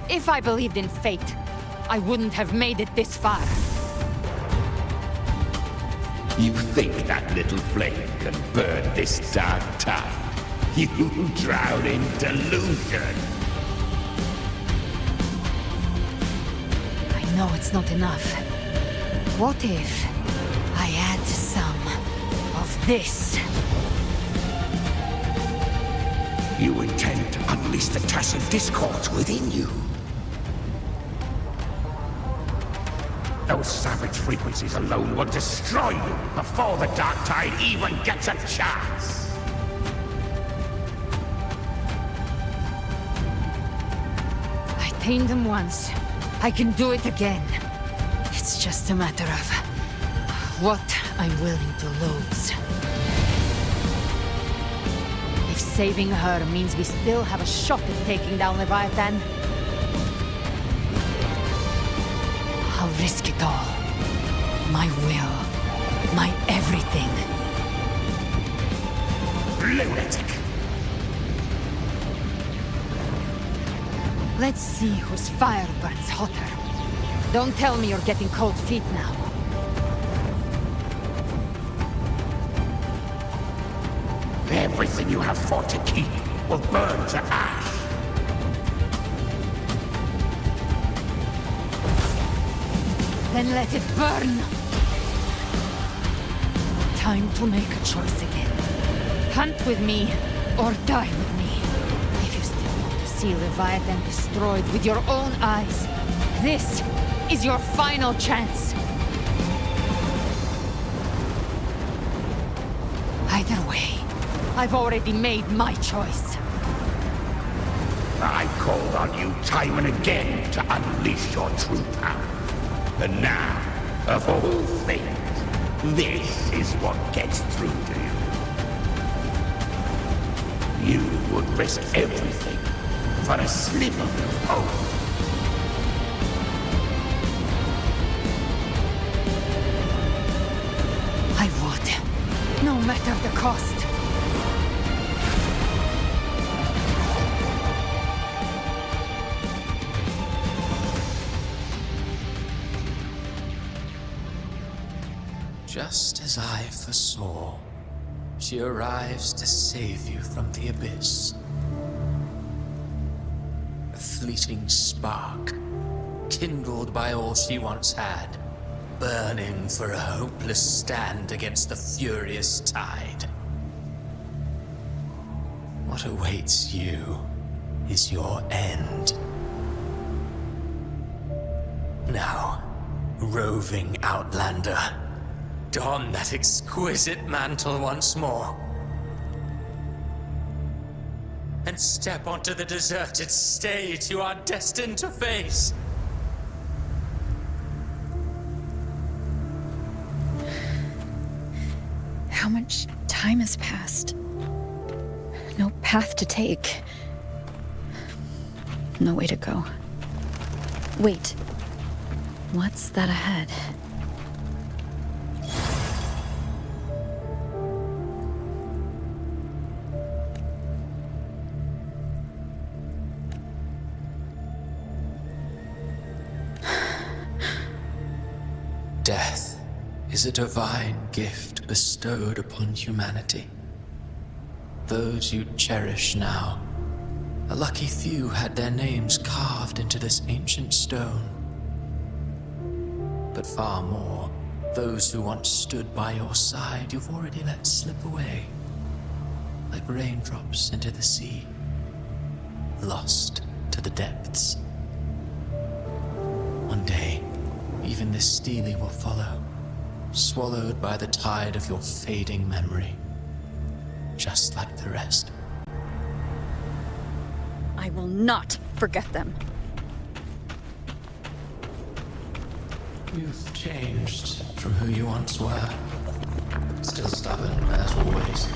If I believed in fate, I wouldn't have made it this far. You think that little flame can burn this dark tide? You drown in delusion. I know it's not enough. What if I add some of this? You intend to unleash the tacit discords within you. Those savage frequencies alone will destroy you before the dark tide even gets a chance. I tamed them once. I can do it again. It's just a matter of what I'm willing to lose. If saving her means we still have a shot at taking down Leviathan, I'll risk it all. My will. My everything. Lunatic! Let's see whose fire burns hotter. Don't tell me you're getting cold feet now. Everything you have fought to keep will burn to ash. Then let it burn! Time to make a choice again. Hunt with me, or die with me. If you still want to see Leviathan destroyed with your own eyes, this is your final chance. Either way, I've already made my choice. I called on you time and again to unleash your true power. And now, of all things, this is what gets through to you. You would risk everything for a sliver of hope. I would, no matter the cost. Just as I foresaw, she arrives to save you from the abyss. A fleeting spark, kindled by all she once had, burning for a hopeless stand against the furious tide. What awaits you is your end. Now, roving outlander, don that exquisite mantle once more. And step onto the deserted stage you are destined to face. How much time has passed? No path to take. No way to go. Wait. What's that ahead? Death is a divine gift bestowed upon humanity. Those you cherish now, a lucky few had their names carved into this ancient stone. But far more, those who once stood by your side you've already let slip away, like raindrops into the sea, lost to the depths. One day, even this stele will follow, swallowed by the tide of your fading memory, just like the rest. I will not forget them. You've changed from who you once were. Still stubborn, as always.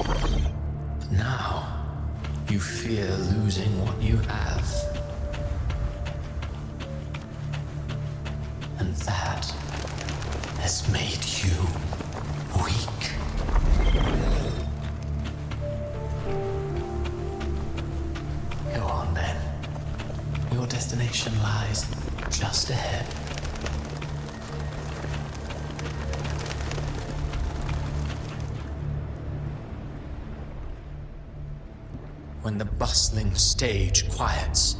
But now, you fear losing what you have. And that has made you weak. Go on then. Your destination lies just ahead. when the bustling stage quiets.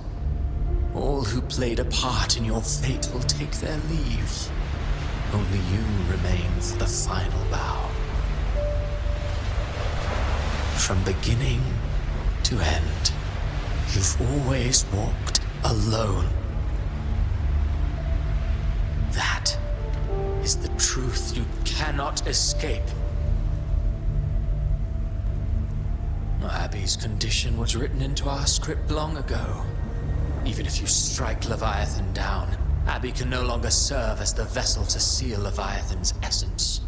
All who played a part in your fate will take their leave. Only you remain for the final bow. From beginning to end, you've always walked alone. That is the truth you cannot escape. Abby's condition was written into our script long ago. Even if you strike Leviathan down, Abby can no longer serve as the vessel to seal Leviathan's essence.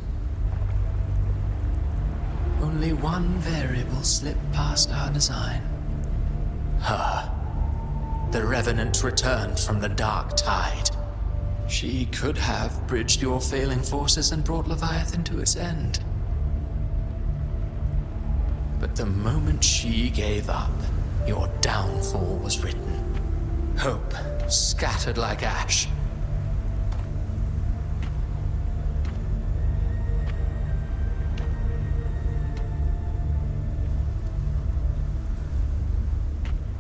Only one variable slipped past our design. Her. The Revenant returned from the Dark Tide. She could have bridged your failing forces and brought Leviathan to its end. But the moment she gave up, your downfall was written. Hope scattered like ash.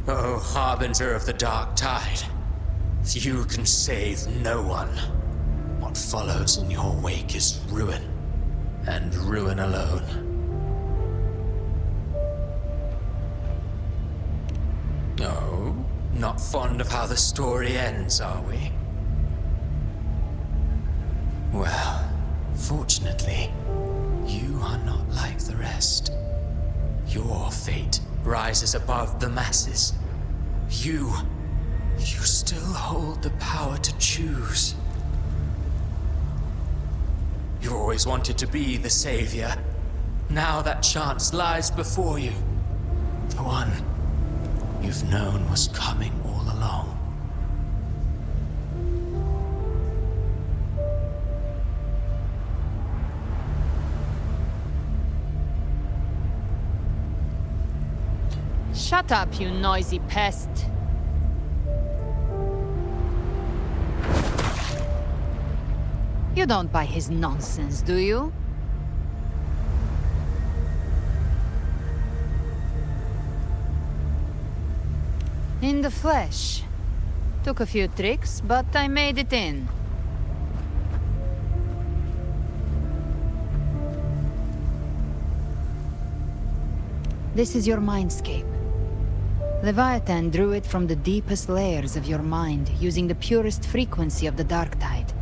Oh, harbinger of the Dark Tide. You can save no one. What follows in your wake is ruin, and ruin alone. No, not fond of how the story ends, are we? Well, fortunately, you are not like the rest. Your fate rises above the masses. You still hold the power to choose. You always wanted to be the savior. Now that chance lies before you. The one you've known was coming all along. Shut up, you noisy pest. You don't buy his nonsense, do you? In the flesh. Took a few tricks, but I made it in. This is your mindscape. Leviathan drew it from the deepest layers of your mind, using the purest frequency of the Dark Tide.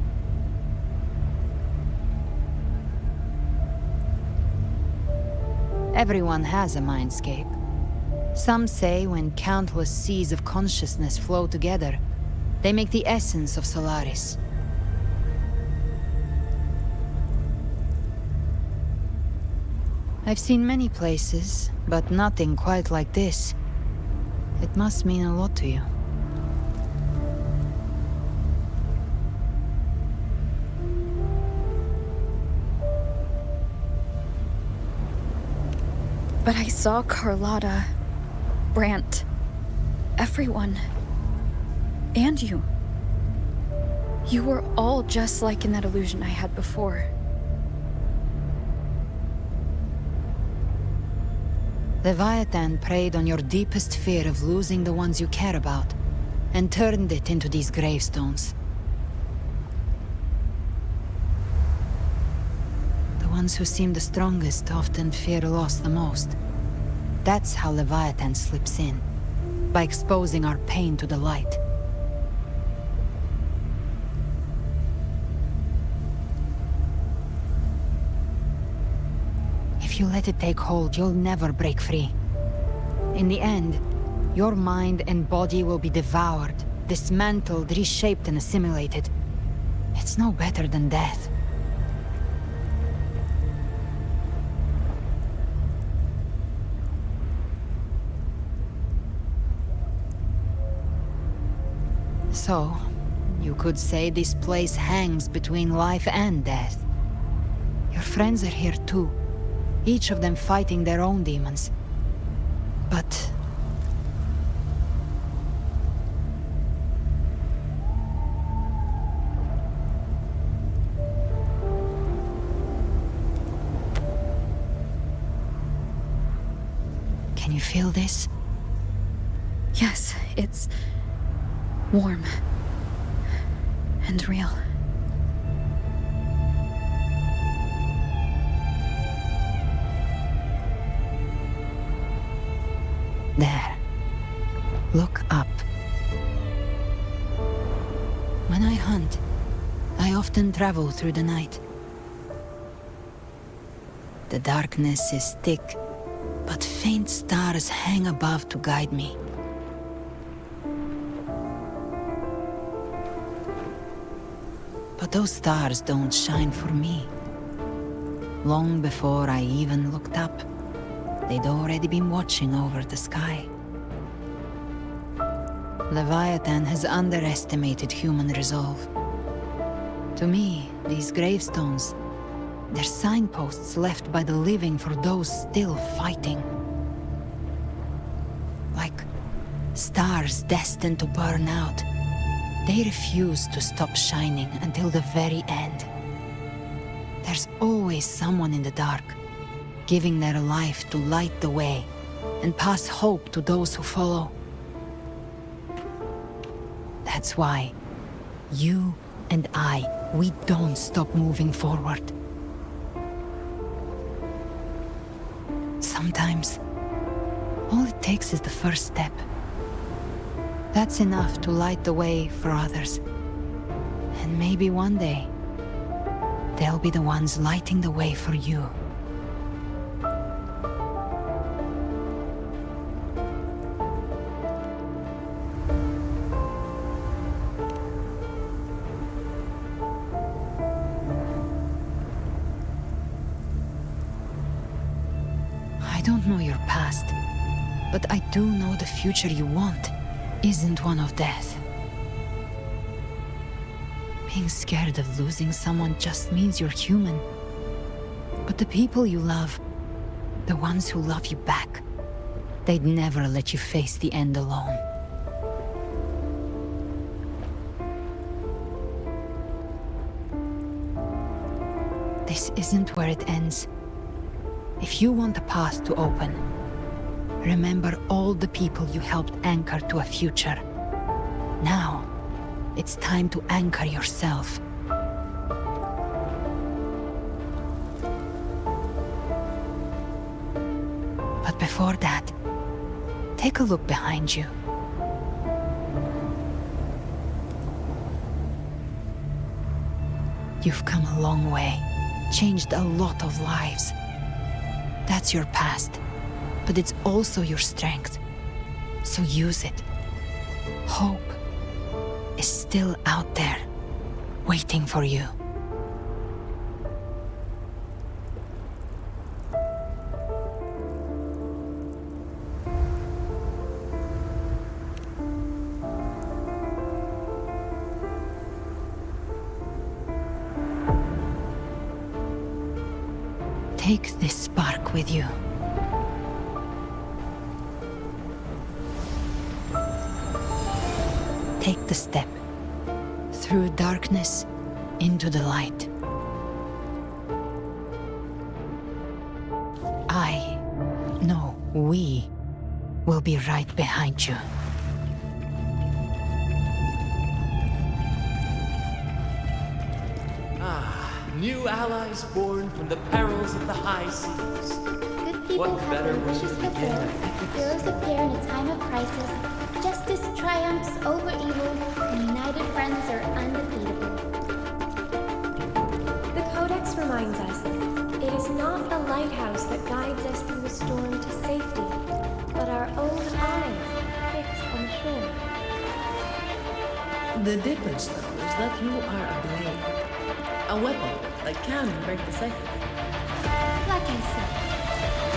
Everyone has a mindscape. Some say when countless seas of consciousness flow together, they make the essence of Solaris. I've seen many places, but nothing quite like this. It must mean a lot to you. But I saw Carlotta, Brant, everyone. And you. You were all just like in that illusion I had before. Leviathan preyed on your deepest fear of losing the ones you care about, and turned it into these gravestones. The ones who seem the strongest often fear loss the most. That's how Leviathan slips in, by exposing our pain to the light. If you let it take hold, you'll never break free. In the end, your mind and body will be devoured, dismantled, reshaped, and assimilated. It's no better than death. So, you could say this place hangs between life and death. Your friends are here too. Each of them fighting their own demons. But... can you feel this? Yes, it's warm and real. There. Look up. When I hunt, I often travel through the night. The darkness is thick, but faint stars hang above to guide me. But those stars don't shine for me. Long before I even looked up, they'd already been watching over the sky. Leviathan has underestimated human resolve. To me, these gravestones, they're signposts left by the living for those still fighting. Like stars destined to burn out, they refuse to stop shining until the very end. There's always someone in the dark, giving their life to light the way and pass hope to those who follow. That's why you and we don't stop moving forward. Sometimes, all it takes is the first step. That's enough to light the way for others. And maybe one day, they'll be the ones lighting the way for you. I don't know your past, but I do know the future you want isn't one of death. Being scared of losing someone just means you're human. But the people you love, the ones who love you back, they'd never let you face the end alone. This isn't where it ends. If you want the path to open, remember all the people you helped anchor to a future. Now, it's time to anchor yourself. But before that, take a look behind you. You've come a long way, changed a lot of lives. That's your past, but it's also your strength. So use it. Hope is still out there, waiting for you. Take this spark with you. Take the step through darkness into the light. We will be right behind you. New allies born from the perils of the high seas. Good people What better way to begin? Heroes appear in a time of crisis. Justice triumphs over evil, and united friends are undefeatable. The Codex reminds us, it is not a lighthouse that guides us through the storm to safety, but our own eyes fixed on shore. The difference, though, is that you are a blade. A weapon that can break the cycle. Like I said,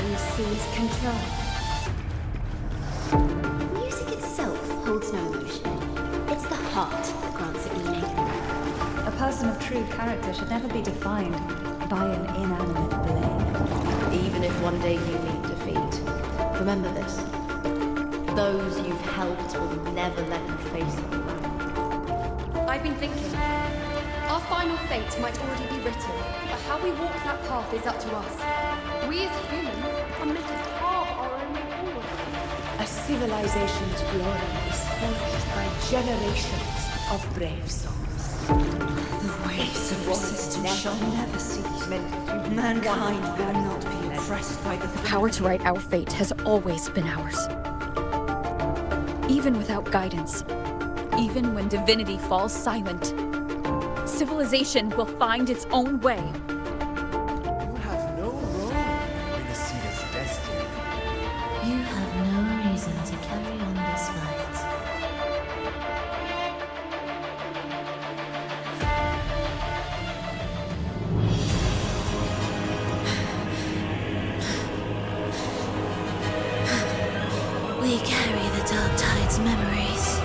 you seize control. Music itself holds no emotion. It's the heart that grants it meaning. A person of true character should never be defined by an inanimate blade. Even if one day you meet defeat, remember this. Those you've helped will never let you face it. I've been thinking. Our final fate might already be written, but how we walk that path is up to us. We as humans are meant to carve our own way forward. A civilization's glory is forged by generations of brave souls. The waves of resistance shall never cease. Mankind will not be oppressed by the Power to write our fate has always been ours. Even without guidance, even when divinity falls silent, civilization will find its own way. You have no role in Rinascita's destiny. You have no reason to carry on this fight. We carry the Dark Tide's memories.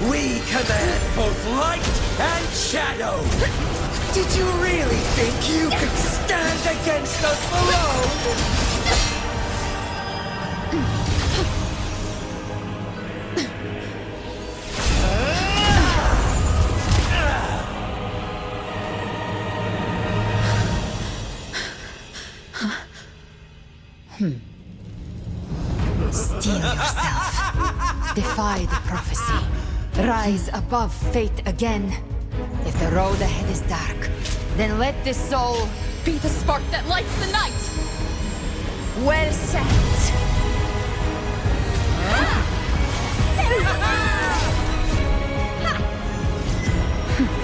We command both light and shadow! Did you really think you could stand against us alone? Steel yourself. Defy the prophecy. Rise above fate again. If the road ahead is dark, then let this soul be the spark that lights the night! Well said.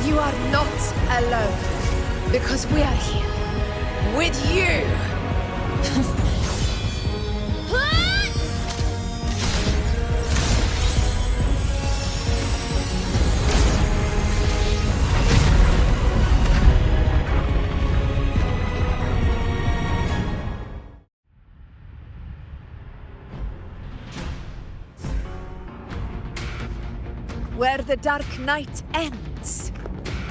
You are not alone, because we are here with you. Where the dark night ends,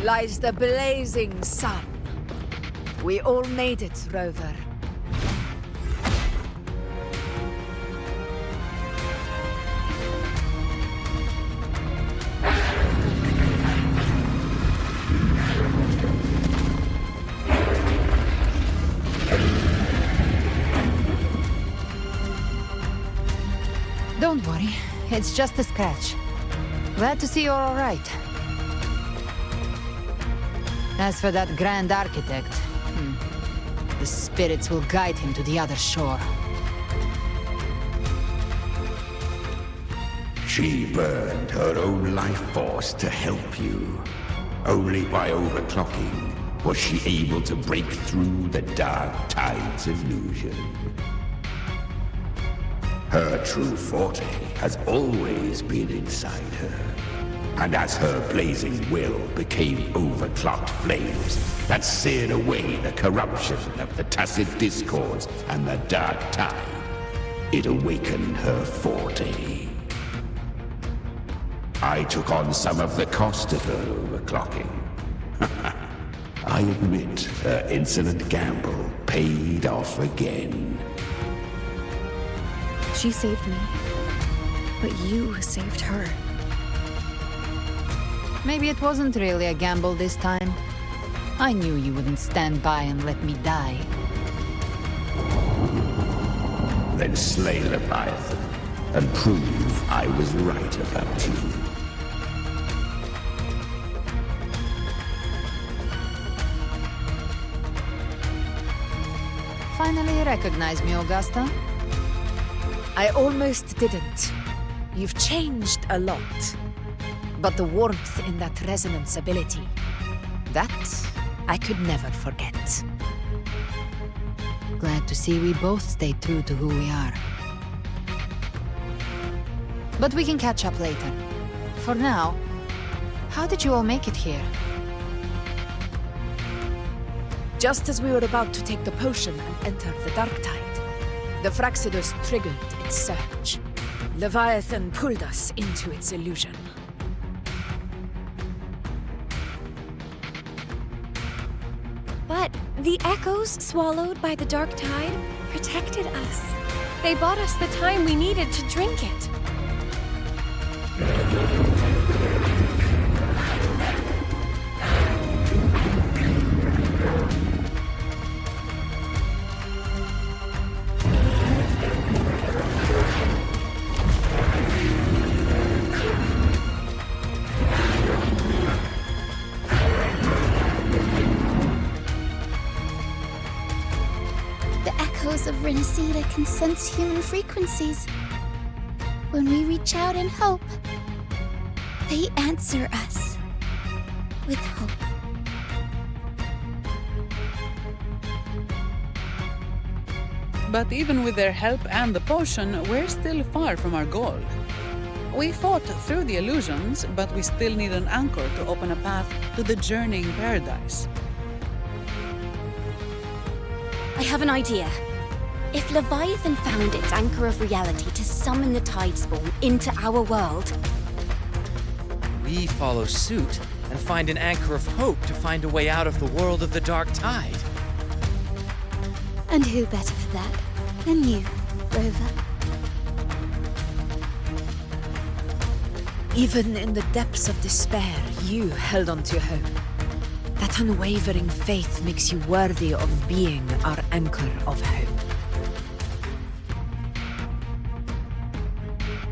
lies the blazing sun. We all made it, Rover. Don't worry, it's just a scratch. Glad to see you're all right. As for that Grand Architect, the spirits will guide him to the other shore. She burned her own life force to help you. Only by overclocking was she able to break through the Dark Tide's illusion. Her true forte has always been inside her. And as her blazing will became overclocked flames that seared away the corruption of the tacit discords and the Dark Tide, it awakened her forte. I took on some of the cost of her overclocking. I admit her insolent gamble paid off again. She saved me, but you saved her. Maybe it wasn't really a gamble this time. I knew you wouldn't stand by and let me die. Then slay Leviathan and prove I was right about you. Finally recognize me, Augusta? I almost didn't. You've changed a lot. But the warmth in that resonance ability, that I could never forget. Glad to see we both stayed true to who we are. But we can catch up later. For now, how did you all make it here? Just as we were about to take the potion and enter the Dark Tide, the Fraxidus triggered its surge. Leviathan pulled us into its illusion. But the echoes swallowed by the Dark Tide protected us. They bought us the time we needed to drink it. echoes of Rinascita can sense human frequencies. When we reach out in hope, they answer us with hope. But even with their help and the potion, we're still far from our goal. We fought through the illusions, but we still need an anchor to open a path to the journeying paradise. I have an idea. If Leviathan found its anchor of reality to summon the Tidespawn into our world, We follow suit and find an anchor of hope to find a way out of the world of the dark tide. And who better for that than you, Rover? Even in the depths of despair, you held on to hope. That unwavering faith makes you worthy of being our anchor of hope.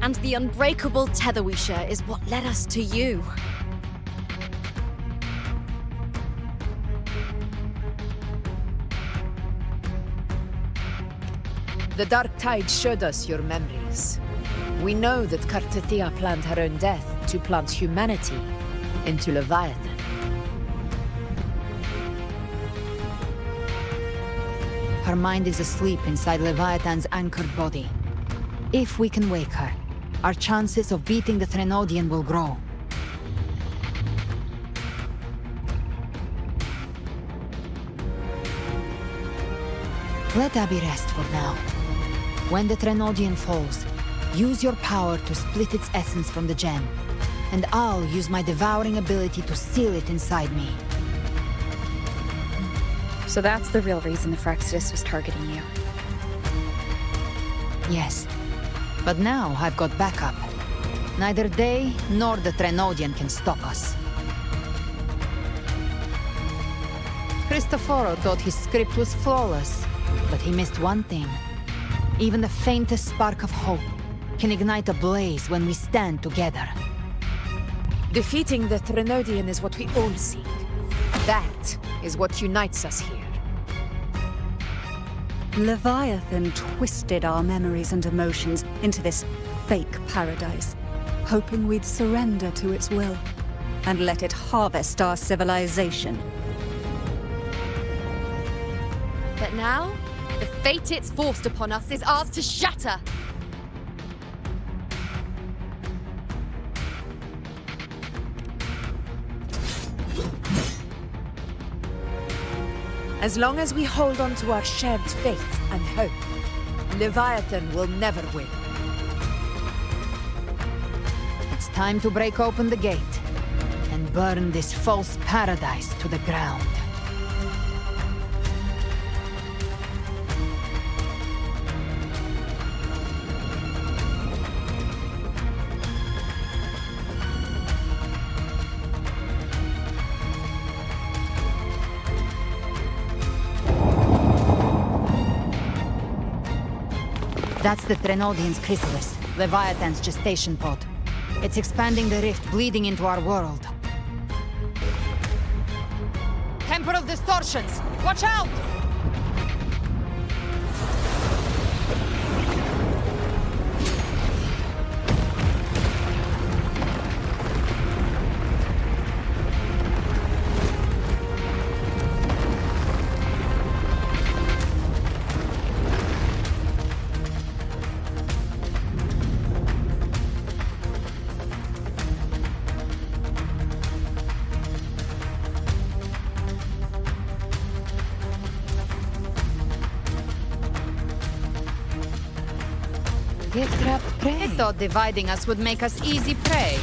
And the unbreakable tether we share is what led us to you. The dark tide showed us your memories. We know that Kartathea planned her own death to plant humanity into Leviathan. Her mind is asleep inside Leviathan's anchored body. If we can wake her, our chances of beating the Threnodian will grow. Let Abby rest for now. When the Threnodian falls, use your power to split its essence from the gem, and I'll use my devouring ability to seal it inside me. So that's the real reason the Phraxidus was targeting you. Yes. But now I've got backup. Neither they nor the Threnodian can stop us. Cristoforo thought his script was flawless, but he missed one thing. Even the faintest spark of hope can ignite a blaze when we stand together. Defeating the Threnodian is what we all seek. That is what unites us here. Leviathan twisted our memories and emotions into this fake paradise, hoping we'd surrender to its will and let it harvest our civilization. But now, the fate it's forced upon us is ours to shatter. As long as we hold on to our shared faith and hope, Leviathan will never win. It's time to break open the gate and burn this false paradise to the ground. That's the Threnodian's chrysalis, Leviathan's gestation pod. It's expanding the rift, bleeding into our world. Temporal distortions! Watch out! I thought dividing us would make us easy prey.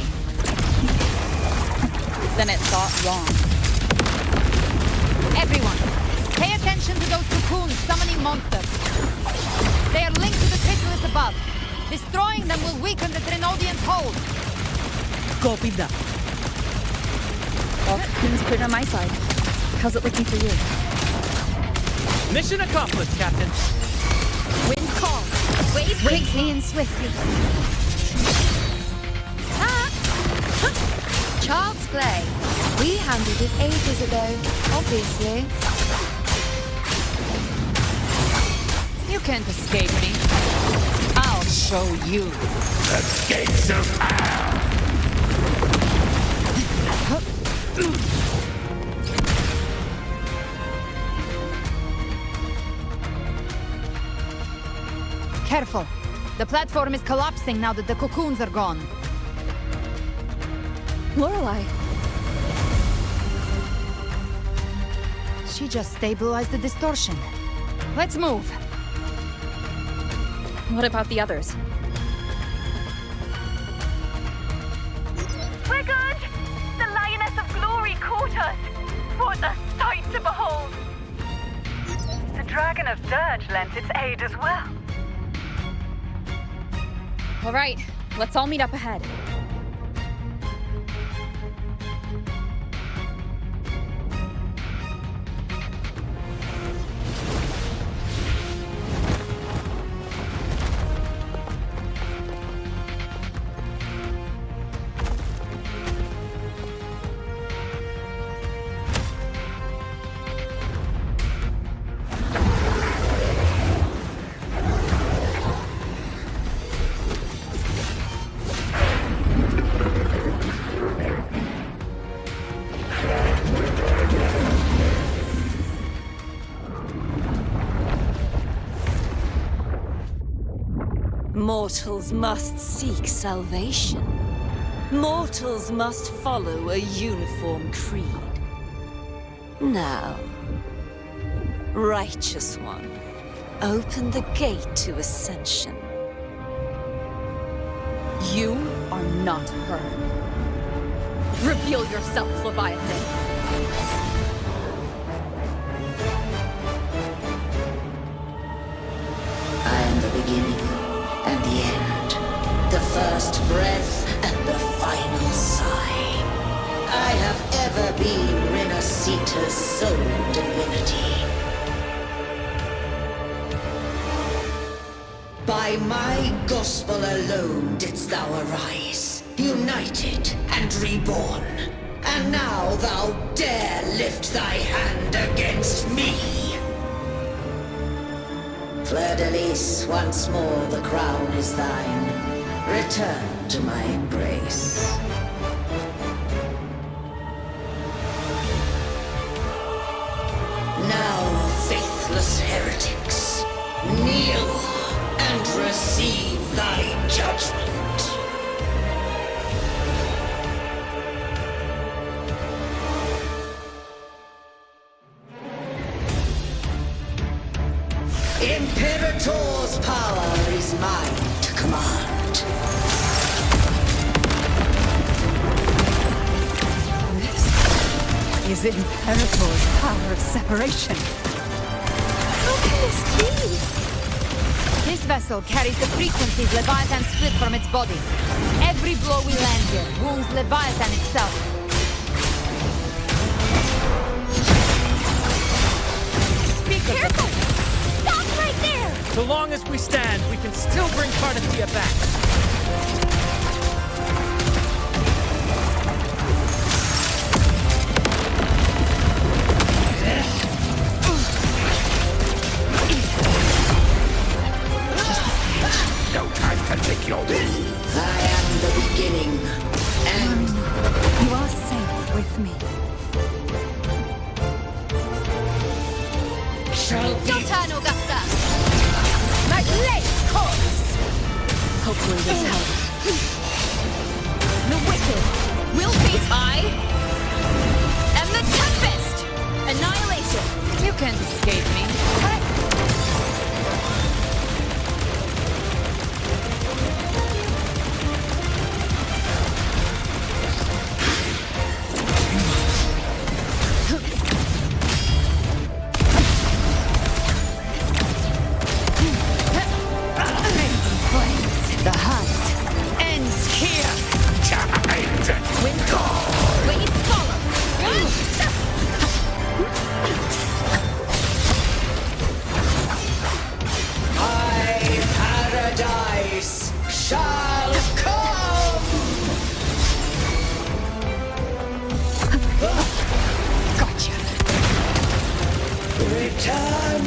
Then it thought wrong. Everyone, pay attention to those cocoons summoning monsters. They are linked to the chrysalis above. Destroying them will weaken the Threnodian's hold. Copy that. Well, cocoon's cleared on my side. How's it looking for you? Mission accomplished, Captain. Wind calls. Wave quickly and swiftly. Child's play. We handled it ages ago, obviously. can't escape me. I'll show you. The gates of hell! Careful. The platform is collapsing now that the cocoons are gone. Lorelei. She just stabilized the distortion. Let's move. What about the others? We're good! The Lioness of Glory caught us! What a sight to behold! The Dragon of Dirge lent its aid as well. All right, let's all meet up ahead. Mortals must seek salvation. Mortals must follow a uniform creed. Now, Righteous One, open the gate to ascension. You are not her. Reveal yourself, Leviathan. I am the beginning and the end, the first breath and the final sigh. I have ever been Rinascita's sole divinity. By my gospel alone didst thou arise, united and reborn. And now thou dare lift thy hand against me! Fleur-de-Lis, once more the crown is thine. Return to my embrace. Now, faithless heretics, kneel and receive thy judgment. Imperator's power is mine to command. This is Imperator's power of separation. How can this be? This vessel carries the frequencies Leviathan split from its body. Every blow we land here wounds Leviathan itself. Careful! Stop right there! So long as we stand, we can still bring Cardathia back. No time to lick your wound. I am the beginning, and You are safe with me. shall be. Your turn, Augusta! My blade calls! Hopefully this helps. The wicked will face I am the Tempest! Annihilation! You can't escape me. The hunt ends here. Wait, follow! My paradise shall come! Gotcha. Return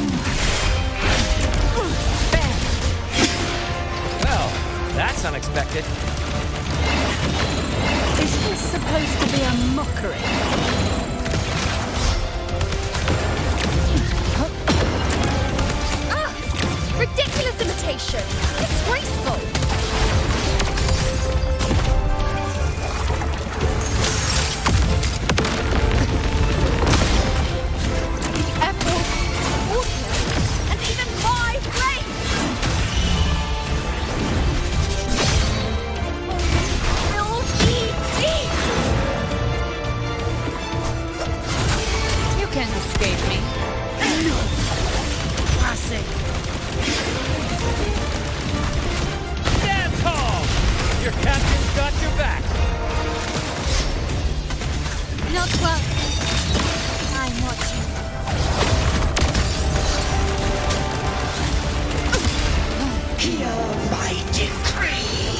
Well, that's unexpected. Is this supposed to be a mockery? Ridiculous imitation! Disgraceful! The emerald, water, and even my blade! Will eat! You can't escape me. Classic. Dance hall! Your captain's got your back. Not well. I'm watching. Hear my decree.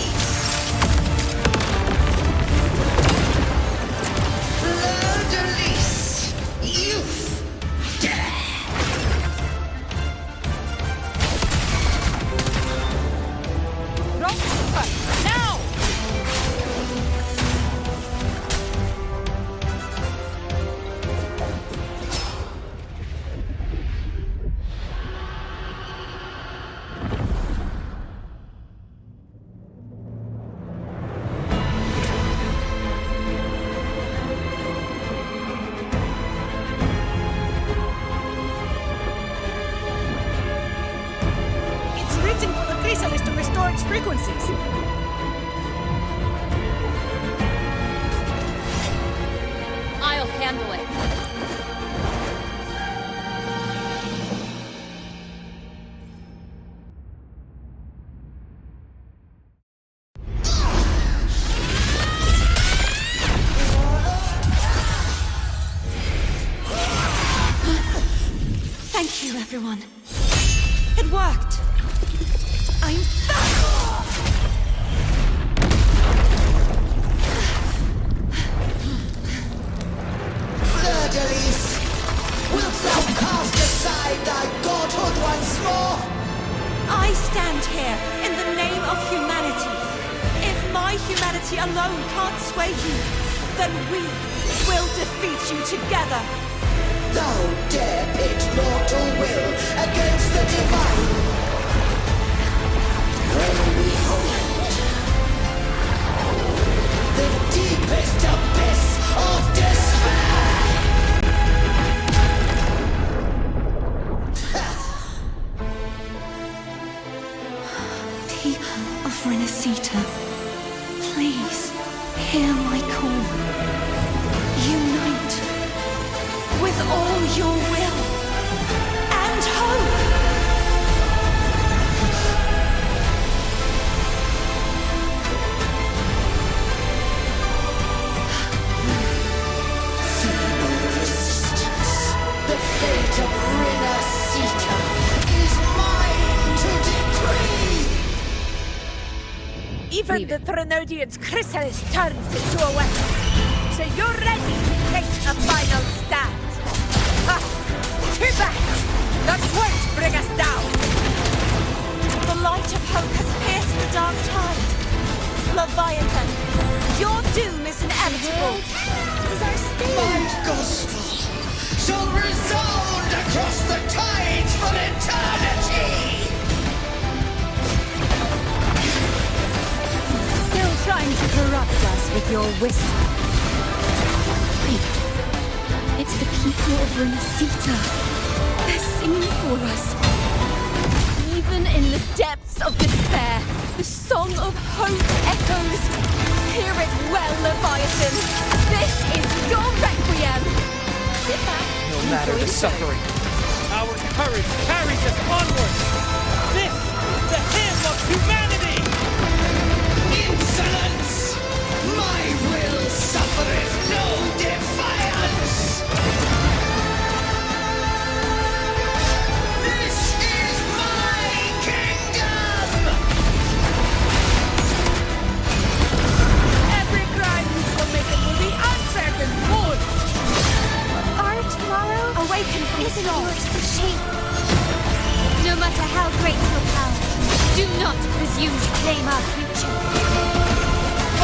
Fleur-de-lis, youth, death. Now! It's written for the chrysalis to restore its frequencies. I'll handle it. Thank you, everyone. It worked. I'm back! Fleur-de-lis, wilt thou cast aside thy godhood once more? I stand here in the name of humanity. If my humanity alone can't sway you, then we will defeat you together. Thou dare pit mortal will against the divine. When we hold the deepest abyss of despair. People of Rinascita, please hear my call. Unite with all your will and hope. The fate of Rinascita is mine to decree! Even the Trinodian's chrysalis turns into a weapon. So you're ready to take a final stand. Ha! Too bad! That won't bring us down! The light of hope has pierced the dark tide. Leviathan, your doom is inevitable. My gospel shall resound across the tides for eternity! Still trying to corrupt us with your whispers. Wait. It's the people of Rinascita. They're singing for us. Even in the depths of despair, the song of hope echoes. Hear it well, Leviathan. This is your requiem. Sit back. No matter the suffering, our courage carries us onward. This, the hymn of humanity! Insolence! My will suffereth no defiance! This is my kingdom! Every crime will make it will be answered and mourned. Our tomorrow Awaken from isn't storm. yours to shape. No matter how great your power, do not presume to claim our future.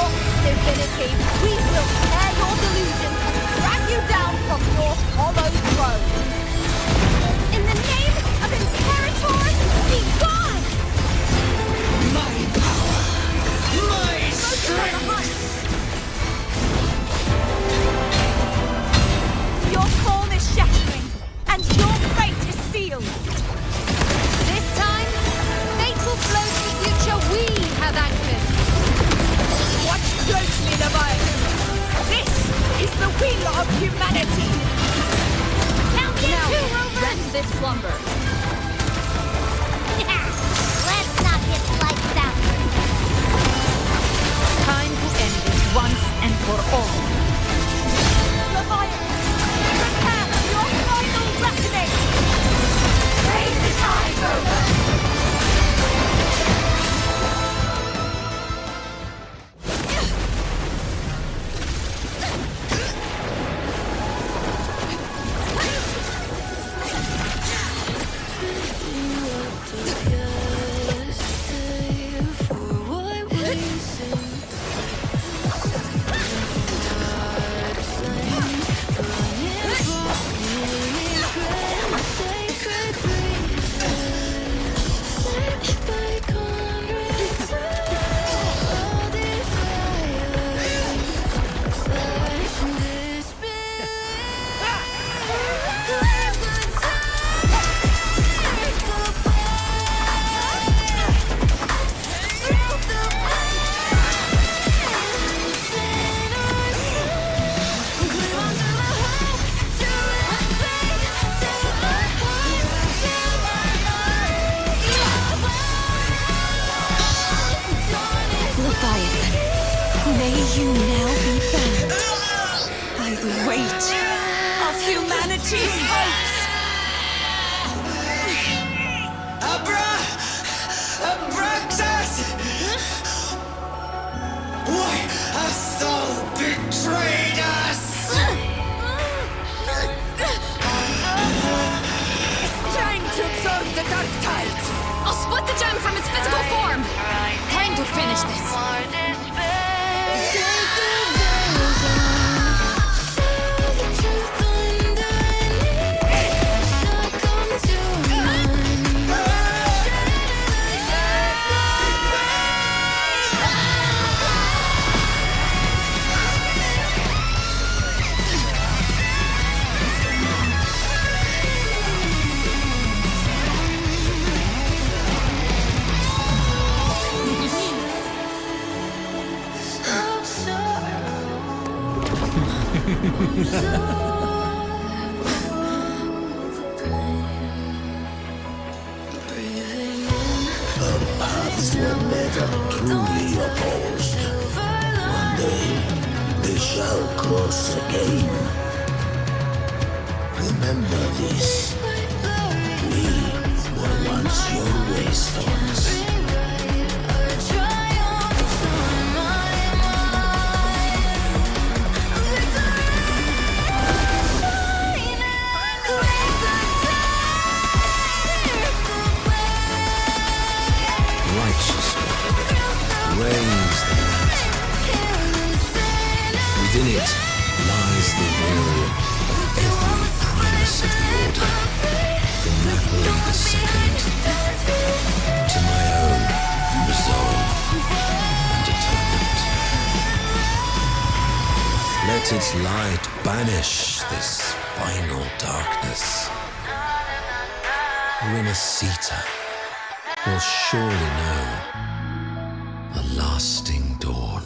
Oh, divinity, we will tear your delusions and drag you down from your hollow throne. In the name of Imperator, be gone! My power! My strength! Your calm is shattering, and your fate is sealed. This time, fate will flow to the future we have anchored. Watch closely, Leviathan. This is the will of humanity. Count me Now, two, Rover! rest this slumber. Let's knock his lights out. Time to end this once and for all. Leviathan, prepare for your final reckoning! Raise the tide, Rover! May you now be bound by the weight of humanity's hopes. Abraxas! Why hast thou betrayed us? Time to absorb the dark tide! I'll split the gem from its physical form! Time to finish this! Our paths were never truly opposed. One day, they shall cross again. Remember this. We were once your waystones. Raise the lantern. Within it lies the will of every primus of the Order, from Napoli II to my own resolve and atonement. Let its light banish this final darkness. Rinascita will surely know a lasting dawn.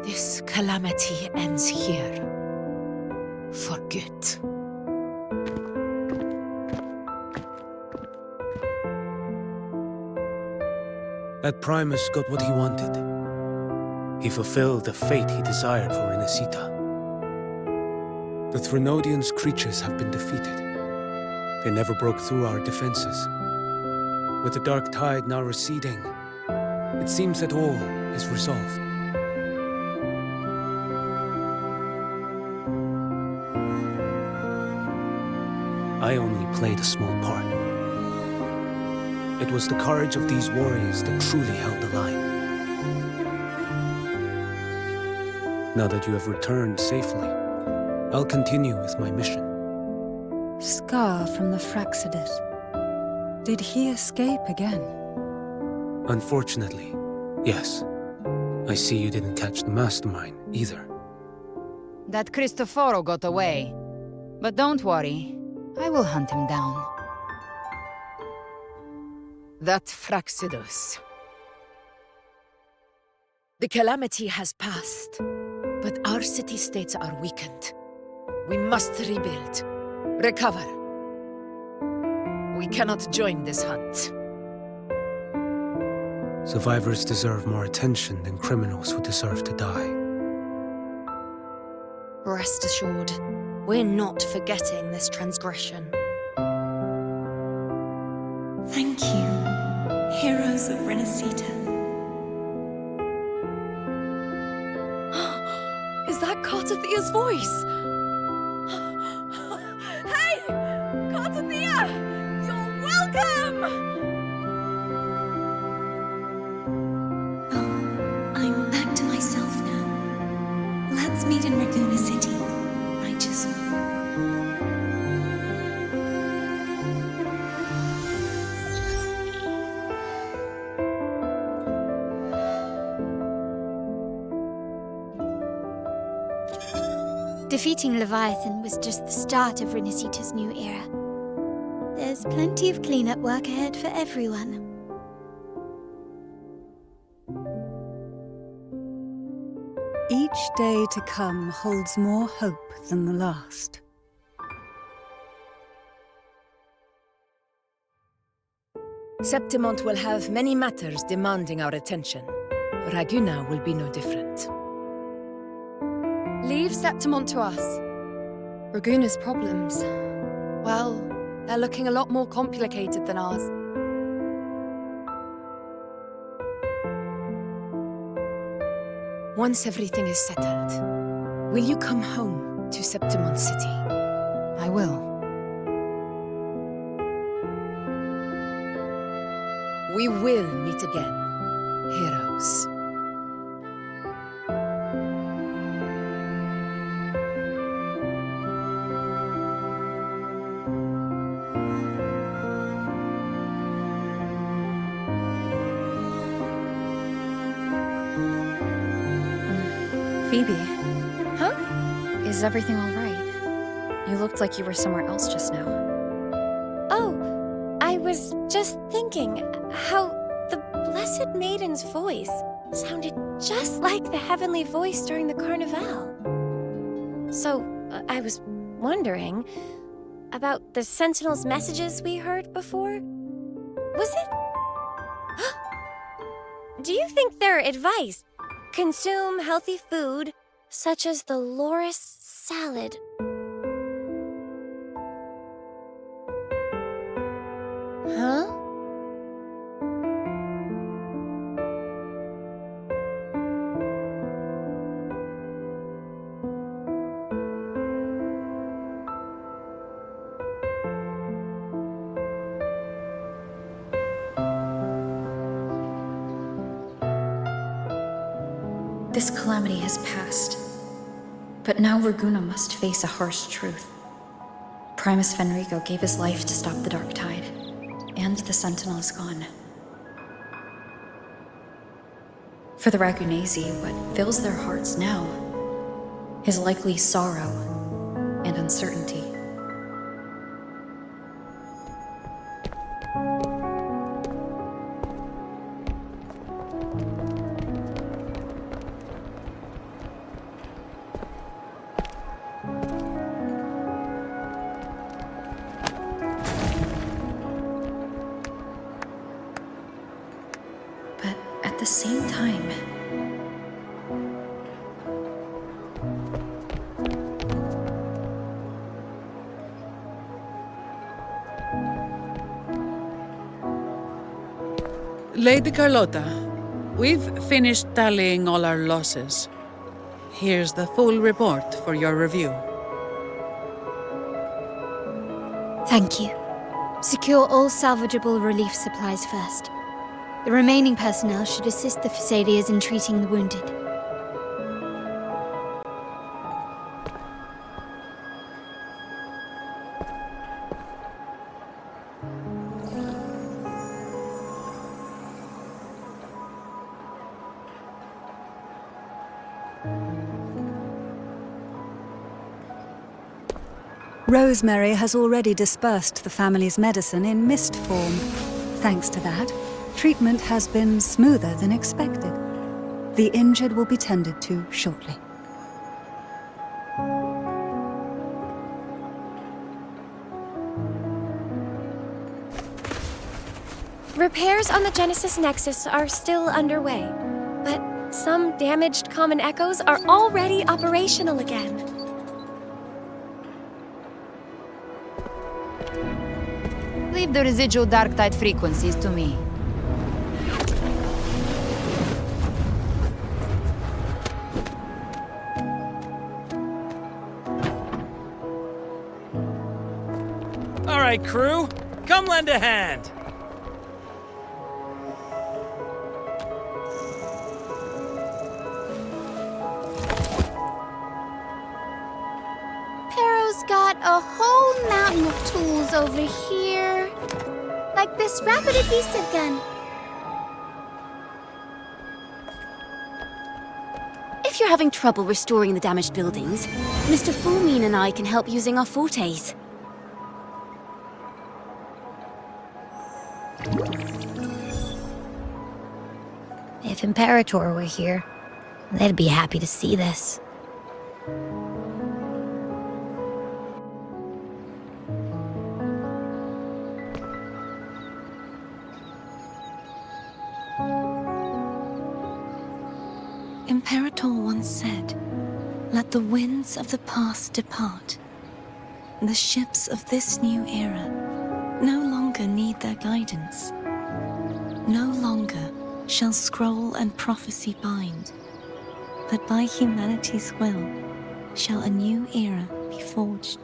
This calamity ends here. For good. That Primus got what he wanted. He fulfilled the fate he desired for Rinascita. The Threnodians' creatures have been defeated. They never broke through our defenses. With the dark tide now receding, it seems that all is resolved. I only played a small part. It was the courage of these warriors that truly held the line. Now that you have returned safely, I'll continue with my mission. Scar from the Fraxidus. Did he escape again? Unfortunately, yes. I see you didn't catch the mastermind either. That Cristoforo got away. But don't worry, I will hunt him down. That Fraxidus. The calamity has passed, but our city-states are weakened. We must rebuild, recover. We cannot join this hunt. Survivors deserve more attention than criminals who deserve to die. Rest assured, we're not forgetting this transgression. Thank you, heroes of Rinascita. Is that Cartathia's voice? Hey! Cartathia! You're welcome! I'm back to myself now. Let's meet in Raguna City, righteous one. Defeating Leviathan was just the start of Rinascita's new era. There's plenty of cleanup work ahead for everyone. Each day to come holds more hope than the last. Septimont will have many matters demanding our attention. Raguna will be no different. Leave Septimont to us. Raguna's problems, well, they're looking a lot more complicated than ours. Once everything is settled, will you come home to Septimont City? I will. We will meet again, heroes. Phoebe. Huh? Is everything all right? You looked like you were somewhere else just now. Oh, I was just thinking how the Blessed Maiden's voice sounded just like the heavenly voice during the Carnival. So, I was wondering about the Sentinel's messages we heard before. Was it? Do you think their advice? Consume healthy food, such as the loris salad. Huh? This calamity has passed, but now Raguna must face a harsh truth. Primus Fenrico gave his life to stop the Dark Tide, and the Sentinel is gone. For the Ragunesi, what fills their hearts now is likely sorrow and uncertainty. But the same time... Lady Carlotta, we've finished tallying all our losses. Here's the full report for your review. Thank you. Secure all salvageable relief supplies first. The remaining personnel should assist the Phasaelias in treating the wounded. Rosemary has already dispersed the family's medicine in mist form. Thanks to that, treatment has been smoother than expected. The injured will be tended to shortly. Repairs on the Genesis Nexus are still underway, but some damaged common echoes are already operational again. Leave the residual dark tide frequencies to me. All right, crew, come lend a hand. Pero's got a whole mountain of tools over here. Like this rapid adhesive gun. If you're having trouble restoring the damaged buildings, Mr. Fullmean and I can help using our fortes. If Imperator were here, they'd be happy to see this. Imperator once said, "Let the winds of the past depart." The ships of this new era no longer need their guidance. No longer shall scroll and prophecy bind, but by humanity's will shall a new era be forged.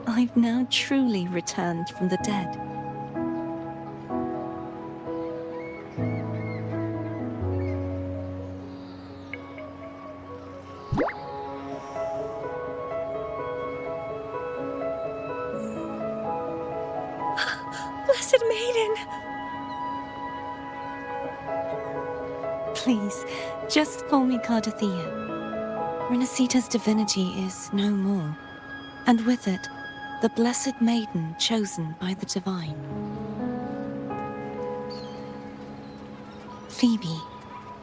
I've now truly returned from the dead. Blessed Maiden! Please, just call me Cardothea. Rinascita's divinity is no more, and with it, the Blessed Maiden chosen by the Divine. Phoebe,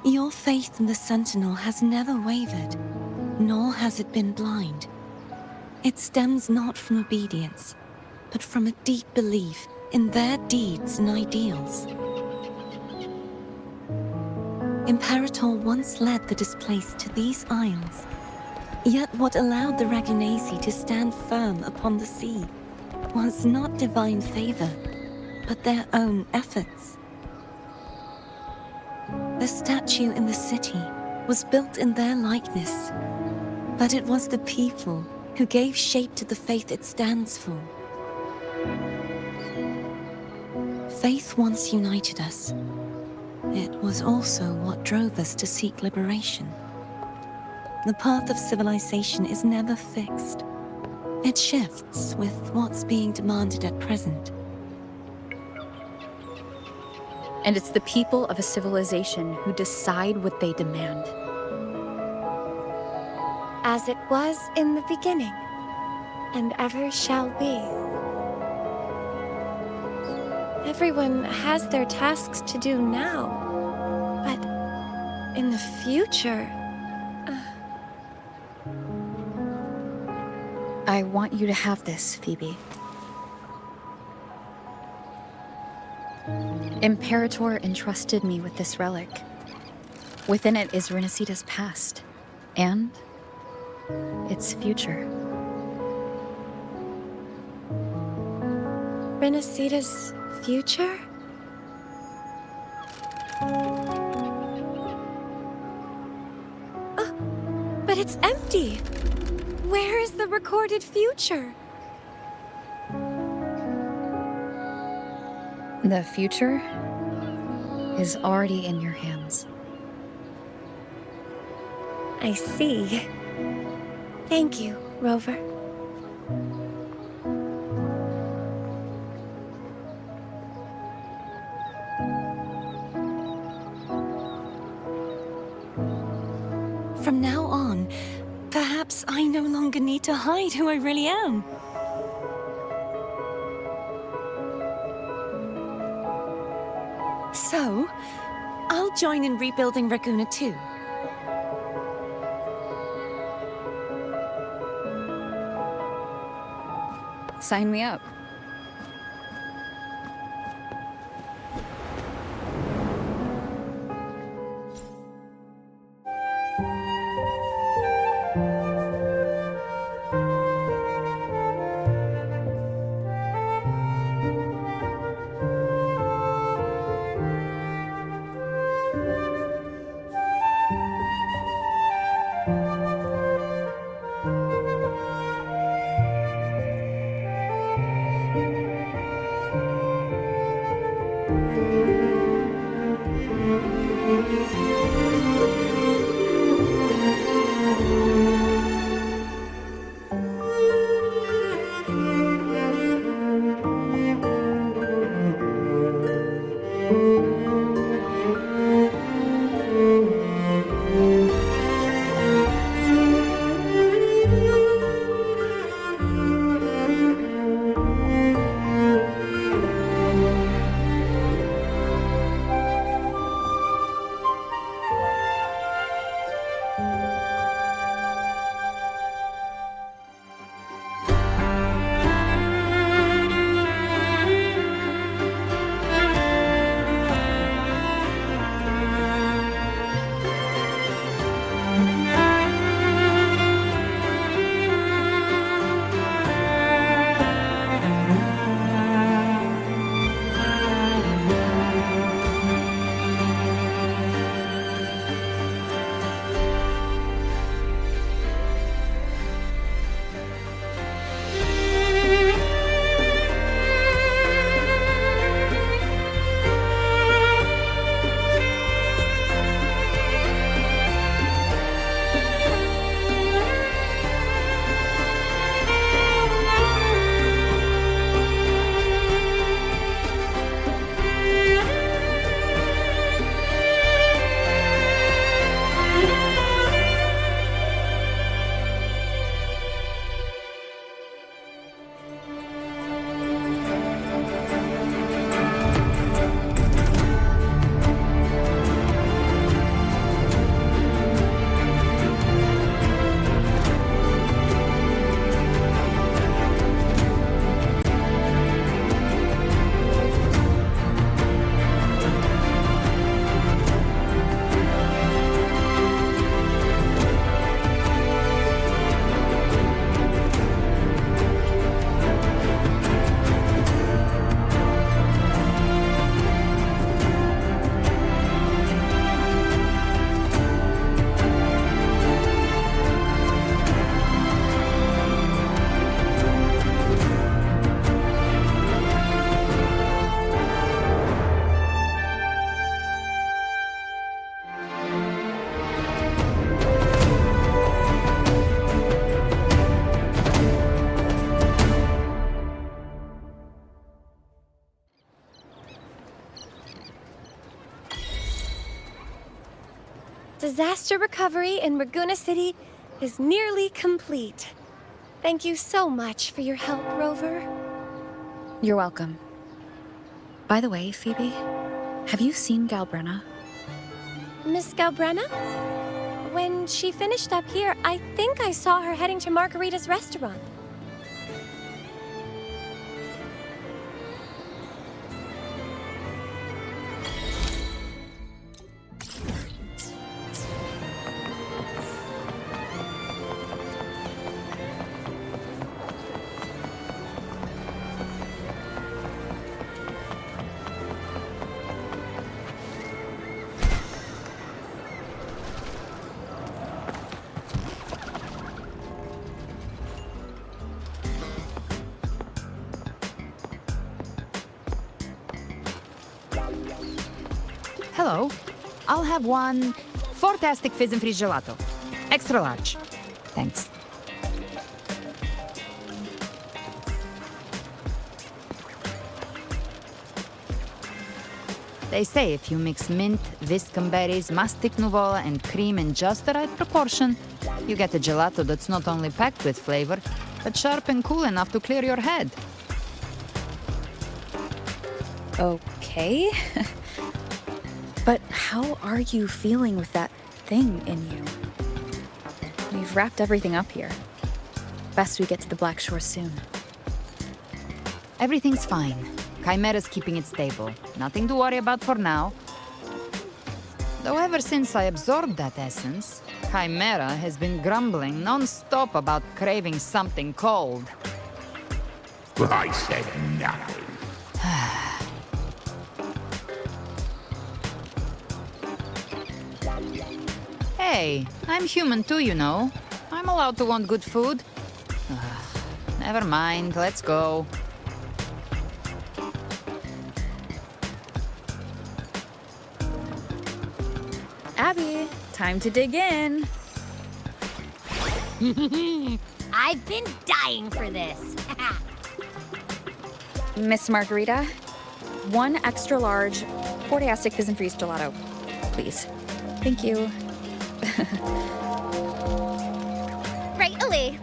your faith in the Sentinel has never wavered, nor has it been blind. It stems not from obedience, but from a deep belief in their deeds and ideals. Imperator once led the displaced to these isles, yet what allowed the Ragunasi to stand firm upon the sea was not divine favor, but their own efforts. The statue in the city was built in their likeness, but it was the people who gave shape to the faith it stands for. Faith once united us. It was also what drove us to seek liberation. The path of civilization is never fixed. It shifts with what's being demanded at present. And it's the people of a civilization who decide what they demand. As it was in the beginning, and ever shall be. Everyone has their tasks to do now, but in the future... I want you to have this, Phoebe. Imperator entrusted me with this relic. Within it is Rinascita's past, and its future. Rinascita's future? But it's empty! Where is the recorded future? The future is already in your hands. I see. Thank you, Rover. From now on, perhaps I no longer need to hide who I really am. So, I'll join in rebuilding Raguna too. Sign me up. Disaster recovery in Raguna City is nearly complete. Thank you so much for your help, Rover. You're welcome. By the way, Phoebe, have you seen Galbrenna? Miss Galbrenna? When she finished up here, I think I saw her heading to Margarita's restaurant. Hello. I'll have one fantastic fizz and freeze gelato. Extra large. Thanks. They say if you mix mint, viscum berries, mastic nuvola, and cream in just the right proportion, you get a gelato that's not only packed with flavor, but sharp and cool enough to clear your head. Okay. But how are you feeling with that thing in you? We've wrapped everything up here. Best we get to the Black Shore soon. Everything's fine. Chimera's keeping it stable. Nothing to worry about for now. Though ever since I absorbed that essence, Chimera has been grumbling non-stop about craving something cold. I said nothing. Hey, I'm human too, you know. I'm allowed to want good food. Never mind, let's go. Abby, time to dig in. I've been dying for this. Miss Margarita, one extra large Fortiastic Fizz and Freeze gelato, please. Thank you. Right away.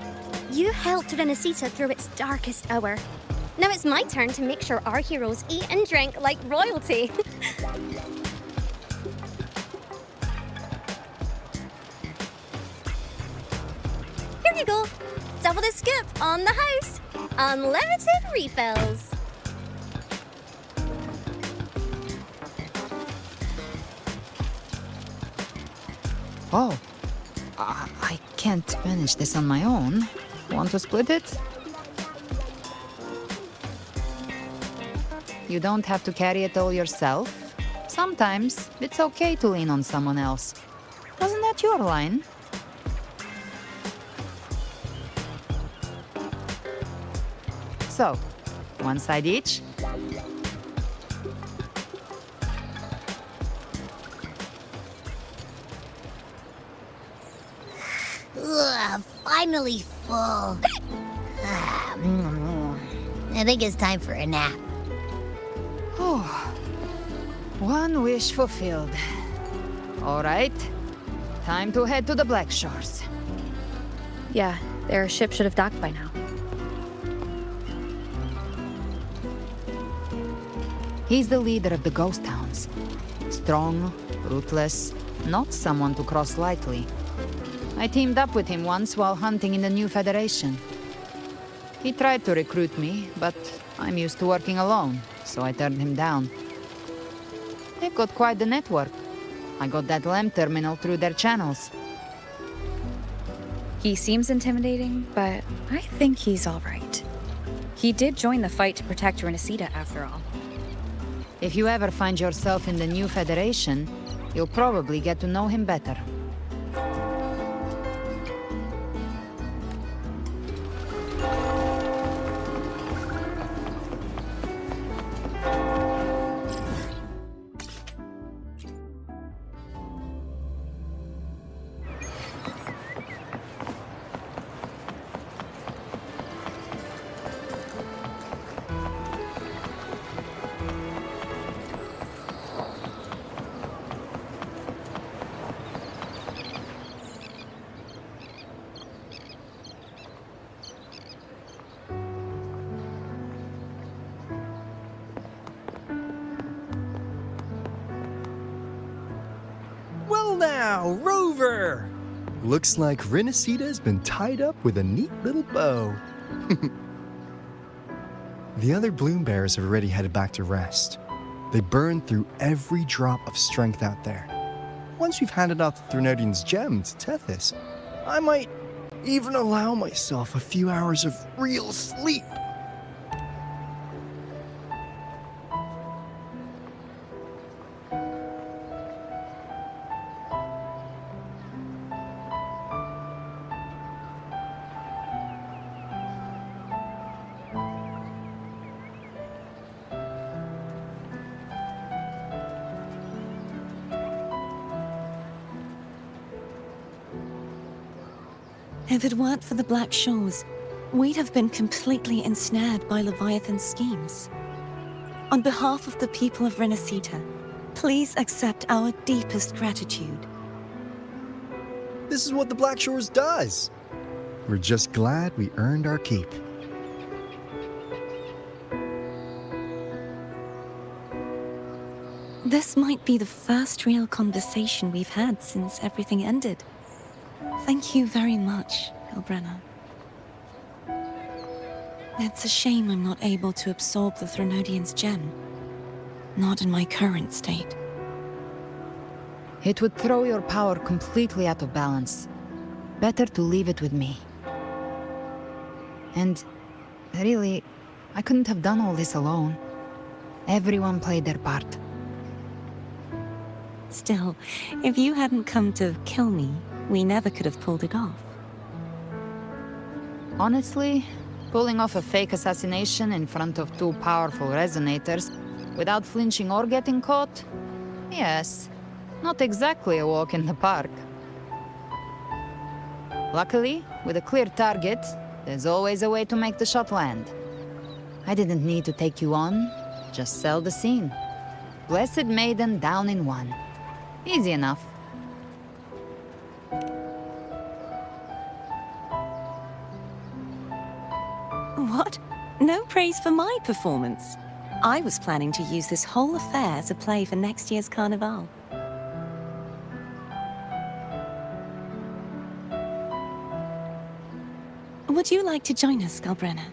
You helped Rinascita through its darkest hour. Now it's my turn to make sure our heroes eat and drink like royalty. Here you go. Double the scoop on the house. Unlimited refills. Oh, I can't manage this on my own. Want to split it? You don't have to carry it all yourself. Sometimes it's okay to lean on someone else. Wasn't that your line? So, one side each. Ugh, finally full. I think it's time for a nap. One wish fulfilled. All right, time to head to the Black Shores. Yeah, their ship should have docked by now. He's the leader of the Ghost Hounds. Strong, ruthless, not someone to cross lightly. I teamed up with him once while hunting in the New Federation. He tried to recruit me, but I'm used to working alone, so I turned him down. They've got quite the network. I got that LEM terminal through their channels. He seems intimidating, but I think he's all right. He did join the fight to protect Rinascita, after all. If you ever find yourself in the New Federation, you'll probably get to know him better. Well now, Rover! Looks like Rinascita's been tied up with a neat little bow. The other bloom bearers have already headed back to rest. They burned through every drop of strength out there. Once we've handed out the Threnodian's gem to Tethys, I might even allow myself a few hours of real sleep. If it weren't for the Black Shores, we'd have been completely ensnared by Leviathan's schemes. On behalf of the people of Rinascita, please accept our deepest gratitude. This is what the Black Shores does. We're just glad we earned our keep. This might be the first real conversation we've had since everything ended. Thank you very much, Elbrenna. It's a shame I'm not able to absorb the Threnodian's gem. Not in my current state. It would throw your power completely out of balance. Better to leave it with me. And really, I couldn't have done all this alone. Everyone played their part. Still, if you hadn't come to kill me, we never could have pulled it off. Honestly, pulling off a fake assassination in front of two powerful resonators without flinching or getting caught? Yes, not exactly a walk in the park. Luckily, with a clear target, there's always a way to make the shot land. I didn't need to take you on, just sell the scene. Blessed Maiden down in one. Easy enough. What? No praise for my performance. I was planning to use this whole affair as a play for next year's Carnival. Would you like to join us, Galbrenna?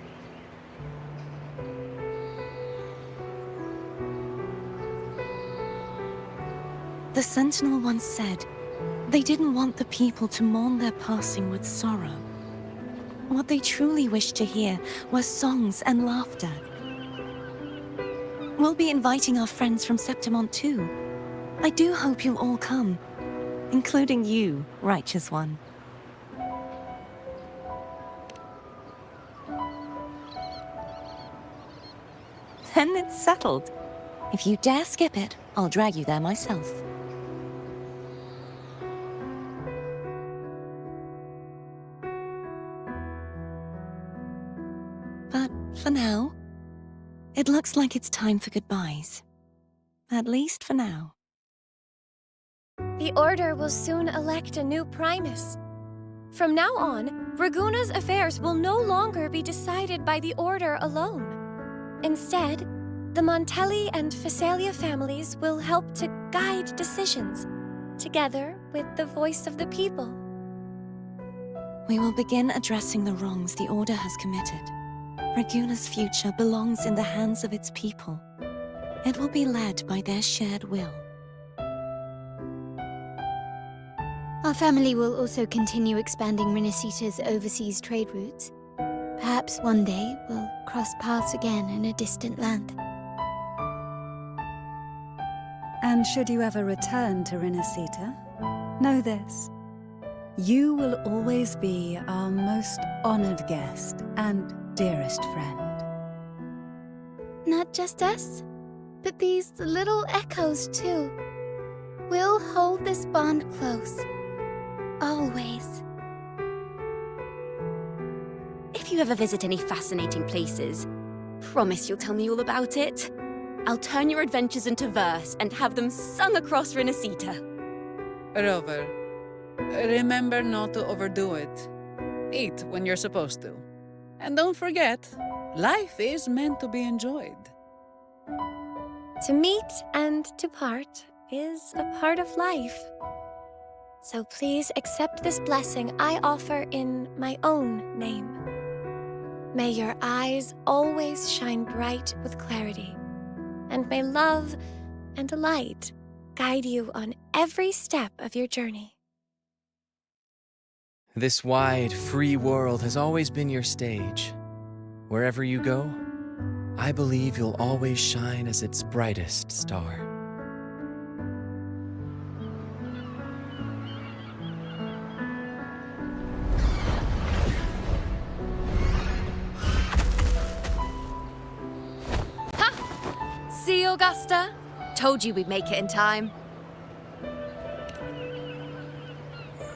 The Sentinel once said, they didn't want the people to mourn their passing with sorrow. What they truly wished to hear were songs and laughter. We'll be inviting our friends from Septimont too. I do hope you'll all come, including you, Righteous One. Then it's settled. If you dare skip it, I'll drag you there myself. But for now, it looks like it's time for goodbyes. At least for now. The Order will soon elect a new Primus. From now on, Raguna's affairs will no longer be decided by the Order alone. Instead, the Montelli and Phasalia families will help to guide decisions, together with the voice of the people. We will begin addressing the wrongs the Order has committed. Raguna's future belongs in the hands of its people. It will be led by their shared will. Our family will also continue expanding Rinascita's overseas trade routes. Perhaps one day we'll cross paths again in a distant land. And should you ever return to Rinascita, know this. You will always be our most honored guest and dearest friend. Not just us, but these little echoes too. We'll hold this bond close. Always. If you ever visit any fascinating places, promise you'll tell me all about it. I'll turn your adventures into verse and have them sung across Rinascita. Rover, remember not to overdo it. Eat when you're supposed to. And don't forget, life is meant to be enjoyed. To meet and to part is a part of life. So please accept this blessing I offer in my own name. May your eyes always shine bright with clarity, and may love and light guide you on every step of your journey. This wide, free world has always been your stage. Wherever you go, I believe you'll always shine as its brightest star. See, Augusta? Told you we'd make it in time.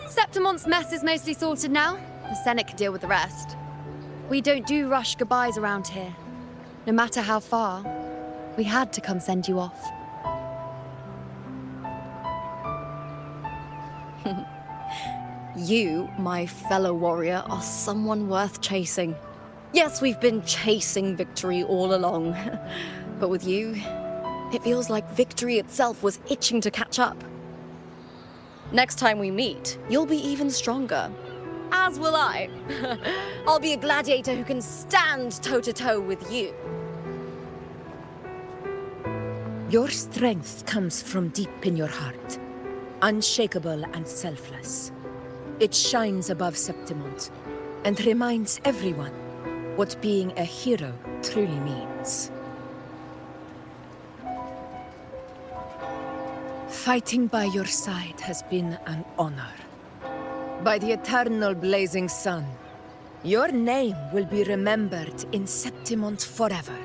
Septimont's mess is mostly sorted now. The Senate could deal with the rest. We don't do rush goodbyes around here. No matter how far, we had to come send you off. You, my fellow warrior, are someone worth chasing. Yes, we've been chasing victory all along. But with you, it feels like victory itself was itching to catch up. Next time we meet, you'll be even stronger. As will I. I'll be a gladiator who can stand toe-to-toe with you. Your strength comes from deep in your heart, unshakable and selfless. It shines above Septimont and reminds everyone what being a hero truly means. Fighting by your side has been an honor. By the eternal blazing sun, your name will be remembered in Septimont forever.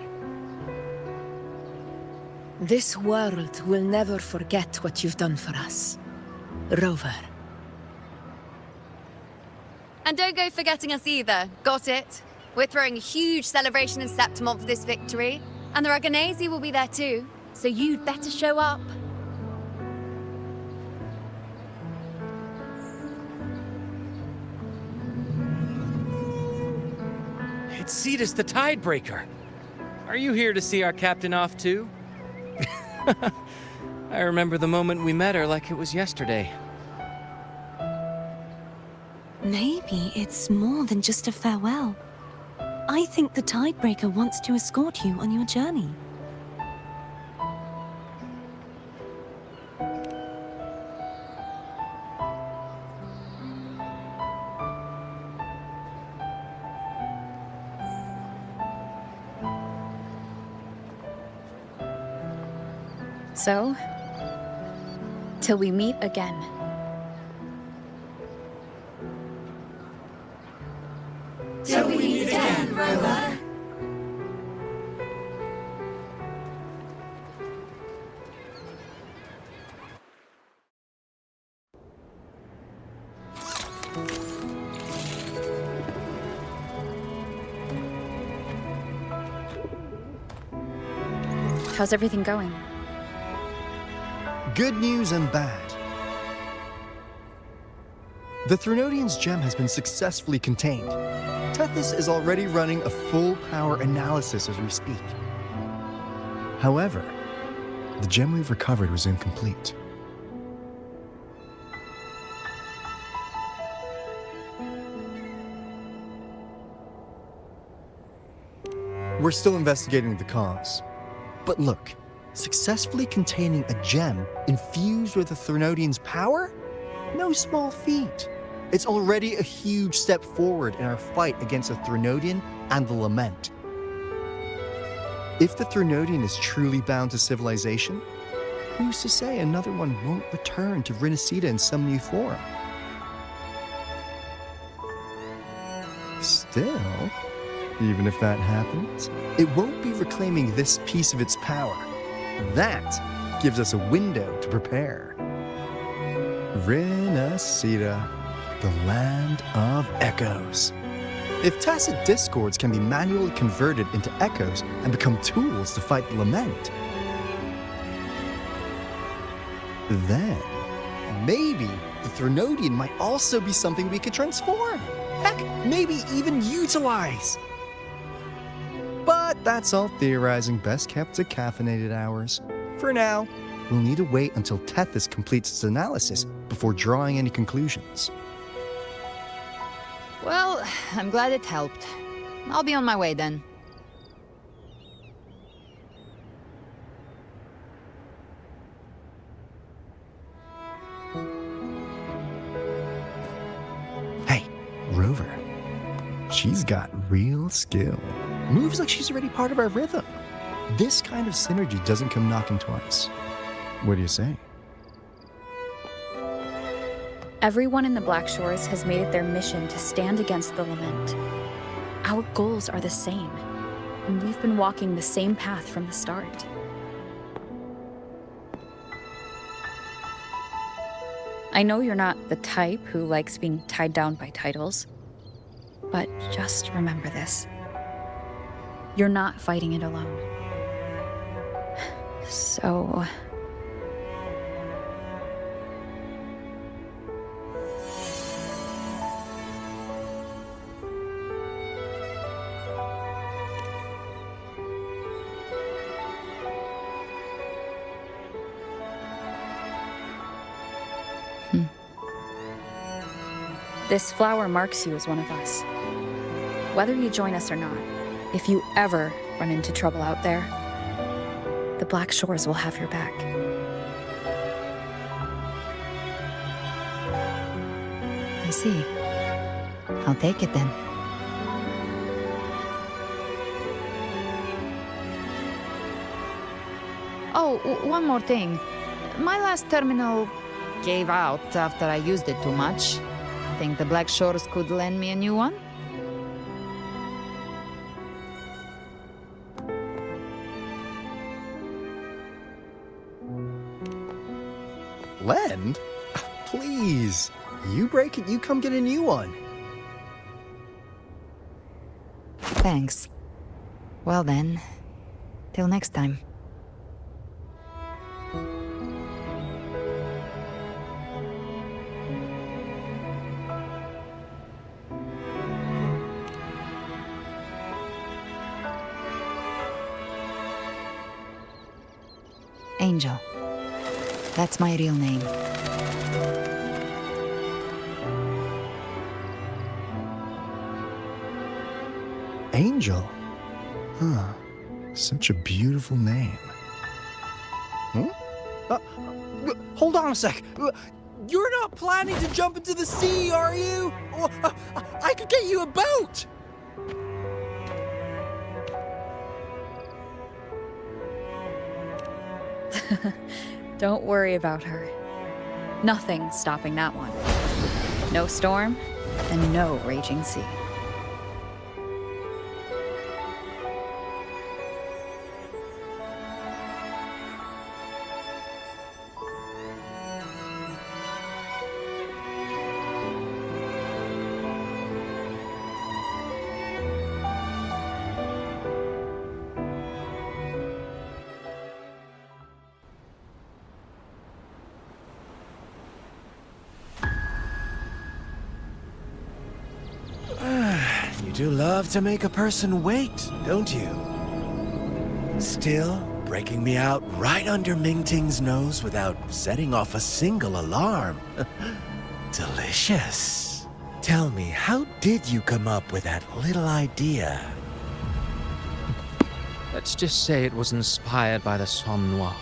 This world will never forget what you've done for us, Rover. And don't go forgetting us either, got it? We're throwing a huge celebration in Septimont for this victory, and the Raganesi will be there too, so you'd better show up. It's Cetus the Tidebreaker. Are you here to see our captain off too? I remember the moment we met her like it was yesterday. Maybe it's more than just a farewell. I think the Tidebreaker wants to escort you on your journey. So, till we meet again. Till we meet again, Rover. How's everything going? Good news and bad. The Threnodian's gem has been successfully contained. Tethys is already running a full power analysis as we speak. However, the gem we've recovered was incomplete. We're still investigating the cause. But look, successfully containing a gem infused with the Threnodian's power? No small feat. It's already a huge step forward in our fight against the Threnodian and the Lament. If the Threnodian is truly bound to civilization, who's to say another one won't return to Rinascita in some new form? Still, even if that happens, it won't be reclaiming this piece of its power. That gives us a window to prepare. Rinascita, the land of echoes. If tacit discords can be manually converted into echoes and become tools to fight the Lament, then maybe the Threnodian might also be something we could transform. Heck, maybe even utilize. But that's all theorizing, best kept to caffeinated hours. For now, we'll need to wait until Tethys completes its analysis before drawing any conclusions. Well, I'm glad it helped. I'll be on my way then. Hey, Rover. She's got real skill. Moves like she's already part of our rhythm. This kind of synergy doesn't come knocking twice. What do you say? Everyone in the Black Shores has made it their mission to stand against the Lament. Our goals are the same, and we've been walking the same path from the start. I know you're not the type who likes being tied down by titles, But just remember this. You're not fighting it alone. So... This flower marks you as one of us. Whether you join us or not, if you ever run into trouble out there, the Black Shores will have your back. I see. I'll take it then. Oh, one more thing. My last terminal gave out after I used it too much. Think the Black Shores could lend me a new one? Lend? Please. You break it, you come get a new one. Thanks. Well then, till next time. Angel. That's my real name. Angel? Huh. Such a beautiful name. Hmm? Hold on a sec. You're not planning to jump into the sea, are you? I could get you a boat! Don't worry about her. Nothing's stopping that one. No storm, and no raging sea. You do love to make a person wait, don't you? Still, breaking me out right under Mingting's nose without setting off a single alarm. Delicious. Tell me, how did you come up with that little idea? Let's just say it was inspired by the Somme Noir.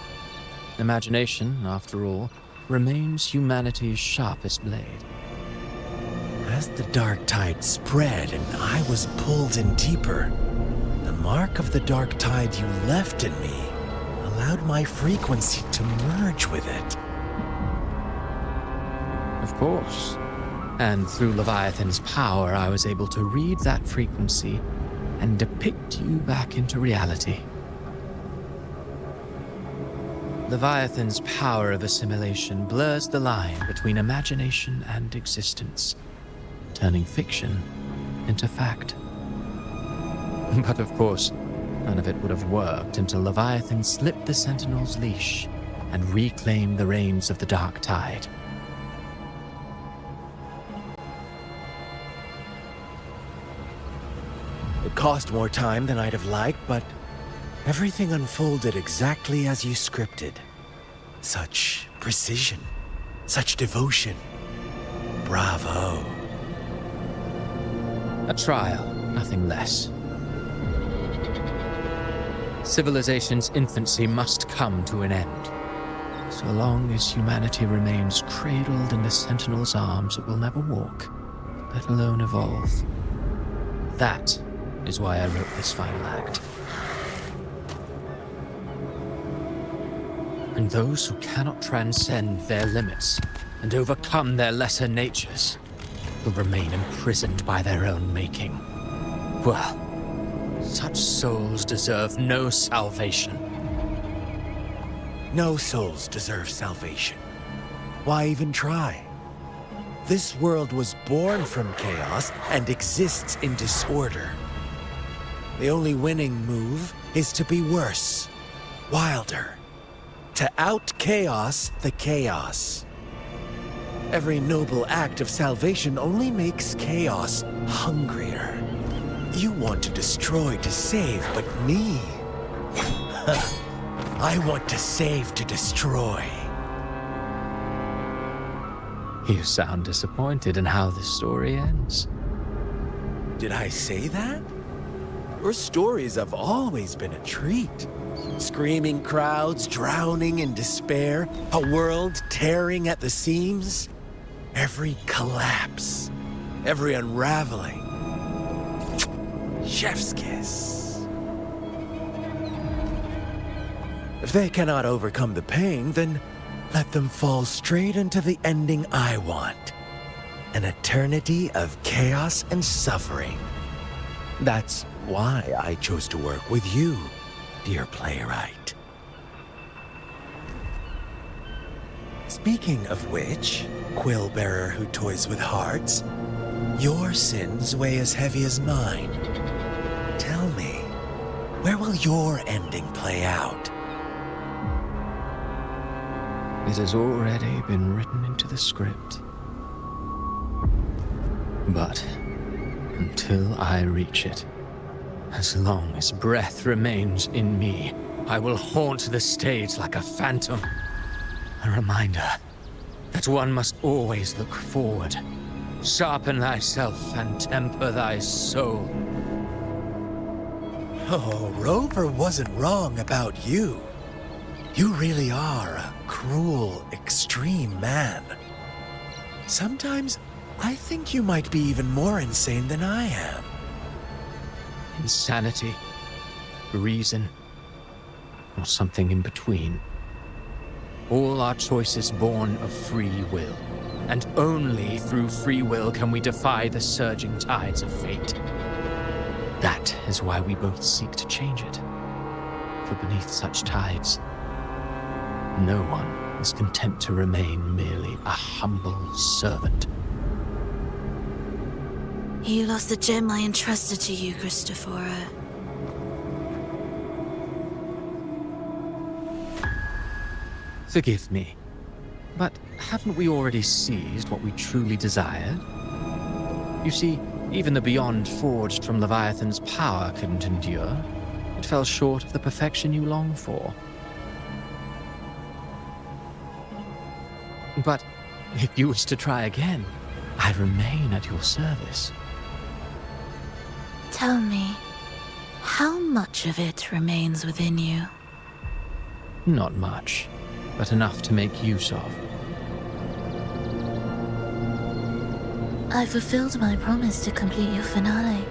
Imagination, after all, remains humanity's sharpest blade. As the dark tide spread and I was pulled in deeper, the mark of the dark tide you left in me allowed my frequency to merge with it. Of course. And through Leviathan's power, I was able to read that frequency and depict you back into reality. Leviathan's power of assimilation blurs the line between imagination and existence, turning fiction into fact. But of course, none of it would have worked until Leviathan slipped the Sentinel's leash and reclaimed the reins of the Dark Tide. It cost more time than I'd have liked, but everything unfolded exactly as you scripted. Such precision, such devotion. Bravo. A trial, nothing less. Civilization's infancy must come to an end. So long as humanity remains cradled in the Sentinel's arms, it will never walk, let alone evolve. That is why I wrote this final act. And those who cannot transcend their limits and overcome their lesser natures will remain imprisoned by their own making. Well, such souls deserve no salvation. No souls deserve salvation. Why even try? This world was born from chaos and exists in disorder. The only winning move is to be worse, wilder, to out-chaos the chaos. Every noble act of salvation only makes chaos hungrier. You want to destroy to save, but me? I want to save to destroy. You sound disappointed in how the story ends. Did I say that? Your stories have always been a treat. Screaming crowds drowning in despair, a world tearing at the seams. Every collapse, every unraveling. Chef's kiss. If they cannot overcome the pain, then let them fall straight into the ending I want. An eternity of chaos and suffering. That's why I chose to work with you, dear playwright. Speaking of which, quill bearer who toys with hearts, your sins weigh as heavy as mine. Tell me, where will your ending play out? It has already been written into the script. But until I reach it, as long as breath remains in me, I will haunt the stage like a phantom. A reminder that one must always look forward. Sharpen thyself and temper thy soul. Oh, Rover wasn't wrong about you. You really are a cruel, extreme man. Sometimes I think you might be even more insane than I am. Insanity, reason, or something in between. All our choices born of free will, and only through free will can we defy the surging tides of fate. That is why we both seek to change it. For beneath such tides, no one is content to remain merely a humble servant. You lost the gem I entrusted to you, Christophora. Forgive me, but haven't we already seized what we truly desired? You see, even the beyond forged from Leviathan's power couldn't endure. It fell short of the perfection you long for. But if you wish to try again, I remain at your service. Tell me, how much of it remains within you? Not much, but enough to make use of. I fulfilled my promise to complete your finale.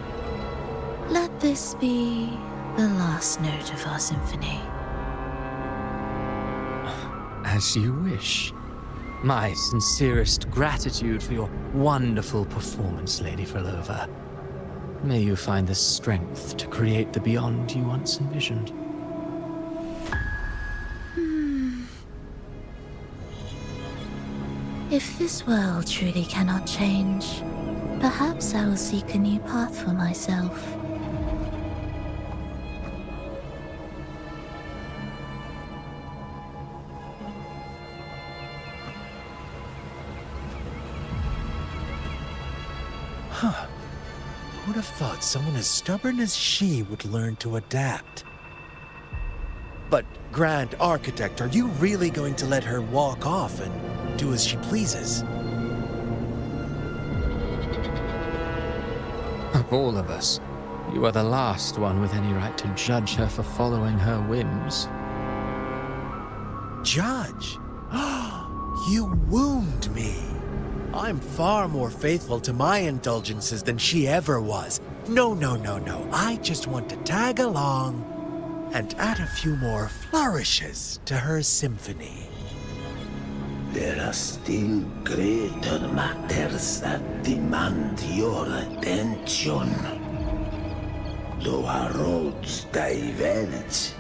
Let this be the last note of our symphony. As you wish. My sincerest gratitude for your wonderful performance, Lady Frolova. May you find the strength to create the beyond you once envisioned. If this world truly cannot change, perhaps I will seek a new path for myself. Huh. Who'd have thought someone as stubborn as she would learn to adapt? But, Grand Architect, are you really going to let her walk off and do as she pleases? Of all of us, you are the last one with any right to judge her for following her whims. Judge? You wound me. I'm far more faithful to my indulgences than she ever was. No. I just want to tag along and add a few more flourishes to her symphony. There are still greater matters that demand your attention. Though our roads diverge,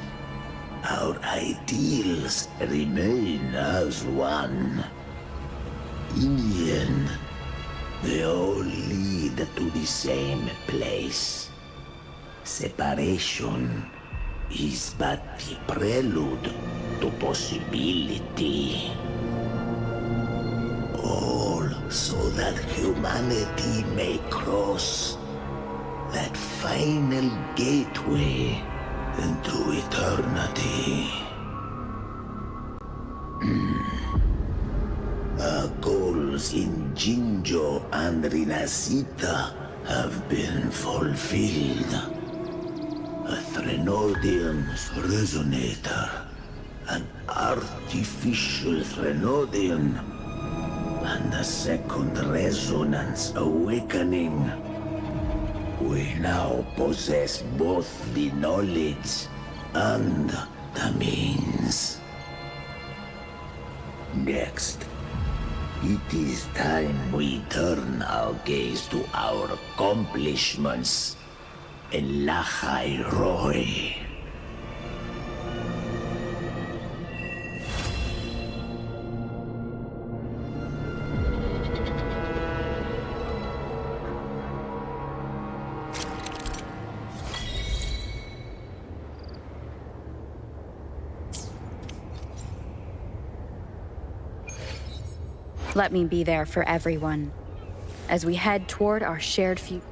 our ideals remain as one. In the end, They all lead to the same place. Separation is but the prelude to possibility. All so that humanity may cross that final gateway into eternity. Our goals in Jinjo and Rinascita have been fulfilled. A Threnodium's resonator, an artificial Threnodium, and a second resonance awakening. We now possess both the knowledge and the means. Next, it is time we turn our gaze to our accomplishments in Lahai Roy. Let me be there for everyone as we head toward our shared future.